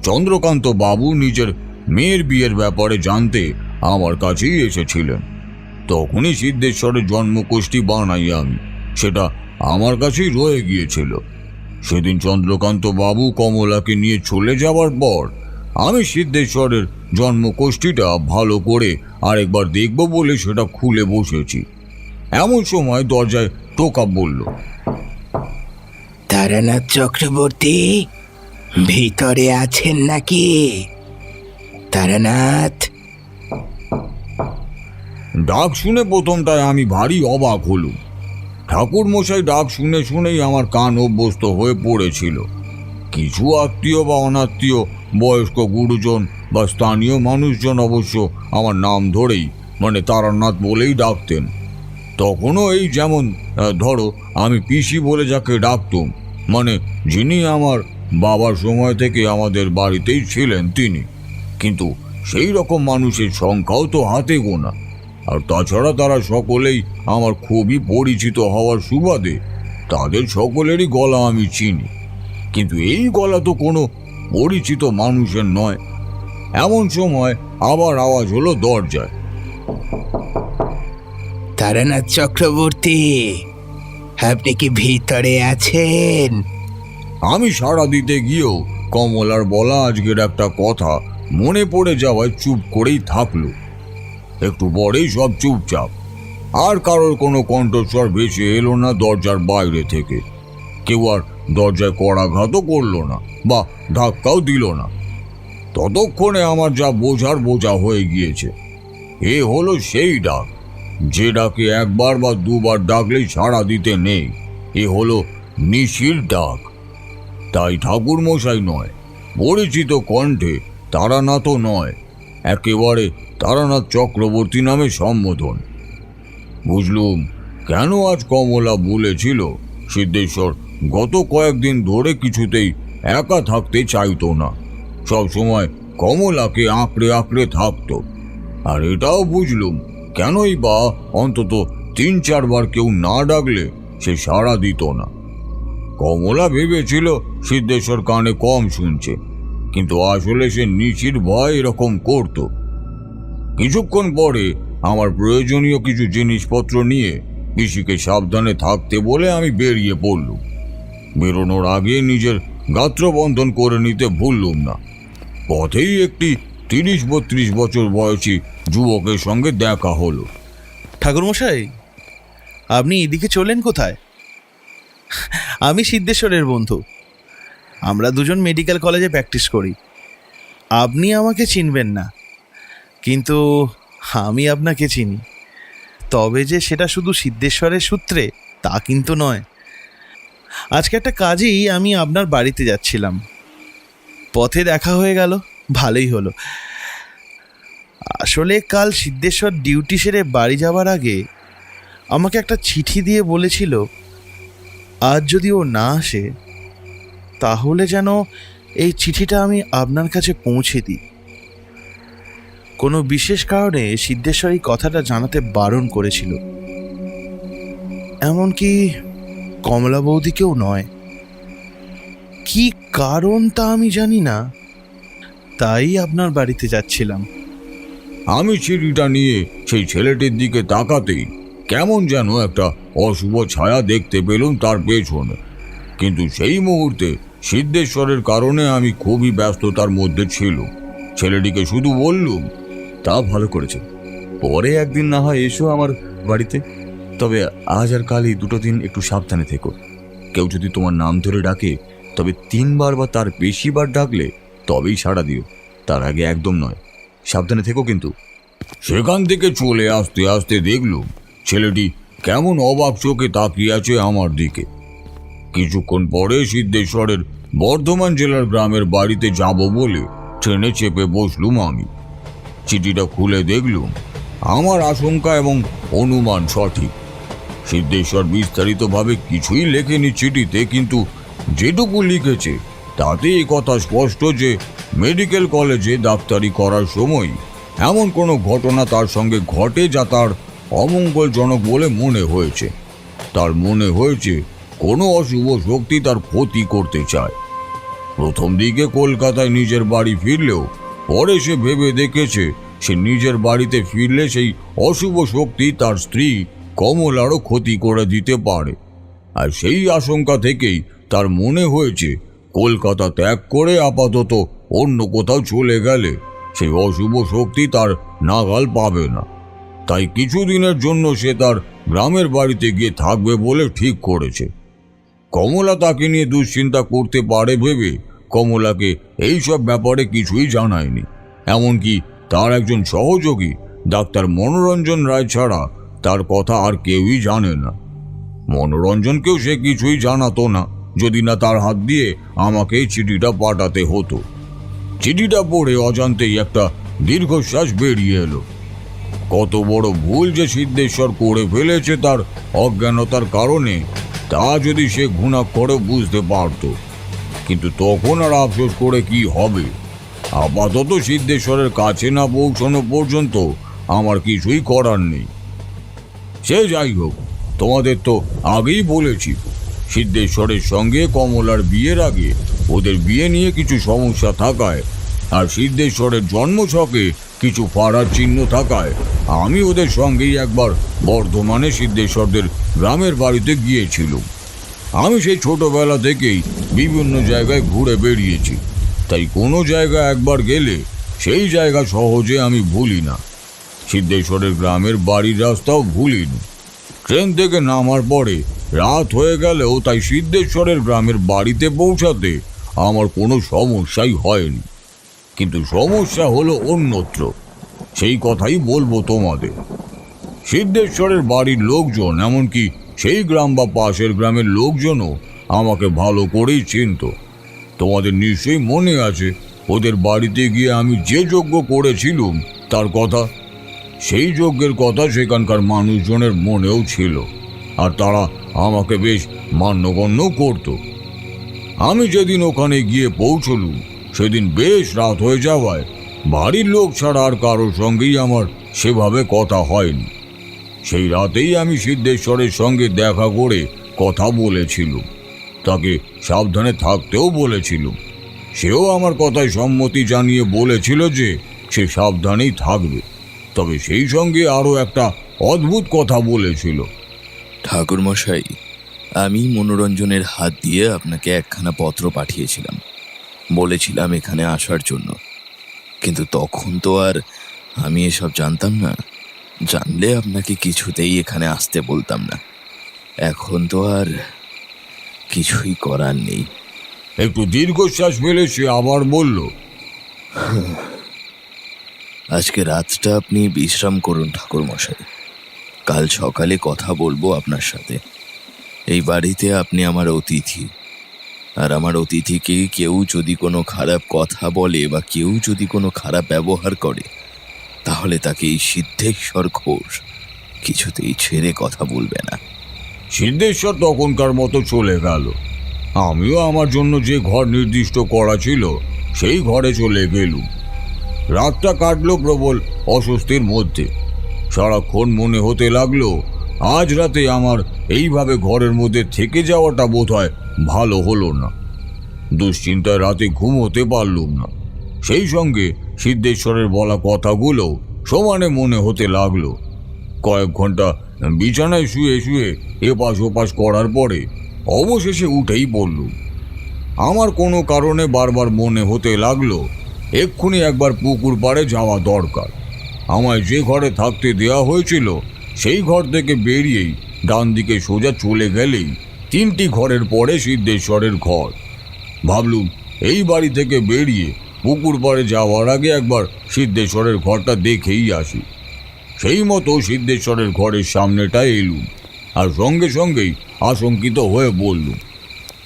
চন্দ্রকান্ত বাবু নিজের মেয়ের বিয়ের ব্যাপারে জানতে আমার কাছেই এসেছিলেন। তখনই সিদ্ধেশ্বরের জন্মকোষ্ঠী বানাই আমি, সেটা আমার কাছেই রয়ে গিয়েছিল। সেদিন চন্দ্রকান্ত বাবু কমলাকে নিয়ে চলে যাওয়ার পর আমি সিদ্ধেশ্বরের জন্মকোষ্ঠীটা ভালো করে আরেকবার দেখব বলে সেটা খুলে বসেছি। এমন সময় দরজায় টোকা বলল, তারানাথ চক্রবর্তী ভিতরে আছেন নাকি? তারানাথ। ডাক শুনে প্রথমটায় আমি ভারী অবাক হলুম। ঠাকুর মশাই ডাক শুনে শুনেই আমার কান অভ্যস্ত হয়ে পড়েছিল। কিছু আত্মীয় বা অনাত্মীয় বয়স্ক গুরুজন বা স্থানীয় মানুষজন অবশ্য আমার নাম ধরেই মানে তারানাথ বলেই ডাকতেন। তখনও এই যেমন ধরো আমি পিসি বলে যাকে ডাকতুম, মানে যিনি আমার বাবার সময় থেকে আমাদের বাড়িতেই ছিলেন তিনি। কিন্তু সেই রকম মানুষের সংখ্যাও তো হাতে গোনা। আর তাছাড়া তারা সকলেই আমার খুবই পরিচিত হওয়ার সুবাদে তাদের সকলেরই গলা আমি চিনি। কিন্তু এই গলা তো কোনো পরিচিত মানুষের নয়। এমন সময় আবার আওয়াজ হলো দরজায়, তারানাথ চক্রবর্তী, আপনি কি ভিতরে আছেন? আমি সাড়া দিতে গিয়েও কমলার বলা আজকের একটা কথা মনে পড়ে যাওয়ায় চুপ করেই থাকলো। একটু পরেই সব চুপচাপ। আর কারোর কোনো কণ্ঠস্বর ভেসে এলো না দরজার বাইরে থেকে। কেউ আর দরজায় করাঘাতও করলো না বা ধাক্কাও দিল না। ততক্ষণে আমার যা বোঝার বোঝা হয়ে গিয়েছে। এ হলো সেই ডাক যে ডাকে একবার বা দুবার ডাকলেই সাড়া দিতে নেই। এ হলো নিশির ডাক। তাই ঠাকুর মশাই নয়, পরিচিত কণ্ঠে তারানাথও নয়, একেবারে তারানাথ চক্রবর্তী নামে সম্বোধন। বুঝলুম কেন আজ কমলা বলেছিল সিদ্ধেশ্বর গত কয়েকদিন ধরে কিছুতেই একা থাকতে চাইতো না, সবসময় কমলাকে আঁকড়ে আঁকড়ে থাকতো। আর এটাও বুঝলুম কেনই বা অন্তত ৩-৪ বার কেউ না ডাকলে সে সাড়া দিত না। কমলা ভেবেছিল সিদ্ধেশ্বর কানে কম শুনছে, কিন্তু আসলে সে নিচির ভয় এরকম করত। কিছুক্ষণ পরে আমার প্রয়োজনীয় কিছু জিনিসপত্র নিয়ে পিসিকে সাবধানে থাকতে বলে আমি বেরিয়ে পড়লুম। বেরোনোর আগে নিজের গাত্রবন্ধন করে নিতে ভুললুম না। পথেই একটি 30-32 বছর বয়সী যুবকের সঙ্গে দেখা হলো। ঠাকুরমশাই, আপনি এদিকে চলেন কোথায়? আমি সিদ্ধেশ্বরের বন্ধু। আমরা দুজন মেডিকেল কলেজে প্র্যাকটিস করি। আপনি আমাকে চিনবেন না, কিন্তু আমি আপনাকে চিনি। তবে যে সেটা শুধু সিদ্ধেশ্বরের সূত্রে তা কিন্তু নয়। আজকে একটা কাজেই আমি আপনার বাড়িতে যাচ্ছিলাম, পথে দেখা হয়ে গেল, ভালোই হলো। আসলে কাল সিদ্ধেশ্বর ডিউটি সেরে বাড়ি যাওয়ার আগে আমাকে একটা চিঠি দিয়ে বলেছিল আজ যদি ও না আসে তাহলে যেন এই চিঠিটা আমি আপনার কাছে পৌঁছে দিই। কোনো বিশেষ কারণে সিদ্ধেশ্বর এই কথাটা জানাতে বারণ করেছিল, এমনকি কমলা বৌদিকেও নয়। কি কারণ তা আমি জানি না, তাই আপনার বাড়িতে যাচ্ছিলাম। আমি চিঠিটা নিয়ে সেই ছেলেটির দিকে তাকাতেই কেমন যেন একটা অশুভ ছায়া দেখতে পেলুম তার পেছনে। কিন্তু সেই মুহূর্তে সিদ্ধেশ্বরের কারণে আমি খুবই ব্যস্ততার মধ্যে ছিল। ছেলেটিকে শুধু বললুম, তা ভালো করেছে, পরে একদিন না হয় এসো আমার বাড়িতে। তবে আজ আর কাল এই 2 দিন একটু সাবধানে থেকো। কেউ যদি তোমার নাম ধরে ডাকে তবে 3 বার বা তার বেশি বার ডাকলে তবেই সাড়া দিও, তার আগে একদম নয়। সাবধানে থেকো কিন্তু। সেখান থেকে চলে আসতে আসতে দেখলুম ছেলেটি কেমন অবাক চোখে তাকিয়ে আছে আমার দিকে। কিছুক্ষণ পরে সিদ্ধেশ্বরের বর্ধমান জেলার গ্রামের বাড়িতে যাব বলে ট্রেনে চেপে বসলুম আমি। চিঠিটা খুলে দেখলুম আমার আশঙ্কা এবং অনুমান সঠিক। সিদ্ধেশ্বর বিস্তারিতভাবে কিছুই লেখেনি চিঠিতে, কিন্তু যেটুকু লিখেছে তাতে এই কথা স্পষ্ট যে মেডিকেল কলেজে ডাক্তারি করার সময় এমন কোনো ঘটনা তার সঙ্গে ঘটে যা তার অমঙ্গলজনক বলে মনে হয়েছে। তার মনে হয়েছে কোনো অশুভ শক্তি তার ক্ষতি করতে চায়। প্রথম দিকে কলকাতায় নিজের বাড়ি ফিরলেও পরে সে ভেবে দেখেছে সে নিজের বাড়িতে ফিরলে সেই অশুভ শক্তি তার স্ত্রী কমলারও ক্ষতি করে দিতে পারে। আর সেই আশঙ্কা থেকেই তার মনে হয়েছে কলকাতা ত্যাগ করে আপাতত অন্য কোথাও চলে গেলে সেই অশুভ শক্তি তার নাগাল পাবে না। তাই কিছুদিনের জন্য সে তার গ্রামের বাড়িতে গিয়ে থাকবে বলে ঠিক করেছে। কমলা তাকে নিয়ে দুশ্চিন্তা করতে পারে ভেবে কমলাকে এইসব ব্যাপারে কিছুই জানায়নি। এমনকি তার একজন সহযোগী ডাক্তার মনোরঞ্জন রায় ছাড়া তার কথা আর কেউই জানে না। মনোরঞ্জনকেও সে কিছুই জানাতো না, যদি না তার হাত দিয়ে আমাকে এই চিঠিটা পাঠাতে হতো। চিঠিটা পড়ে অজান্তেই একটা দীর্ঘশ্বাস বেরিয়ে এলো। কত বড় ভুল যে সিদ্ধেশ্বর করে ফেলেছে তার অজ্ঞানতার কারণে, তা যদি সে ঘুণাক্ষরে বুঝতে পারত। কিন্তু তখন আর আফসোস করে কি হবে? আপাতত সিদ্ধেশ্বরের কাছে না পৌঁছানো পর্যন্ত আমার কিছুই করার নেই। সে যাই হোক, তোমাদের তো আগেই বলেছি সিদ্ধেশ্বরের সঙ্গে কমলার বিয়ের আগে ওদের বিয়ে নিয়ে কিছু সমস্যা থাকায় আর সিদ্ধেশ্বরের জন্মছকে কিছু ফাড়ার চিহ্ন থাকায় আমি ওদের সঙ্গেই একবার বর্ধমানে সিদ্ধেশ্বরদের গ্রামের বাড়িতে গিয়েছিলাম। আমি সেই ছোটবেলা থেকেই বিভিন্ন জায়গায় ঘুরে বেরিয়েছি, তাই কোনো জায়গা একবার গেলে সেই জায়গা সহজে আমি ভুলি না। সিদ্ধেশ্বরের গ্রামের বাড়ির রাস্তাও ভুলিনি। ট্রেন থেকে নামার পরে রাত হয়ে গেলেও তাই সিদ্ধেশ্বরের গ্রামের বাড়িতে পৌঁছাতে আমার কোনো সমস্যাই হয়নি। কিন্তু সমস্যা হলো অন্যত্র, সেই কথাই বলবো তোমাদের। সিদ্ধেশ্বরের বাড়ির লোকজন, এমনকি সেই গ্রাম বা পাশের গ্রামের লোকজনও আমাকে ভালো করেই চিনত। তোমাদের নিশ্চয়ই মনে আছে ওদের বাড়িতে গিয়ে আমি যে যজ্ঞ করেছিলুম তার কথা। সেই যজ্ঞের কথা সেখানকার মানুষজনের মনেও ছিল, আর তারা আমাকে বেশ মান্যগণ্য করত। আমি যেদিন ওখানে গিয়ে পৌঁছলুম সেদিন বেশ রাত হয়ে যাওয়ায় বাড়ির লোক ছাড়া আর কারোর সঙ্গেই আমার সেভাবে কথা হয়নি। সেই রাতেই আমি সিদ্ধেশ্বরের সঙ্গে দেখা করে কথা বলেছিলুম। তাকে সাবধানে থাকতেও বলেছিলুম। সেও আমার কথায় সম্মতি জানিয়ে বলেছিল যে সে সাবধানেই থাকবে, তবে সেই সঙ্গে আরও একটা অদ্ভুত কথা বলেছিল। ঠাকুরমশাই, আমি মনোরঞ্জনের হাত দিয়ে আপনাকে একখানা পত্র পাঠিয়েছিলাম, বলেছিলাম এখানে আসার জন্য, কিন্তু তখন তো আর আমি এসব জানতাম না। জানলে আপনাকে কিছুতেই এখানে আসতে বলতাম না। এখন তো আর কিছুই করার নেই। একটু দীর্ঘশ্বাস ফেলে সে আবার বলল, আজকে রাতটা আপনি বিশ্রাম করুন ঠাকুরমশাই, কাল সকালে কথা বলবো আপনার সাথে। এই বাড়িতে আপনি আমার অতিথি, আর আমার অতিথিকে কেউ যদি কোনো খারাপ কথা বলে বা কেউ যদি কোনো খারাপ ব্যবহার করে, তাহলে তাকে এই সিদ্ধেশ্বর ঘোষ কিছুতেই ছেড়ে কথা বলবে না। সিদ্ধেশ্বর তখনকার মতো চলে গেল। আমিও আমার জন্য যে ঘর নির্দিষ্ট করা ছিল সেই ঘরে চলে গেলুম। রাতটা কাটলো প্রবল অস্বস্তির মধ্যে। সারাক্ষণ মনে হতে লাগলো আজ রাতে আমার এইভাবে ঘরের মধ্যে থেকে যাওয়াটা বোধহয় ভালো হলো না। দুশ্চিন্তায় রাতে ঘুমোতে পারলুম না। সেই সঙ্গে সিদ্ধেশ্বরের বলা কথাগুলো সমানে মনে হতে লাগলো। কয়েক ঘন্টা বিছানায় শুয়ে শুয়ে এপাশ ওপাশ করার পরে অবশেষে উঠেই পড়লুম। আমার কোনো কারণে বারবার মনে হতে লাগলো এক্ষুনি একবার পুকুর পাড়ে যাওয়া দরকার। আমায় যে ঘরে থাকতে দেওয়া হয়েছিল সেই ঘর থেকে বেরিয়েই ডান দিকে সোজা চলে গেলেই 3টি ঘরের পরে সিদ্ধেশ্বরের ঘর। ভাবলুম এই বাড়ি থেকে বেরিয়ে পুকুর পাড়ে যাওয়ার আগে একবার সিদ্ধেশ্বরের ঘরটা দেখেই আসি। সেই মতো সিদ্ধেশ্বরের ঘরের সামনেটায় এলুম, আর সঙ্গে সঙ্গেই আশঙ্কিত হয়ে বললুম।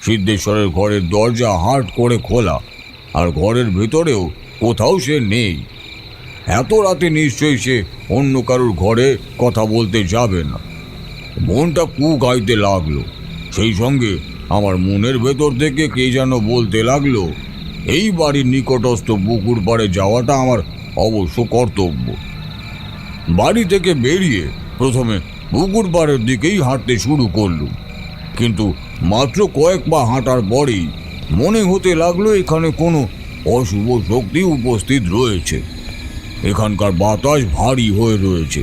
সিদ্ধেশ্বরের ঘরের দরজা হাট করে খোলা, আর ঘরের ভেতরেও কোথাও সে নেই। এত রাতে নিশ্চয়ই সে অন্য কারোর ঘরে কথা বলতে যাবে না। মনটা গাইতে লাগলো। সেই সঙ্গে আমার মনের ভেতর থেকে কে যেন বলতে লাগলো এই বাড়ির নিকটস্থ পুকুর পাড়ে যাওয়াটা আমার অবশ্য কর্তব্য। বাড়ি থেকে বেরিয়ে প্রথমে পুকুর পাড়ের দিকেই হাঁটতে শুরু করলুম, কিন্তু মাত্র কয়েক পা হাঁটার পরেই মনে হতে লাগলো এখানে কোনো অশুভ শক্তি উপস্থিত রয়েছে। এখানকার বাতাস ভারী হয়ে রয়েছে।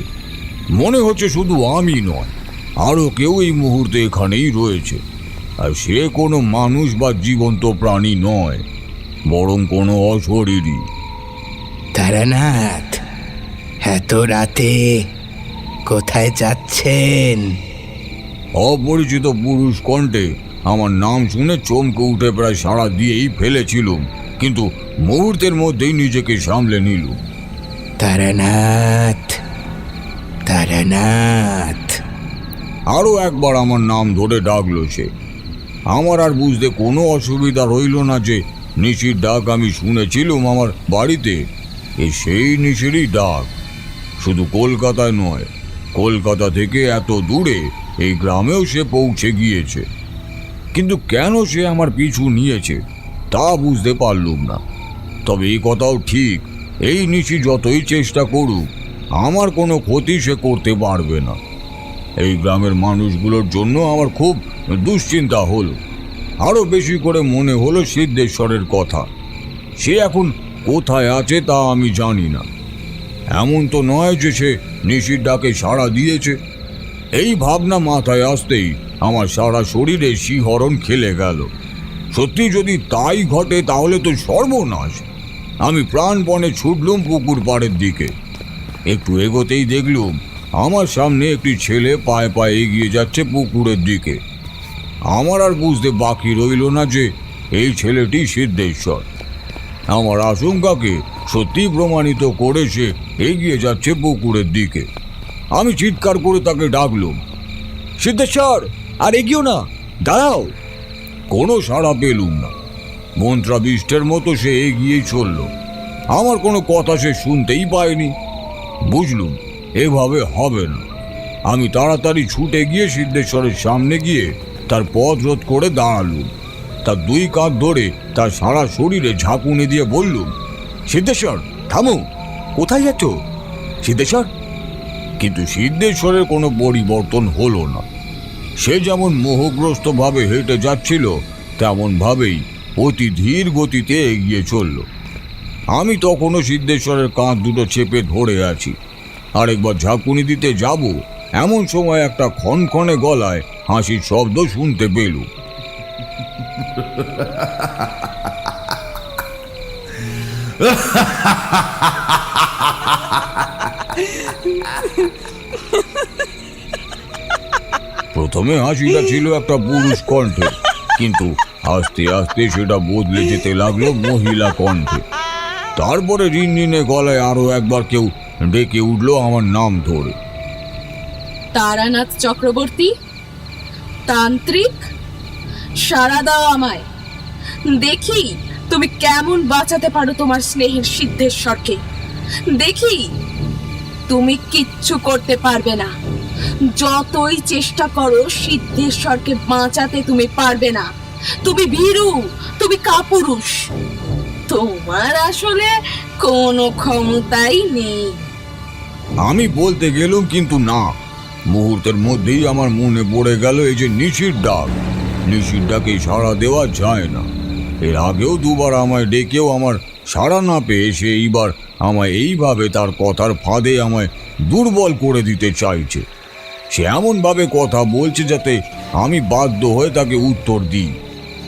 মনে হচ্ছে শুধু আমি নয়, আরও কেউ এই মুহূর্তে এখানেই রয়েছে। আর সে কোনো মানুষ বা জীবন্ত প্রাণী নয়, বরং কোনো অশরীরী। তারানাথ, এত রাতে কোথায় যাচ্ছেন? অপরিচিত পুরুষ কণ্ঠে আমার নাম শুনে চমকে উঠে প্রায় সাড়া দিয়েই ফেলেছিলুম, কিন্তু মুহূর্তের মধ্যেই নিজেকে সামলে নিলুম। তারানাথ, তারানাথ। আরও একবার আমার নাম ধরে ডাকলো সে। আমার আর বুঝতে কোনো অসুবিধা রইল না যে নিশির ডাক আমি শুনেছিলুম আমার বাড়িতে। সেই নিশিরই ডাক। শুধু কলকাতায় নয়, কলকাতা থেকে এত দূরে এই গ্রামেও সে পৌঁছে গিয়েছে। কিন্তু কেন সে আমার পিছু নিয়েছে তা বুঝতে পারলুম না। তবে এই কথাও ঠিক, এই নিশি যতই চেষ্টা করুক আমার কোনো ক্ষতি সে করতে পারবে না। এই গ্রামের মানুষগুলোর জন্য আমার খুব দুশ্চিন্তা হলো। আরও বেশি করে মনে হলো সিদ্ধেশ্বরের কথা। সে এখন কোথায় আছে তা আমি জানি না। এমন তো নয় যে সে নিশির ডাকে সাড়া দিয়েছে। এই ভাবনা মাথায় আসতেই আমার সারা শরীরে শিহরণ খেলে গেল। সত্যি যদি তাই ঘটে তাহলে তো সর্বনাশ। আমি প্রাণপণে ছুটলুম পুকুর পাড়ের দিকে। একটু এগোতেই দেখলুম আমার সামনে একটি ছেলে পায়ে পায়ে এগিয়ে যাচ্ছে পুকুরের দিকে। আমার আর বুঝতে বাকি রইল না যে এই ছেলেটি সিদ্ধেশ্বর। আমার আশঙ্কাকে সত্যি প্রমাণিত করে সে এগিয়ে যাচ্ছে পুকুরের দিকে। আমি চিৎকার করে তাকে ডাকলুম, সিদ্ধেশ্বর, আর এগিয়েও না, দাঁড়াও। কোনো সাড়া পেলুম না। মন্ত্রাবিষ্টের মতো সে এগিয়েই চলল। আমার কোনো কথা সে শুনতেই পায়নি। বুঝলুম এভাবে হবে না। আমি তাড়াতাড়ি ছুটে গিয়ে সিদ্ধেশ্বরের সামনে গিয়ে তার পথ রোধ করে দাঁড়ালুম। তার 2 কাঁধ ধরে তার সারা শরীরে ঝাঁকুনি দিয়ে বললুম, সিদ্ধেশ্বর, থামো, কোথায় যাচ্ছ সিদ্ধেশ্বর? কিন্তু সিদ্ধেশ্বরের কোনো পরিবর্তন হলো না। সে যেমন মোহগ্রস্তভাবে হেঁটে যাচ্ছিল তেমনভাবেই অতি ধীর গতিতে এগিয়ে চলল। আমি তখনও সিদ্ধেশ্বরের কাঁধ দুটো চেপে ধরে আছি। আরেকবার ঝাঁকুনি দিতে যাব এমন সময় একটা ক্ষণক্ষণে গলায় হাসির শব্দ শুনতে পেলুম। প্রথমে হাসিটা ছিল একটা পুরুষ কণ্ঠে, কিন্তু আস্তে আস্তে সেটা বদলে যেতে লাগলো মহিলা কণ্ঠে। তারপরে রিনরিনে গলায় আরো একবার কেউ ডেকে উঠলো আমার নাম ধরে। তারানাথ চক্রবর্তী, তান্ত্রিক, সাড়া দাও আমায়। দেখি তুমি কেমন বাঁচাতে পারো তোমার স্নেহের সিদ্ধেশ্বরকে। দেখি তুমি কিচ্ছু করতে পারবে না। যতই চেষ্টা করো সিদ্ধেশ্বরকে বাঁচাতে তুমি পারবে না। তুমি ভীরু, তুমি কাপুরুষ, তোমার আসলে কোনো ক্ষমতাই নেই। আমি বলতে গেলুম, কিন্তু না, মুহূর্তের মধ্যেই আমার মনে পড়ে গেল এই যে নিশির ডাক। নিশির ডাকে সাড়া দেওয়া যায় না। এর আগেও দুবার আমায় ডেকেও আমার সাড়া না পেয়ে সে এইবার আমায় এইভাবে তার কথার ফাঁদে আমায় দুর্বল করে দিতে চাইছে। সে এমনভাবে কথা বলছে যাতে আমি বাধ্য হয়ে তাকে উত্তর দিই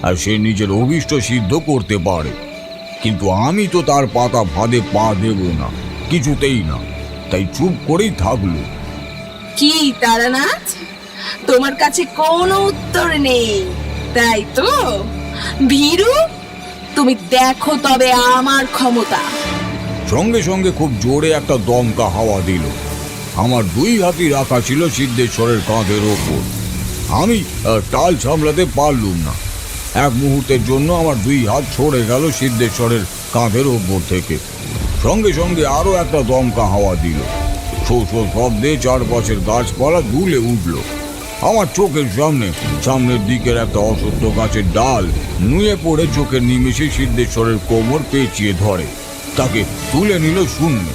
আর সে নিজের অভীষ্ট সিদ্ধ করতে পারে। কিন্তু আমি তো তার পাতা ফাঁদে পা দেব না, কিছুতেই না। তাই চুপ করেই থাকলো। কি তারানাথ, তোমার কাছে কোনো উত্তর নেই, তাই তো? ভীরু, তুমি দেখো তবে আমার ক্ষমতা। সঙ্গে সঙ্গে খুব জোরে একটা দমকা হাওয়া দিল। আমার দুই হাতই রাখা ছিল সিদ্ধেশ্বরের কাঁধের ওপর। আমি টাল সামলাতে পারলুম না। এক মুহূর্তের জন্য আমার দুই হাত সরে গেল সিদ্ধেশ্বরের কাঁধের ওপর থেকে। সঙ্গে সঙ্গে আরো একটা দমকা হাওয়া দিল। শো শো শব্দে চারপাশের গাছপালা দুলে উঠল। আমার চোখের সামনের দিকের একটা অসত্য গাছের ডাল নুয়ে পড়ে চোখের নিমেষে সিদ্ধেশ্বরের কোমর পেঁচিয়ে ধরে, তাকে তুলে নিল শূন্য।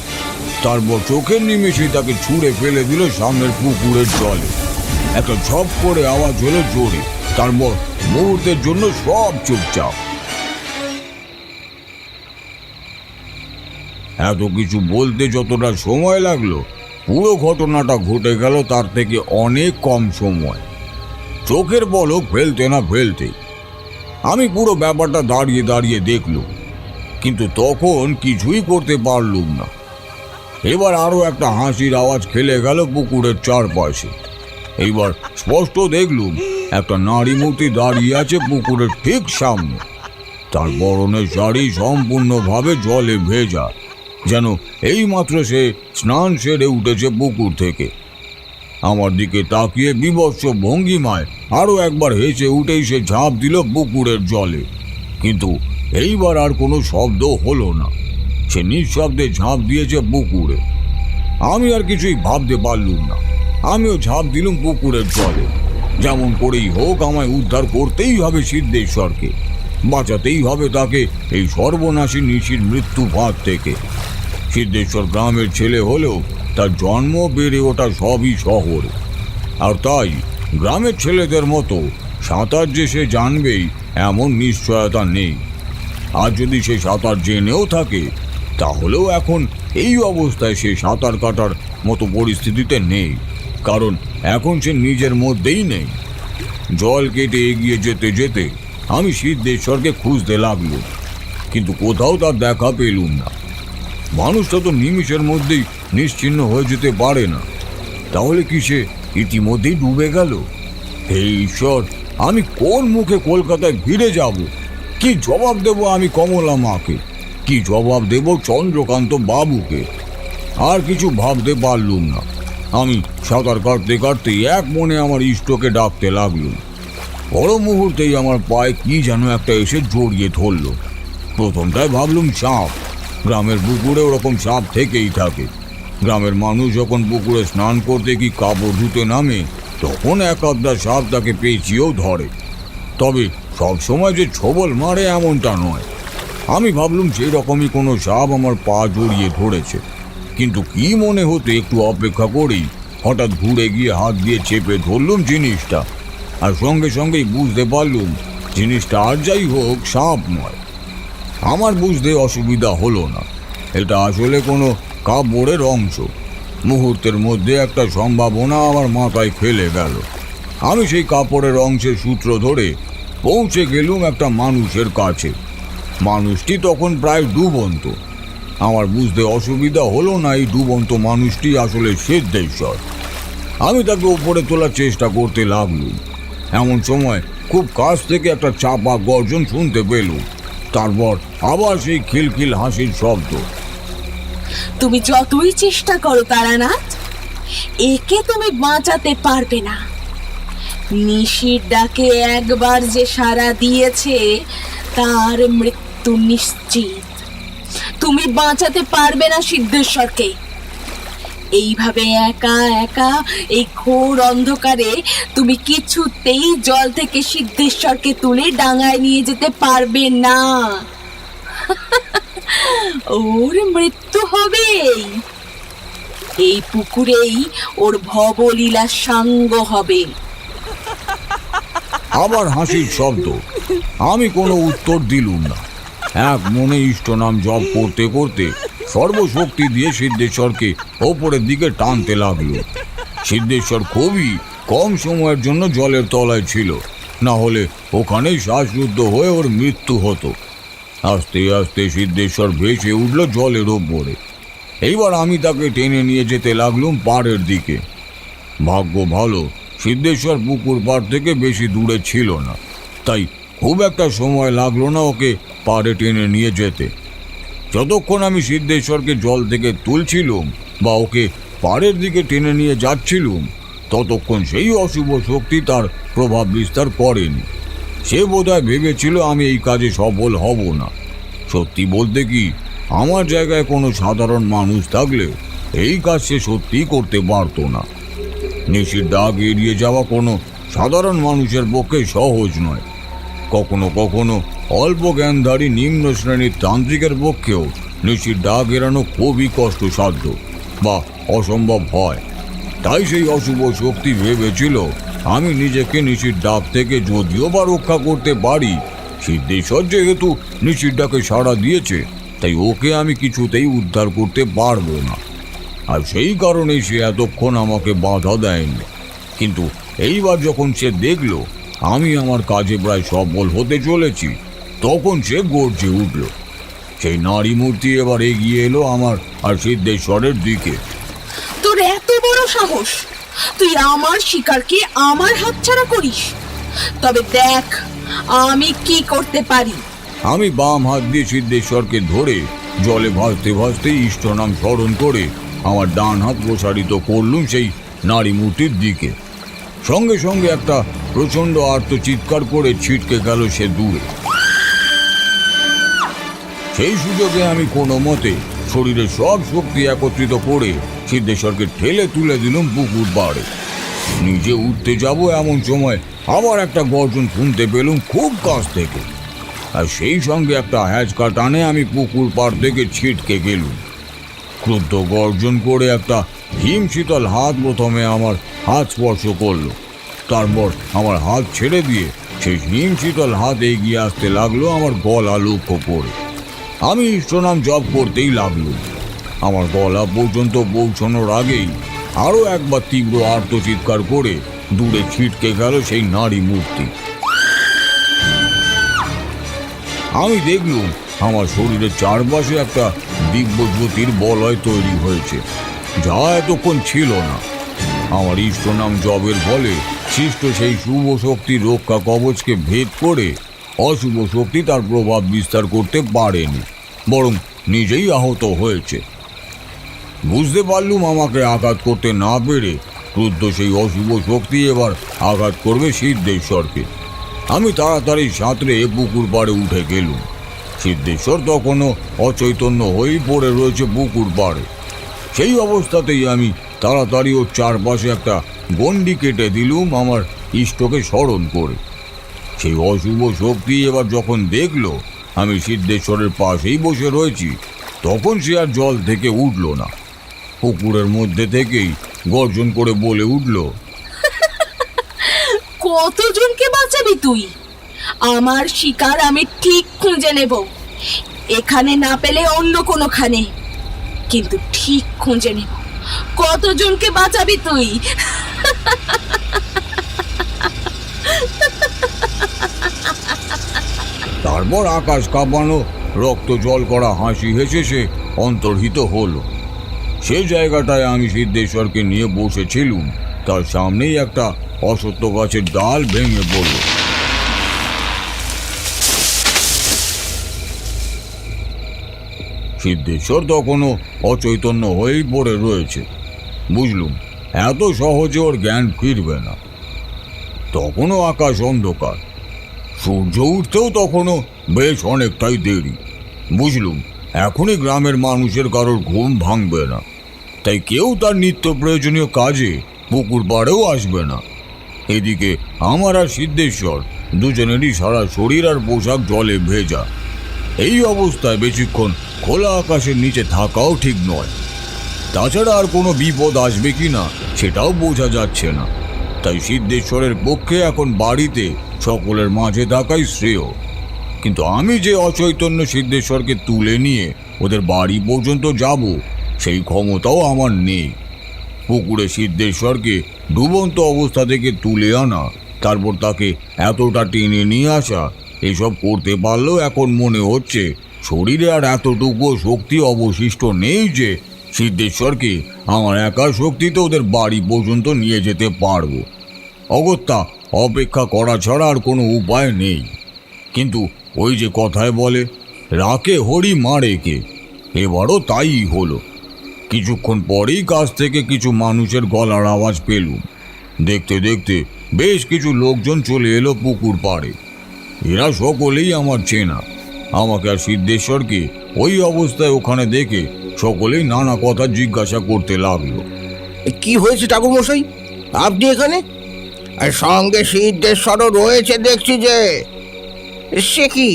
তারপর চোখের নিমেষে তাকে ছুঁড়ে ফেলে দিল সামনের পুকুরের জলে। একটা ঝপ করে আওয়াজ হলো জোরে। তারপর মুহূর্তের জন্য সব চুপচাপ। এত কিছু বলতে যতটা সময় লাগলো, পুরো ঘটনাটা ঘটে গেল তার থেকে অনেক কম সময়। চোখের পলক ফেলতে না ফেলতে আমি পুরো ব্যাপারটা দাঁড়িয়ে দাঁড়িয়ে দেখলুম, কিন্তু তখন কিছুই করতে পারলুম না। এবার আরো একটা হাসির আওয়াজ খেলে গেল পুকুরের চারপাশে। এইবার স্পষ্ট দেখলুম একটা নারী মূর্তি দাঁড়িয়ে আছে পুকুরের ঠিক সামনে। তার পরনের শাড়ি সম্পূর্ণভাবে জলে ভেজা, যেন এইমাত্র সে স্নান সেরে উঠেছে পুকুর থেকে। আমার দিকে তাকিয়ে বিভৎস ভঙ্গিমায় আরো একবার হেসে উঠেই সে ঝাঁপ দিল পুকুরের জলে। কিন্তু এইবার আর কোনো শব্দ হলো না। সে নিঃশব্দে ঝাঁপ দিয়েছে পুকুরে। আমি আর কিছুই ভাবতে পারলুম না। আমিও ঝাঁপ দিলুম পুকুরের জলে। যেমন করেই হোক আমায় উদ্ধার করতেই হবে সিদ্ধেশ্বরকে, বাঁচাতেই হবে তাকে এই সর্বনাশী নিশির মৃত্যু ফাঁদ থেকে। সিদ্ধেশ্বর গ্রামের ছেলে হলেও তার জন্ম বেড়ে ওঠা সবই শহরে, আর তাই গ্রামের ছেলেদের মতো সাঁতার যে সে জানবেই এমন নিশ্চয়তা নেই। আর যদি সে সাঁতার জেনেও থাকে, তাহলেও এখন এই অবস্থায় সে সাঁতার কাটার মতো পরিস্থিতিতে নেই, কারণ এখন সে নিজের মধ্যেই নেই। জল কেটে এগিয়ে যেতে যেতে আমি সিদ্ধেশ্বরকে খুঁজতে লাগলো, কিন্তু কোথাও তার দেখা পেলুম না। মানুষটা তো নিমিষের মধ্যেই নিশ্চিহ্ন হয়ে যেতে পারে না। তাহলে কি সে ইতিমধ্যেই ডুবে গেল? হে ঈশ্বর, আমি কোন মুখে কলকাতায় ফিরে যাব? কি জবাব দেব আমি কমলা মাকে? কি জবাব দেব চন্দ্রকান্ত বাবুকে? আর কিছু ভাবতে পারলুম না। আমি সাঁতার কাটতে কাটতে এক মনে আমার ইষ্টকে ডাকতে লাগলুম। পর মুহূর্তেই আমার পায়ে কি যেন একটা এসে জড়িয়ে ধরল। প্রথমটায় ভাবলুম সাপ। গ্রামের পুকুরে ওরকম সাপ থেকেই থাকে। গ্রামের মানুষ যখন পুকুরে স্নান করতে কি কাপড় ধুতে নামে, তখন এক আধটা সাপ তাকে পেঁচিয়েও ধরে। তবে সবসময় যে ছোবল মারে এমনটা নয়। আমি ভাবলুম সেই রকমই কোনো সাপ আমার পা জড়িয়ে ধরেছে। কিন্তু কি মনে হতে একটু অপেক্ষা করেই হঠাৎ ঘুরে গিয়ে হাত দিয়ে চেপে ধরলুম জিনিসটা। আর সঙ্গে সঙ্গেই বুঝতে পারলুম জিনিসটা আর যাই হোক সাপ নয়। আমার বুঝতে অসুবিধা হলো না, এটা আসলে কোনো কাপড়ের অংশ। মুহূর্তের মধ্যে একটা সম্ভাবনা আমার মাথায় খেলে গেল। আমি সেই কাপড়ের অংশের সূত্র ধরে পৌঁছে গেলুম একটা মানুষের কাছে। মানুষটি তখন প্রায় ডুবন্ত। আমার বুঝতে অসুবিধা হলো না এই ডুবন্ত মানুষটি আসলে সিদ্ধেশ্বর। আমি তাকে উপরে তোলার চেষ্টা করতে লাগলুম। এমন সময় খুব কাছ থেকে একটা চাপা গর্জন শুনতে পেলুম। তারপর আবার সেই খিলখিল হাসির শব্দ। তুমি যতই চেষ্টা করো তারানাথ, একে তুমি বাঁচাতে পারবে না। নিশির ডাকে একবার যে সাড়া দিয়েছে তার মৃত্যু নিশ্চিত। তুমি বাঁচাতে পারবে না সিদ্ধেশ্বরকে। এইভাবে একা একা এই ঘোর অন্ধকারে তুমি কিছুতেই জল থেকে সিদ্ধেশ্বরকে তুলে ডাঙায় নিয়ে যেতে পারবে না। ওর মৃত্যু হবে। এই পুকুরেই ওর ভবলীলা সাঙ্গ হবে। আবার হাসির শব্দ। আমি কোনো উত্তর দিলুম না। এক মনে ইষ্ট নাম জপ করতে করতে সর্বশক্তি দিয়ে সিদ্ধেশ্বরকে ওপরের দিকে টানতে লাগলো। সিদ্ধেশ্বর খুবই কম সময়ের জন্য জলের তলায় ছিল, না হলে ওখানেই শ্বাসরুদ্ধ হয়ে ওর মৃত্যু হতো। আস্তে আস্তে সিদ্ধেশ্বর ভেসে উঠল জলের ওপরে। এইবার আমি তাকে টেনে নিয়ে যেতে লাগলুম পাড়ের দিকে। ভাগ্য ভালো, সিদ্ধেশ্বর পুকুর পাড় থেকে বেশি দূরে ছিল না, তাই খুব একটা সময় লাগলো না ওকে পাড়ে টেনে নিয়ে যেতে। যতক্ষণ আমি সিদ্ধেশ্বরকে জল থেকে তুলছিলুম বা ওকে পাড়ের দিকে টেনে নিয়ে যাচ্ছিলুম, ততক্ষণ সেই অশুভ শক্তি তার প্রভাব বিস্তার করেনি। সে বোধহয় ভেবেছিল আমি এই কাজে সফল হব না। সত্যি বলতে কি, আমার জায়গায় কোনো সাধারণ মানুষ থাকলে এই কাজ সে সত্যিই করতে পারত না। নিশির ডাক এড়িয়ে যাওয়া কোনো সাধারণ মানুষের পক্ষে সহজ নয়। কখনো কখনো অল্প জ্ঞানধারী নিম্ন শ্রেণীর তান্ত্রিকের পক্ষেও নিশির ডাক এড়ানো খুবই কষ্টসাধ্য বা অসম্ভব হয়। তাই সেই অশুভ শক্তি ভেবেছিল আমি নিজেকে নিশির ডাক থেকে যদিও বা রক্ষা করতে পারি, সিদ্ধেশ্বর যেহেতু নিশির ডাকে সাড়া দিয়েছে, তাই ওকে আমি কিছুতেই উদ্ধার করতে পারবো না। আর সেই কারণেই সে এতক্ষণ আমাকে বাধা দেয়নি। কিন্তু এইবার যখন সে দেখলো আমি আমার কাজে প্রায় সফল হতে চলেছি, তখন সে গর্জে উঠল। সেই নারী মূর্তি এবার এগিয়ে এলো আমার আর সিদ্ধেশ্বরের দিকে। তোর এত বড় সাহস, তুই আমার শিকারকে আমার হাতছাড়া করিস? তবে দেখ আমি কি করতে পারি। আমি বাম হাত দিয়ে সিদ্ধেশ্বরকে ধরে জলে ভাসতে ভাসতে ইষ্ট নাম স্মরণ করে আমার ডান হাত প্রসারিত করলুম সেই নারী মূর্তির দিকে। সঙ্গে সঙ্গে একটা প্রচণ্ড আর্তচিৎকার করে ছিটকে গেল সে দূরে। সেই সুযোগে আমি কোনো মতে শরীরের সব শক্তি একত্রিত করে সিদ্ধেশ্বরকে ঠেলে তুলে দিলাম পুকুর পাড়ে। নিজে উঠতে যাব এমন সময় আবার একটা গর্জন শুনতে পেলুম খুব কাছ থেকে, আর সেই সঙ্গে একটা হ্যাঁচকা টানে আমি পুকুর পাড় থেকে ছিটকে গেলুম। ক্রুদ্ধ গর্জন করে একটা হিম শীতল হাত প্রথমে আমার হাত স্পর্শ করলো। তারপর আমার হাত ছেড়ে দিয়ে সেই হিম শীতল হাত এগিয়ে আসতে লাগলো আমার গলা লক্ষ্য করে। আমি ইষ্টনাম জপ করতেই লাগলুম। আমার গলা পর্যন্ত পৌঁছানোর আগেই আরও একবার তীব্র আর্তচিৎকার করে দূরে ছিটকে গেল সেই নারী মূর্তি। আমি দেখলুম আমার শরীরের চারপাশে একটা দিব্য জ্যোতির বলয় তৈরি হয়েছে, যা এতক্ষণ ছিল না। আমার ইষ্টনাম জপের ফলে সৃষ্ট সেই শুভ শক্তির রক্ষা কবচকে ভেদ করে অশুভ শক্তি তার প্রভাব বিস্তার করতে পারেনি, বরং নিজেই আহত হয়েছে। বুঝতে পারলুম আমাকে আঘাত করতে না পেরে ক্রুদ্ধ সেই অশুভ শক্তি এবার আঘাত করবে সিদ্ধেশ্বরকে। আমি তাড়াতাড়ি সাঁতরে পুকুর পাড়ে উঠে গেলুম। সিদ্ধেশ্বর তখনও অচৈতন্য হয়েই পড়ে রয়েছে পুকুর পাড়ে। সেই অবস্থাতেই আমি তাড়াতাড়ি ওর চারপাশে একটা গণ্ডি কেটে দিলুম আমার ইষ্টকে স্মরণ করে। সেই অশুভ শক্তি এবার যখন দেখলো আমি সিদ্ধেশ্বরের পাশেই বসে রয়েছি, তখন সে আর জল থেকে উঠল না। পুকুরের মধ্যে থেকেই গর্জন করে বলে উঠল, কতজনকে বাঁচাবি তুই? আমার শিকার আমি ঠিক খুঁজে নেব, এখানে না পেলে অন্য কোনোখানে, কিন্তু ঠিক খুঁজে নেব। কতজনকে বাঁচাবি তুই? তারপর আকাশ কাঁপানো রক্ত জল করা হাসি হেসে সে অন্তর্হিত হলো। সেই জায়গাটায় আমি সিদ্ধেশ্বরকে নিয়ে বসেছিলুম, তার সামনেই একটা অশ্বত্থ গাছের ডাল ভেঙে পড়ল। সিদ্ধেশ্বর তখনও অচৈতন্য হয়েই পড়ে রয়েছে। বুঝলুম এত সহজে ওর জ্ঞান ফিরবে না। তখনও আকাশ অন্ধকার, সূর্য উঠতেও তখনও বেশ অনেকটাই দেরি। বুঝলুম এখনই গ্রামের মানুষের কারোর ঘুম ভাঙবে না, তাই কেউ তার নিত্য প্রয়োজনীয় কাজে পুকুর পাড়েও আসবে না। এদিকে আমার আর সিদ্ধেশ্বর দুজনেরই সারা শরীর আর পোশাক জলে ভেজা। এই অবস্থায় বেশিক্ষণ খোলা আকাশের নিচে থাকাও ঠিক নয়। তাছাড়া আর কোনো বিপদ আসবে কি না সেটাও বোঝা যাচ্ছে না। তাই সিদ্ধেশ্বরের পক্ষে এখন বাড়িতে সকলের মাঝে থাকাই শ্রেয়। কিন্তু আমি যে অচৈতন্য সিদ্ধেশ্বরকে তুলে নিয়ে ওদের বাড়ি পর্যন্ত যাব, সেই ক্ষমতাও আমার নেই। পুকুরে সিদ্ধেশ্বরকে ডুবন্ত অবস্থা থেকে তুলে আনা, তারপর তাকে এতটা টেনে নিয়ে আসা, এসব করতে পারলেও এখন মনে হচ্ছে শরীরে আর এতটুকু শক্তি অবশিষ্ট নেই যে সিদ্ধেশ্বরকে আমার একার শক্তিতে ওদের বাড়ি পর্যন্ত নিয়ে যেতে পারবো। অগত্যা অপেক্ষা করা ছাড়া আর কোনো উপায় নেই। কিন্তু ওই যে কথায় বলে, রাকে হরি মারে কে, এবারও তাই হলো। কিছুক্ষণ পরেই কাছ থেকে কিছু মানুষের গলার আওয়াজ পেলুম। দেখতে দেখতে বেশ কিছু লোকজন চলে এলো পুকুর পাড়ে। এরা সকলেই আমার চেনা। আমাকে আর সিদ্ধেশ্বরকে ওই অবস্থায় ওখানে দেখে সকলেই নানা কথা জিজ্ঞাসা করতে লাগলো। কি হয়েছে ঠাকুরমশাই, আপনি এখানে? আর সঙ্গে সিদ্ধেশ্বরও রয়েছে দেখছি যে। সে কি,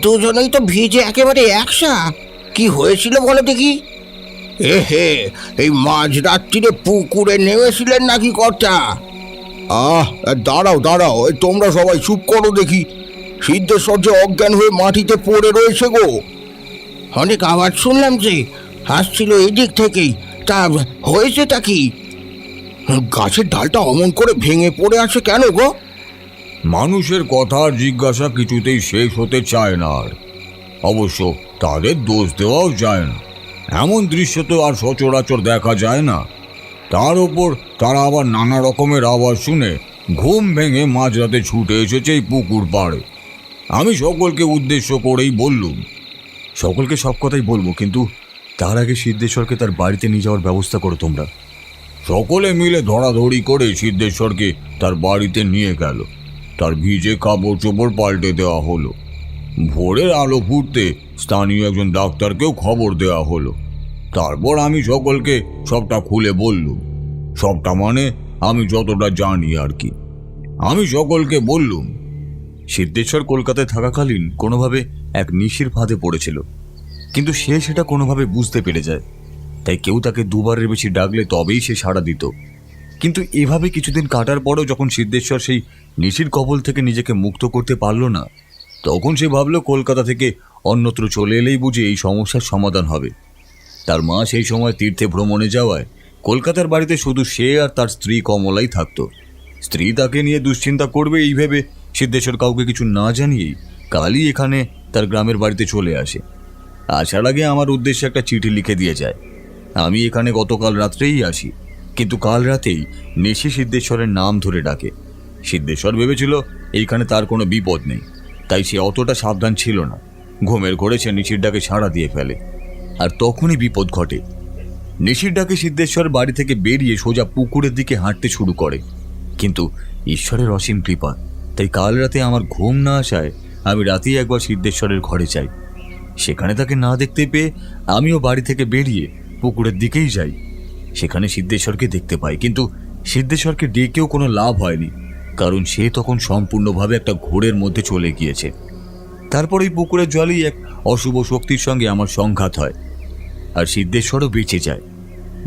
দুজনেই তো ভিজে একেবারে একসা। কি হয়েছিল বলে দেখি? হে, এই মাঝরাত্রিরে পুকুরে নেমেছিলেন নাকি কর্তা? দাঁড়াও দাঁড়াও, তোমরা সবাই চুপ করো দেখি। সিদ্ধেশ্বর যে অজ্ঞান হয়ে মাটিতে পড়ে রয়েছে গো। অনেক আওয়াজ শুনলাম যে, আসছিল এদিক থেকেই। তা হয়েছেটা কি? গাছের ডালটা অমন করে ভেঙে পড়ে আছে কেন গো? মানুষের কথা আর জিজ্ঞাসা কিছুতেই শেষ হতে চায় না। আর অবশ্য তাদের দোষ দেওয়াও যায় না, এমন দৃশ্য তো আর সচরাচর দেখা যায় না। তার ওপর তারা আবার নানা রকমের আওয়াজ শুনে ঘুম ভেঙে মাঝরাতে ছুটে এসেছে এই পুকুর পাড়ে। আমি সকলকে উদ্দেশ্য করেই বললুম, সকলকে সব কথাই বলবো, কিন্তু তার আগে সিদ্ধেশ্বরকে তার বাড়িতে নিয়ে যাওয়ার ব্যবস্থা করো তোমরা। সকলে মিলে ধরাধরি করে সিদ্ধেশ্বরকে তার বাড়িতে নিয়ে গেল। তার ভিজে কাপড় চোপড় পাল্টে দেওয়া হলো। ভোরের আলো ফুটতে স্থানীয় একজন ডাক্তারকেও খবর দেওয়া হলো। তারপর আমি সকলকে সবটা খুলে বললুম। সবটা মানে আমি যতটা জানি আর কি। আমি সকলকে বললুম, সিদ্ধেশ্বর কলকাতায় থাকাকালীন কোনোভাবে এক নিশির ফাঁদে পড়েছিল, কিন্তু সে সেটা কোনোভাবে বুঝতে পেরে যায়। তাই কেউ তাকে দুবারের বেশি ডাকলে তবেই সে সাড়া দিত। কিন্তু এভাবে কিছুদিন কাটার পরেও যখন সিদ্ধেশ্বর সেই নিশির কবল থেকে নিজেকে মুক্ত করতে পারল না, তখন সে ভাবল কলকাতা থেকে অন্যত্র চলে এলেই বুঝি এই সমস্যার সমাধান হবে। তার মা সেই সময় তীর্থে ভ্রমণে যাওয়ায় কলকাতার বাড়িতে শুধু সে আর তার স্ত্রী কমলাই থাকতো। স্ত্রী তাকে নিয়ে দুশ্চিন্তা করবে এই ভেবে সিদ্ধেশ্বর কাউকে কিছু না জানিয়েই কালই এখানে তার গ্রামের বাড়িতে চলে আসে। আসার আগে আমার উদ্দেশ্যে একটা চিঠি লিখে দিয়ে যায়। আমি এখানে গতকাল রাত্রেই আসি, কিন্তু কাল রাতেই নিশি সিদ্ধেশ্বরের নাম ধরে ডাকে। সিদ্ধেশ্বর ভেবেছিল এইখানে তার কোনো বিপদ নেই, তাই সে অতটা সাবধান ছিল না। ঘুমের ঘোরে সে নিশির ডাকে সাড়া দিয়ে ফেলে, আর তখনই বিপদ ঘটে। নিশির ডাকে সিদ্ধেশ্বর বাড়ি থেকে বেরিয়ে সোজা পুকুরের দিকে হাঁটতে শুরু করে। কিন্তু ঈশ্বরের অসীম কৃপা, তাই কাল রাতে আমার ঘুম না আসায় আমি রাতেই একবার সিদ্ধেশ্বরের ঘরে যাই। সেখানে তাকে না দেখতে পেয়ে আমিও বাড়ি থেকে বেরিয়ে পুকুরের দিকেই যাই। সেখানে সিদ্ধেশ্বরকে দেখতে পাই, কিন্তু সিদ্ধেশ্বরকে ডেকেও কোনো লাভ হয়নি, কারণ সে তখন সম্পূর্ণভাবে একটা ঘোরের মধ্যে চলে গিয়েছে। তারপর এই পুকুরের জলেই এক অশুভ শক্তির সঙ্গে আমার সংঘাত হয়, আর সিদ্ধেশ্বরও বেঁচে যায়।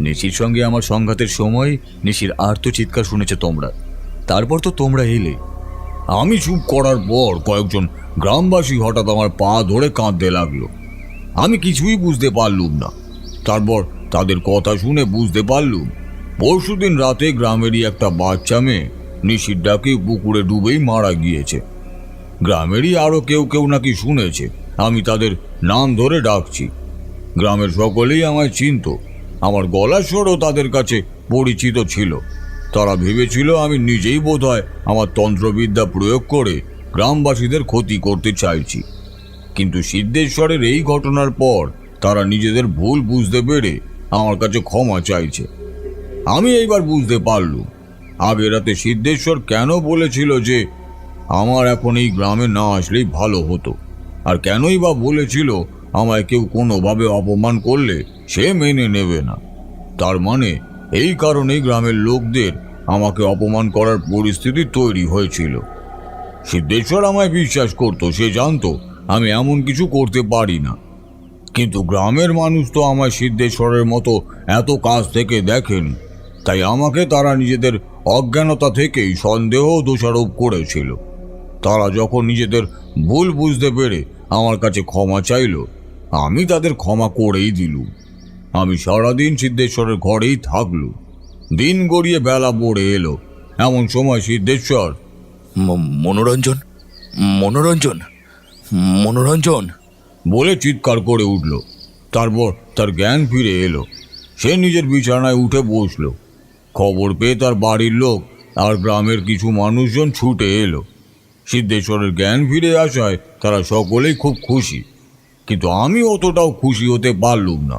নিশির সঙ্গে আমার সংঘাতের সময় নিশির আর্ত চিৎকার শুনেছে তোমরা। তারপর তো তোমরা এলে। আমি চুপ করার পর কয়েকজন গ্রামবাসী হঠাৎ আমার পা ধরে কাঁদতে লাগলো। আমি কিছুই বুঝতে পারলুম না। তারপর তাদের কথা শুনে বুঝতে পারলুম পরশুদিন রাতে গ্রামেরই একটা বাচ্চা মেয়ে নিশির ডাকে পুকুরে ডুবেই মারা গিয়েছে। গ্রামেরই আরও কেউ কেউ নাকি শুনেছে আমি তাদের নাম ধরে ডাকছি। গ্রামের সকলেই আমায় চিনত। আমার গলার স্বরও তাদের কাছে পরিচিত ছিল। তারা ভেবেছিল আমি নিজেই বোধহয় আমার তন্ত্রবিদ্যা প্রয়োগ করে গ্রামবাসীদের ক্ষতি করতে চাইছি। কিন্তু সিদ্ধেশ্বরের এই ঘটনার পর তারা নিজেদের ভুল বুঝতে পেরে আমার কাছে ক্ষমা চাইছে। আমি এইবার বুঝতে পারলুম আগের রাতে সিদ্ধেশ্বর কেন বলেছিল যে আমার এখন এই গ্রামে না আসলেই ভালো হতো, আর কেনই বা বলেছিল আমায় কেউ কোনোভাবে অপমান করলে সে মেনে নেবে না। তার মানে এই কারণেই গ্রামের লোকদের আমাকে অপমান করার পরিস্থিতি তৈরি হয়েছিল। সিদ্ধেশ্বর আমায় বিশ্বাস করত, সে জানতো আমি এমন কিছু করতে পারি না। কিন্তু গ্রামের মানুষ তো আমায় সিদ্ধেশ্বরের মতো এত কাছ থেকে দেখেন, তাই আমাকে তারা নিজেদের অজ্ঞানতা থেকেই সন্দেহ ও দোষারোপ করেছিল। তারা যখন নিজেদের ভুল বুঝতে পেরে আমার কাছে ক্ষমা চাইল, আমি তাদের ক্ষমা করেই দিলুম। আমি সারাদিন সিদ্ধেশ্বরের ঘরেই থাকলুম। দিন গড়িয়ে বেলা পড়ে এলো। এমন সময় সিদ্ধেশ্বর মনোরঞ্জন মনোরঞ্জন মনোরঞ্জন বলে চিৎকার করে উঠল। তারপর তার জ্ঞান ফিরে এলো। সে নিজের বিছানায় উঠে বসল। খবর পেয়ে তার বাড়ির লোক আর গ্রামের কিছু মানুষজন ছুটে এলো। সিদ্ধেশ্বরের জ্ঞান ফিরে আসায় তারা সকলেই খুব খুশি, কিন্তু আমি অতটাও খুশি হতে পারলুম না।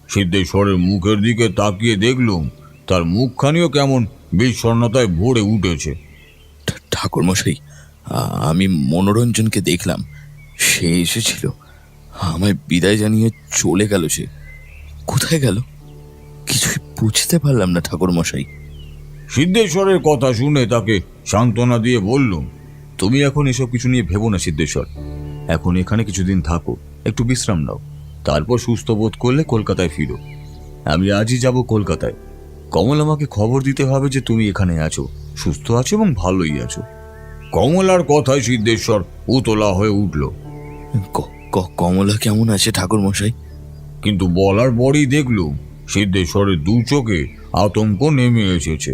সিদ্ধেশ্বরের মুখের দিকে তাকিয়ে দেখলুম তার মুখখানিও কেমন বিষণ্ণতায় ভরে উঠেছে। ঠাকুরমশাই, আমি মনোরঞ্জনকে দেখলাম। সে এসেছিল, আমায় বিদায় জানিয়ে চলে গেল। সে কোথায় গেল কিছুই বুঝতে পারলাম না ঠাকুরমশাই। সিদ্ধেশ্বরের কথা শুনে তাকে সান্ত্বনা দিয়ে বললুম, তুমি এখন এসব কিছু নিয়ে ভেবো না সিদ্ধেশ্বর। এখন এখানে কিছুদিন থাকো, একটু বিশ্রাম নাও, তারপর সুস্থ বোধ করলে কলকাতায় ফিরো। আমি আজই যাব কলকাতায়। কমল আমাকে খবর দিতে হবে যে তুমি এখানে আছো, সুস্থ আছো এবং ভালোই আছো। কমলার কথায় সিদ্ধেশ্বর উতলা হয়ে উঠল। কমলা কেমন আছে ঠাকুরমশাই? কিন্তু বলার পরই দেখলুম সিদ্ধেশ্বরের দু চোখে আতঙ্ক নেমে এসেছে।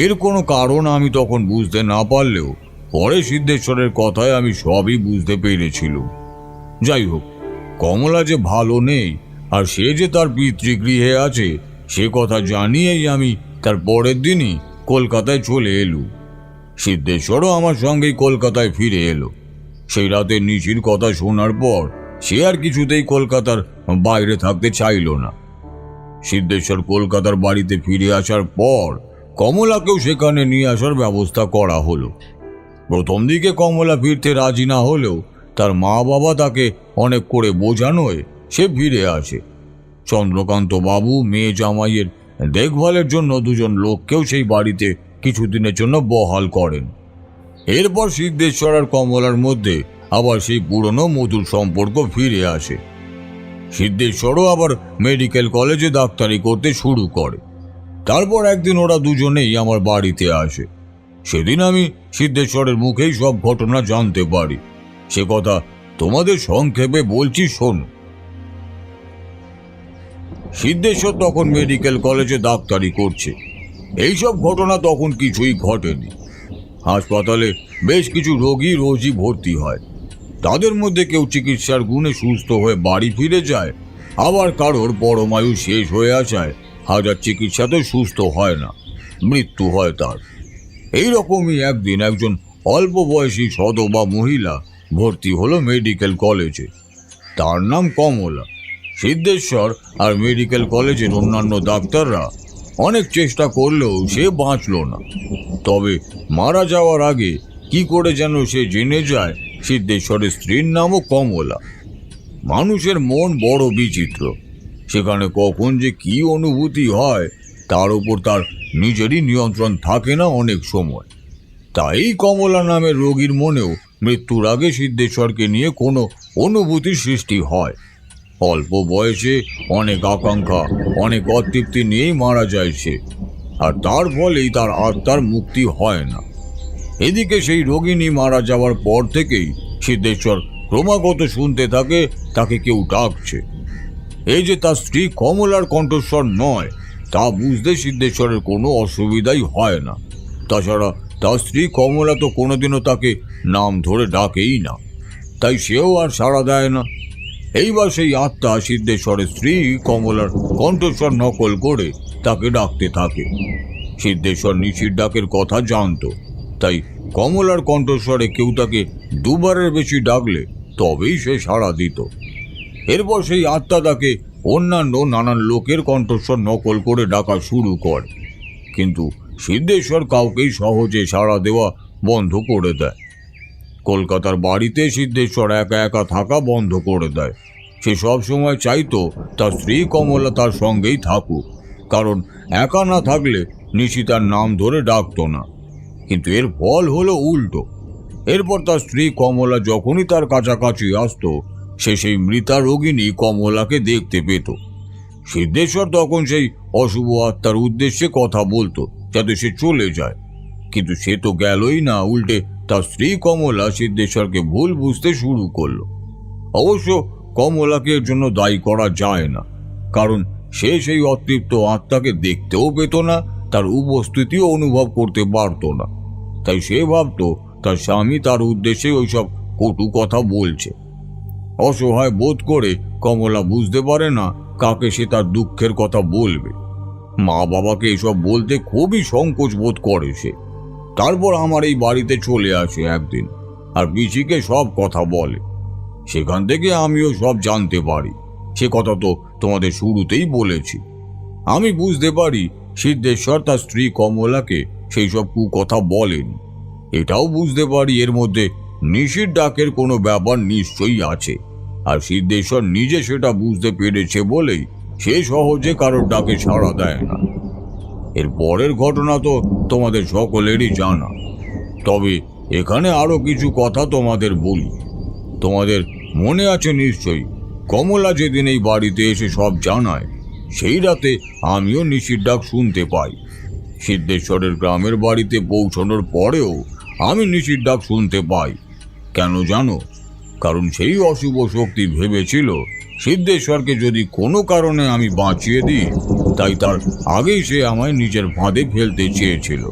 এর কোনো কারণ আমি তখন বুঝতে না পারলেও পরে সিদ্ধেশ্বরের কথায় আমি সবই বুঝতে পেরেছিলাম। যাই হোক, কমলা যে ভালো নেই আর সে যে তার পিতৃগৃহে আছে সে কথা জানিয়েই আমি তার পরের দিনই কলকাতায় চলে এলুম। সিদ্ধেশ্বরও আমার সঙ্গেই কলকাতায় ফিরে এলো। সেই রাতে নিশির কথা শোনার পর সে আর কিছুতেই কলকাতার বাইরে থাকতে চাইল না। সিদ্ধেশ্বর কলকাতার বাড়িতে ফিরে আসার পর কমলাকেও সেখানে নিয়ে আসার ব্যবস্থা করা হলো। প্রথম দিকে কমলা ফিরতে রাজি না হলেও তার মা বাবা তাকে অনেক করে বোঝানোয় সে ফিরে আসে। চন্দ্রকান্ত বাবু মেয়ে জামাইয়ের দেখভালের জন্য দুজন লোককেও সেই বাড়িতে কিছুদিনের জন্য বহাল করেন। এরপর সিদ্ধেশ্বর আর কমলার মধ্যে আবার সেই পুরনো মধুর সম্পর্ক ফিরে আসে। সিদ্ধেশ্বরও আবার মেডিকেল কলেজে ডাক্তারি করতে শুরু করে। তারপর একদিন ওরা দুজনেই আমার বাড়িতে আসে। সেদিন আমি সিদ্ধেশ্বরের মুখেই সব ঘটনা জানতে পারি। সে কথা তোমাদের সংক্ষেপে বলছি, শোন। সিদ্ধেশ্বর তখন মেডিকেল কলেজে ডাক্তারি করছে। এইসব ঘটনা তখন কিছুই ঘটেনি। হাসপাতালে বেশ কিছু রোগী রোজই ভর্তি হয়। তাদের মধ্যে কেউ চিকিৎসার গুণে সুস্থ হয়ে বাড়ি ফিরে যায়, আবার কারোর পরমায়ু শেষ হয়ে আসায় হাজার চিকিৎসাতেও সুস্থ হয় না, মৃত্যু হয় তার। এইরকমই একদিন একজন অল্প বয়সী সধবা মহিলা ভর্তি হলো মেডিকেল কলেজে। তার নাম কমলা। সিদ্ধেশ্বর আর মেডিকেল কলেজের অন্যান্য ডাক্তাররা অনেক চেষ্টা করলেও সে বাঁচল না। তবে মারা যাওয়ার আগে কি করে যেন সে জেনে যায় সিদ্ধেশ্বরের স্ত্রীর নামও কমলা। মানুষের মন বড় বিচিত্র, সেখানে কখন যে কি অনুভূতি হয় তার উপর তার নিজেরই নিয়ন্ত্রণ থাকে না অনেক সময়। তাই কমলা নামের রোগীর মনেও মৃত্যুর আগে সিদ্ধেশ্বরকে নিয়ে কোনো অনুভূতির সৃষ্টি হয়। অল্প বয়সে অনেক আকাঙ্ক্ষা, অনেক অতৃপ্তি নিয়েই মারা যায় সে। আর তার ফলেই তার আত্মার মুক্তি হয় না। এদিকে সেই রোগিণী মারা যাওয়ার পর থেকেই সিদ্ধেশ্বর ক্রমাগত শুনতে থাকে তাকে কেউ ডাকছে। এই যে তার স্ত্রী কমলার কণ্ঠস্বর নয় তা বুঝতে সিদ্ধেশ্বরের কোনো অসুবিধাই হয় না। তাছাড়া তার স্ত্রী কমলা তো কোনোদিনও তাকে নাম ধরে ডাকেই না, তাই সেও আর সাড়া দেয় না। এইবার সেই আত্মা সিদ্ধেশ্বরের স্ত্রী কমলার কণ্ঠস্বর নকল করে তাকে ডাকতে থাকে। সিদ্ধেশ্বর নিশির ডাকের কথা জানতো, তাই কমলার কণ্ঠস্বরে কেউ তাকে দুবারের বেশি ডাকলে তবেই সে সাড়া দিত। এরপর সেই আত্মা তাকে অন্যান্য নানান লোকের কণ্ঠস্বর নকল করে ডাকা শুরু করে, কিন্তু সিদ্ধেশ্বর কাউকেই সহজে সাড়া দেওয়া বন্ধ করে দেয়। কলকাতার বাড়িতে সিদ্ধেশ্বর একা একা থাকা বন্ধ করে দেয়। সে সবসময় চাইতো তার স্ত্রী কমলা তার সঙ্গেই থাকুক, কারণ একা না থাকলে নিশি তার নাম ধরে ডাকতো না। কিন্তু এর ফল হলো উল্টো। এরপর তার স্ত্রী কমলা যখনই তার কাছাকাছি আসতো, সে সেই মৃতা রোগিণী কমলাকে দেখতে পেত। সিদ্ধেশ্বর তখন সেই অশুভ আত্মার উদ্দেশ্যে কথা বলতো যাতে সে চলে যায়, কিন্তু সে তো গেলই না, উল্টে তার স্ত্রী কমলা সিদ্ধেশ্বরকে ভুল বুঝতে শুরু করলো। অবশ্য কমলাকে এর জন্য দায়ী করা যায় না, কারণ সে সেই অতৃপ্ত আত্মাকে দেখতেও পেত না, তার উপস্থিতিও অনুভব করতে পারত না। তাই সে ভাবত তার স্বামী তার উদ্দেশ্যে ওইসব কটু কথা বলছে। অসহায় বোধ করে কমলা বুঝতে পারে না কাকে সে তার দুঃখের কথা বলবে। মা বাবাকে এসব বলতে খুবই সংকোচ বোধ করে সে। তারপর আমার এই বাড়িতে চলে আসে একদিন, আর পিসিকে সব কথা বলে। সেখান থেকে আমিও সব জানতে পারি। সে কথা তো তোমাদের শুরুতেই বলেছি। আমি বুঝতে পারি সিদ্ধেশ্বর তার স্ত্রী কমলাকে সেই সব কুকথা বলেন। এটাও বুঝতে পারি এর মধ্যে নিশির ডাকের কোনো ব্যাপার নিশ্চয়ই আছে, আর সিদ্ধেশ্বর নিজে সেটা বুঝতে পেরেছে বলেই সে সহজে কারোর ডাকে সাড়া দেয় না। এর পরের ঘটনা তো তোমাদের সকলেরই জানা, তবে এখানে আরো কিছু কথা তোমাদের বলি। তোমাদের মনে আছে নিশ্চয়ই, কমলা যেদিন এই বাড়িতে এসে সব জানায়, সেই রাতে আমিও নিশির ডাক শুনতে পাই। সিদ্ধেশ্বরের গ্রামের বাড়িতে পৌঁছানোর পরেও আমি নিশির ডাক শুনতে পাই। কেন জানো? কারণ সেই অশুভ শক্তি ভেবেছিল সিদ্ধেশ্বরকে যদি কোনো কারণে আমি বাঁচিয়ে দিই, তাই তার আগেই সে আমায় নিজের ফাঁদে ফেলতে চেয়েছিল।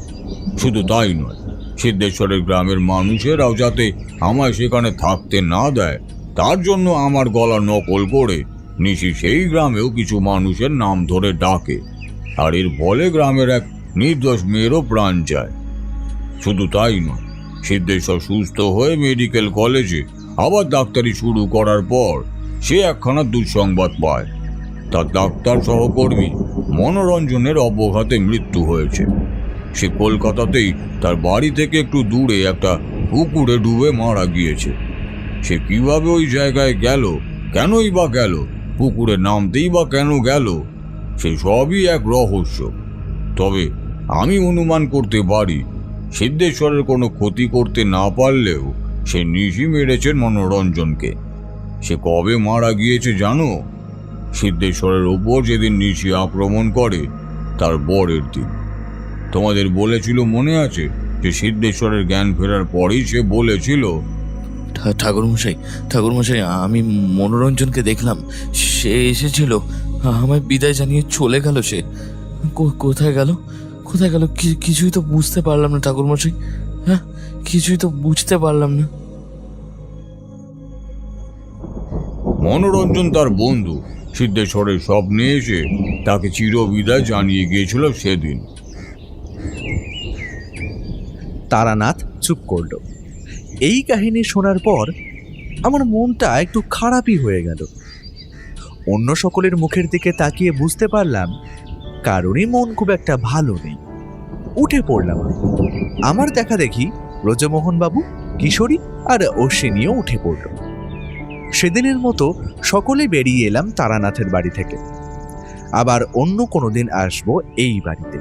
শুধু তাই নয়, সিদ্ধেশ্বরের গ্রামের মানুষেরাও যাতে আমায় সেখানে থাকতে না দেয়, তার জন্য আমার গলা নকল করে নিশি সেই গ্রামেও কিছু মানুষের নাম ধরে ডাকে, আর এর ফলে গ্রামের এক নির্দোষ মেয়েরও প্রাণ যায়। শুধু তাই নয়, সিদ্ধেশ্বর সুস্থ হয়ে মেডিকেল কলেজে আবার ডাক্তারি শুরু করার পর সে একখানা দুঃসংবাদ পায়। তার ডাক্তার সহকর্মী মনোরঞ্জনের অবঘাতে মৃত্যু হয়েছে। সে কলকাতাতেই তার বাড়ি থেকে একটু দূরে একটা পুকুরে ডুবে মারা গিয়েছে। সে কিভাবে ওই জায়গায় গেল, কেনই বা গেল, পুকুরে নামতেই বা কেন গেল, সে সবই এক রহস্য। তবে আমি অনুমান করতে পারি সিদ্ধেশ্বরের কোনো ক্ষতি করতে না পারলেও সে নিশি মেরেছেন মনোরঞ্জনকে। সে কবে মারা গিয়েছে জানো? সিদ্ধেশ্বরের ওপর যেদিন নিশি আক্রমণ করে তার পরের দিন। তোমাদের বলেছিল মনে আছে যে সিদ্ধেশ্বরের জ্ঞান ফেরার পরেই সে বলেছিল, ঠাকুরমশাই, আমি মনোরঞ্জনকে দেখলাম, সে এসেছিল, আমায় বিদায় জানিয়ে চলে গেল। সে কোথায় গেল? কিছুই তো বুঝতে পারলাম না ঠাকুরমশাই। হ্যাঁ, কিছুই তো বুঝতে পারলাম না। মনোরঞ্জন তার বন্ধু সিদ্ধেশ্বরের স্বপ্নে এসে তাকে চিরবিদায় জানিয়ে গিয়েছিল সেদিন। তারানাথ চুপ করল। এই কাহিনী শোনার পর আমার মনটা একটু খারাপই হয়ে গেল। অন্য সকলের মুখের দিকে তাকিয়ে বুঝতে পারলাম কারণই মন খুব একটা ভালো নেই। উঠে পড়লাম। আমার দেখা দেখি ব্রজমোহনবাবু, কিশোরী আর অশ্বিনীও উঠে পড়ল। সেদিনের মতো সকলে বেরিয়ে এলাম তারানাথের বাড়ি থেকে। আবার অন্য কোনো দিন আসবো এই বাড়িতে।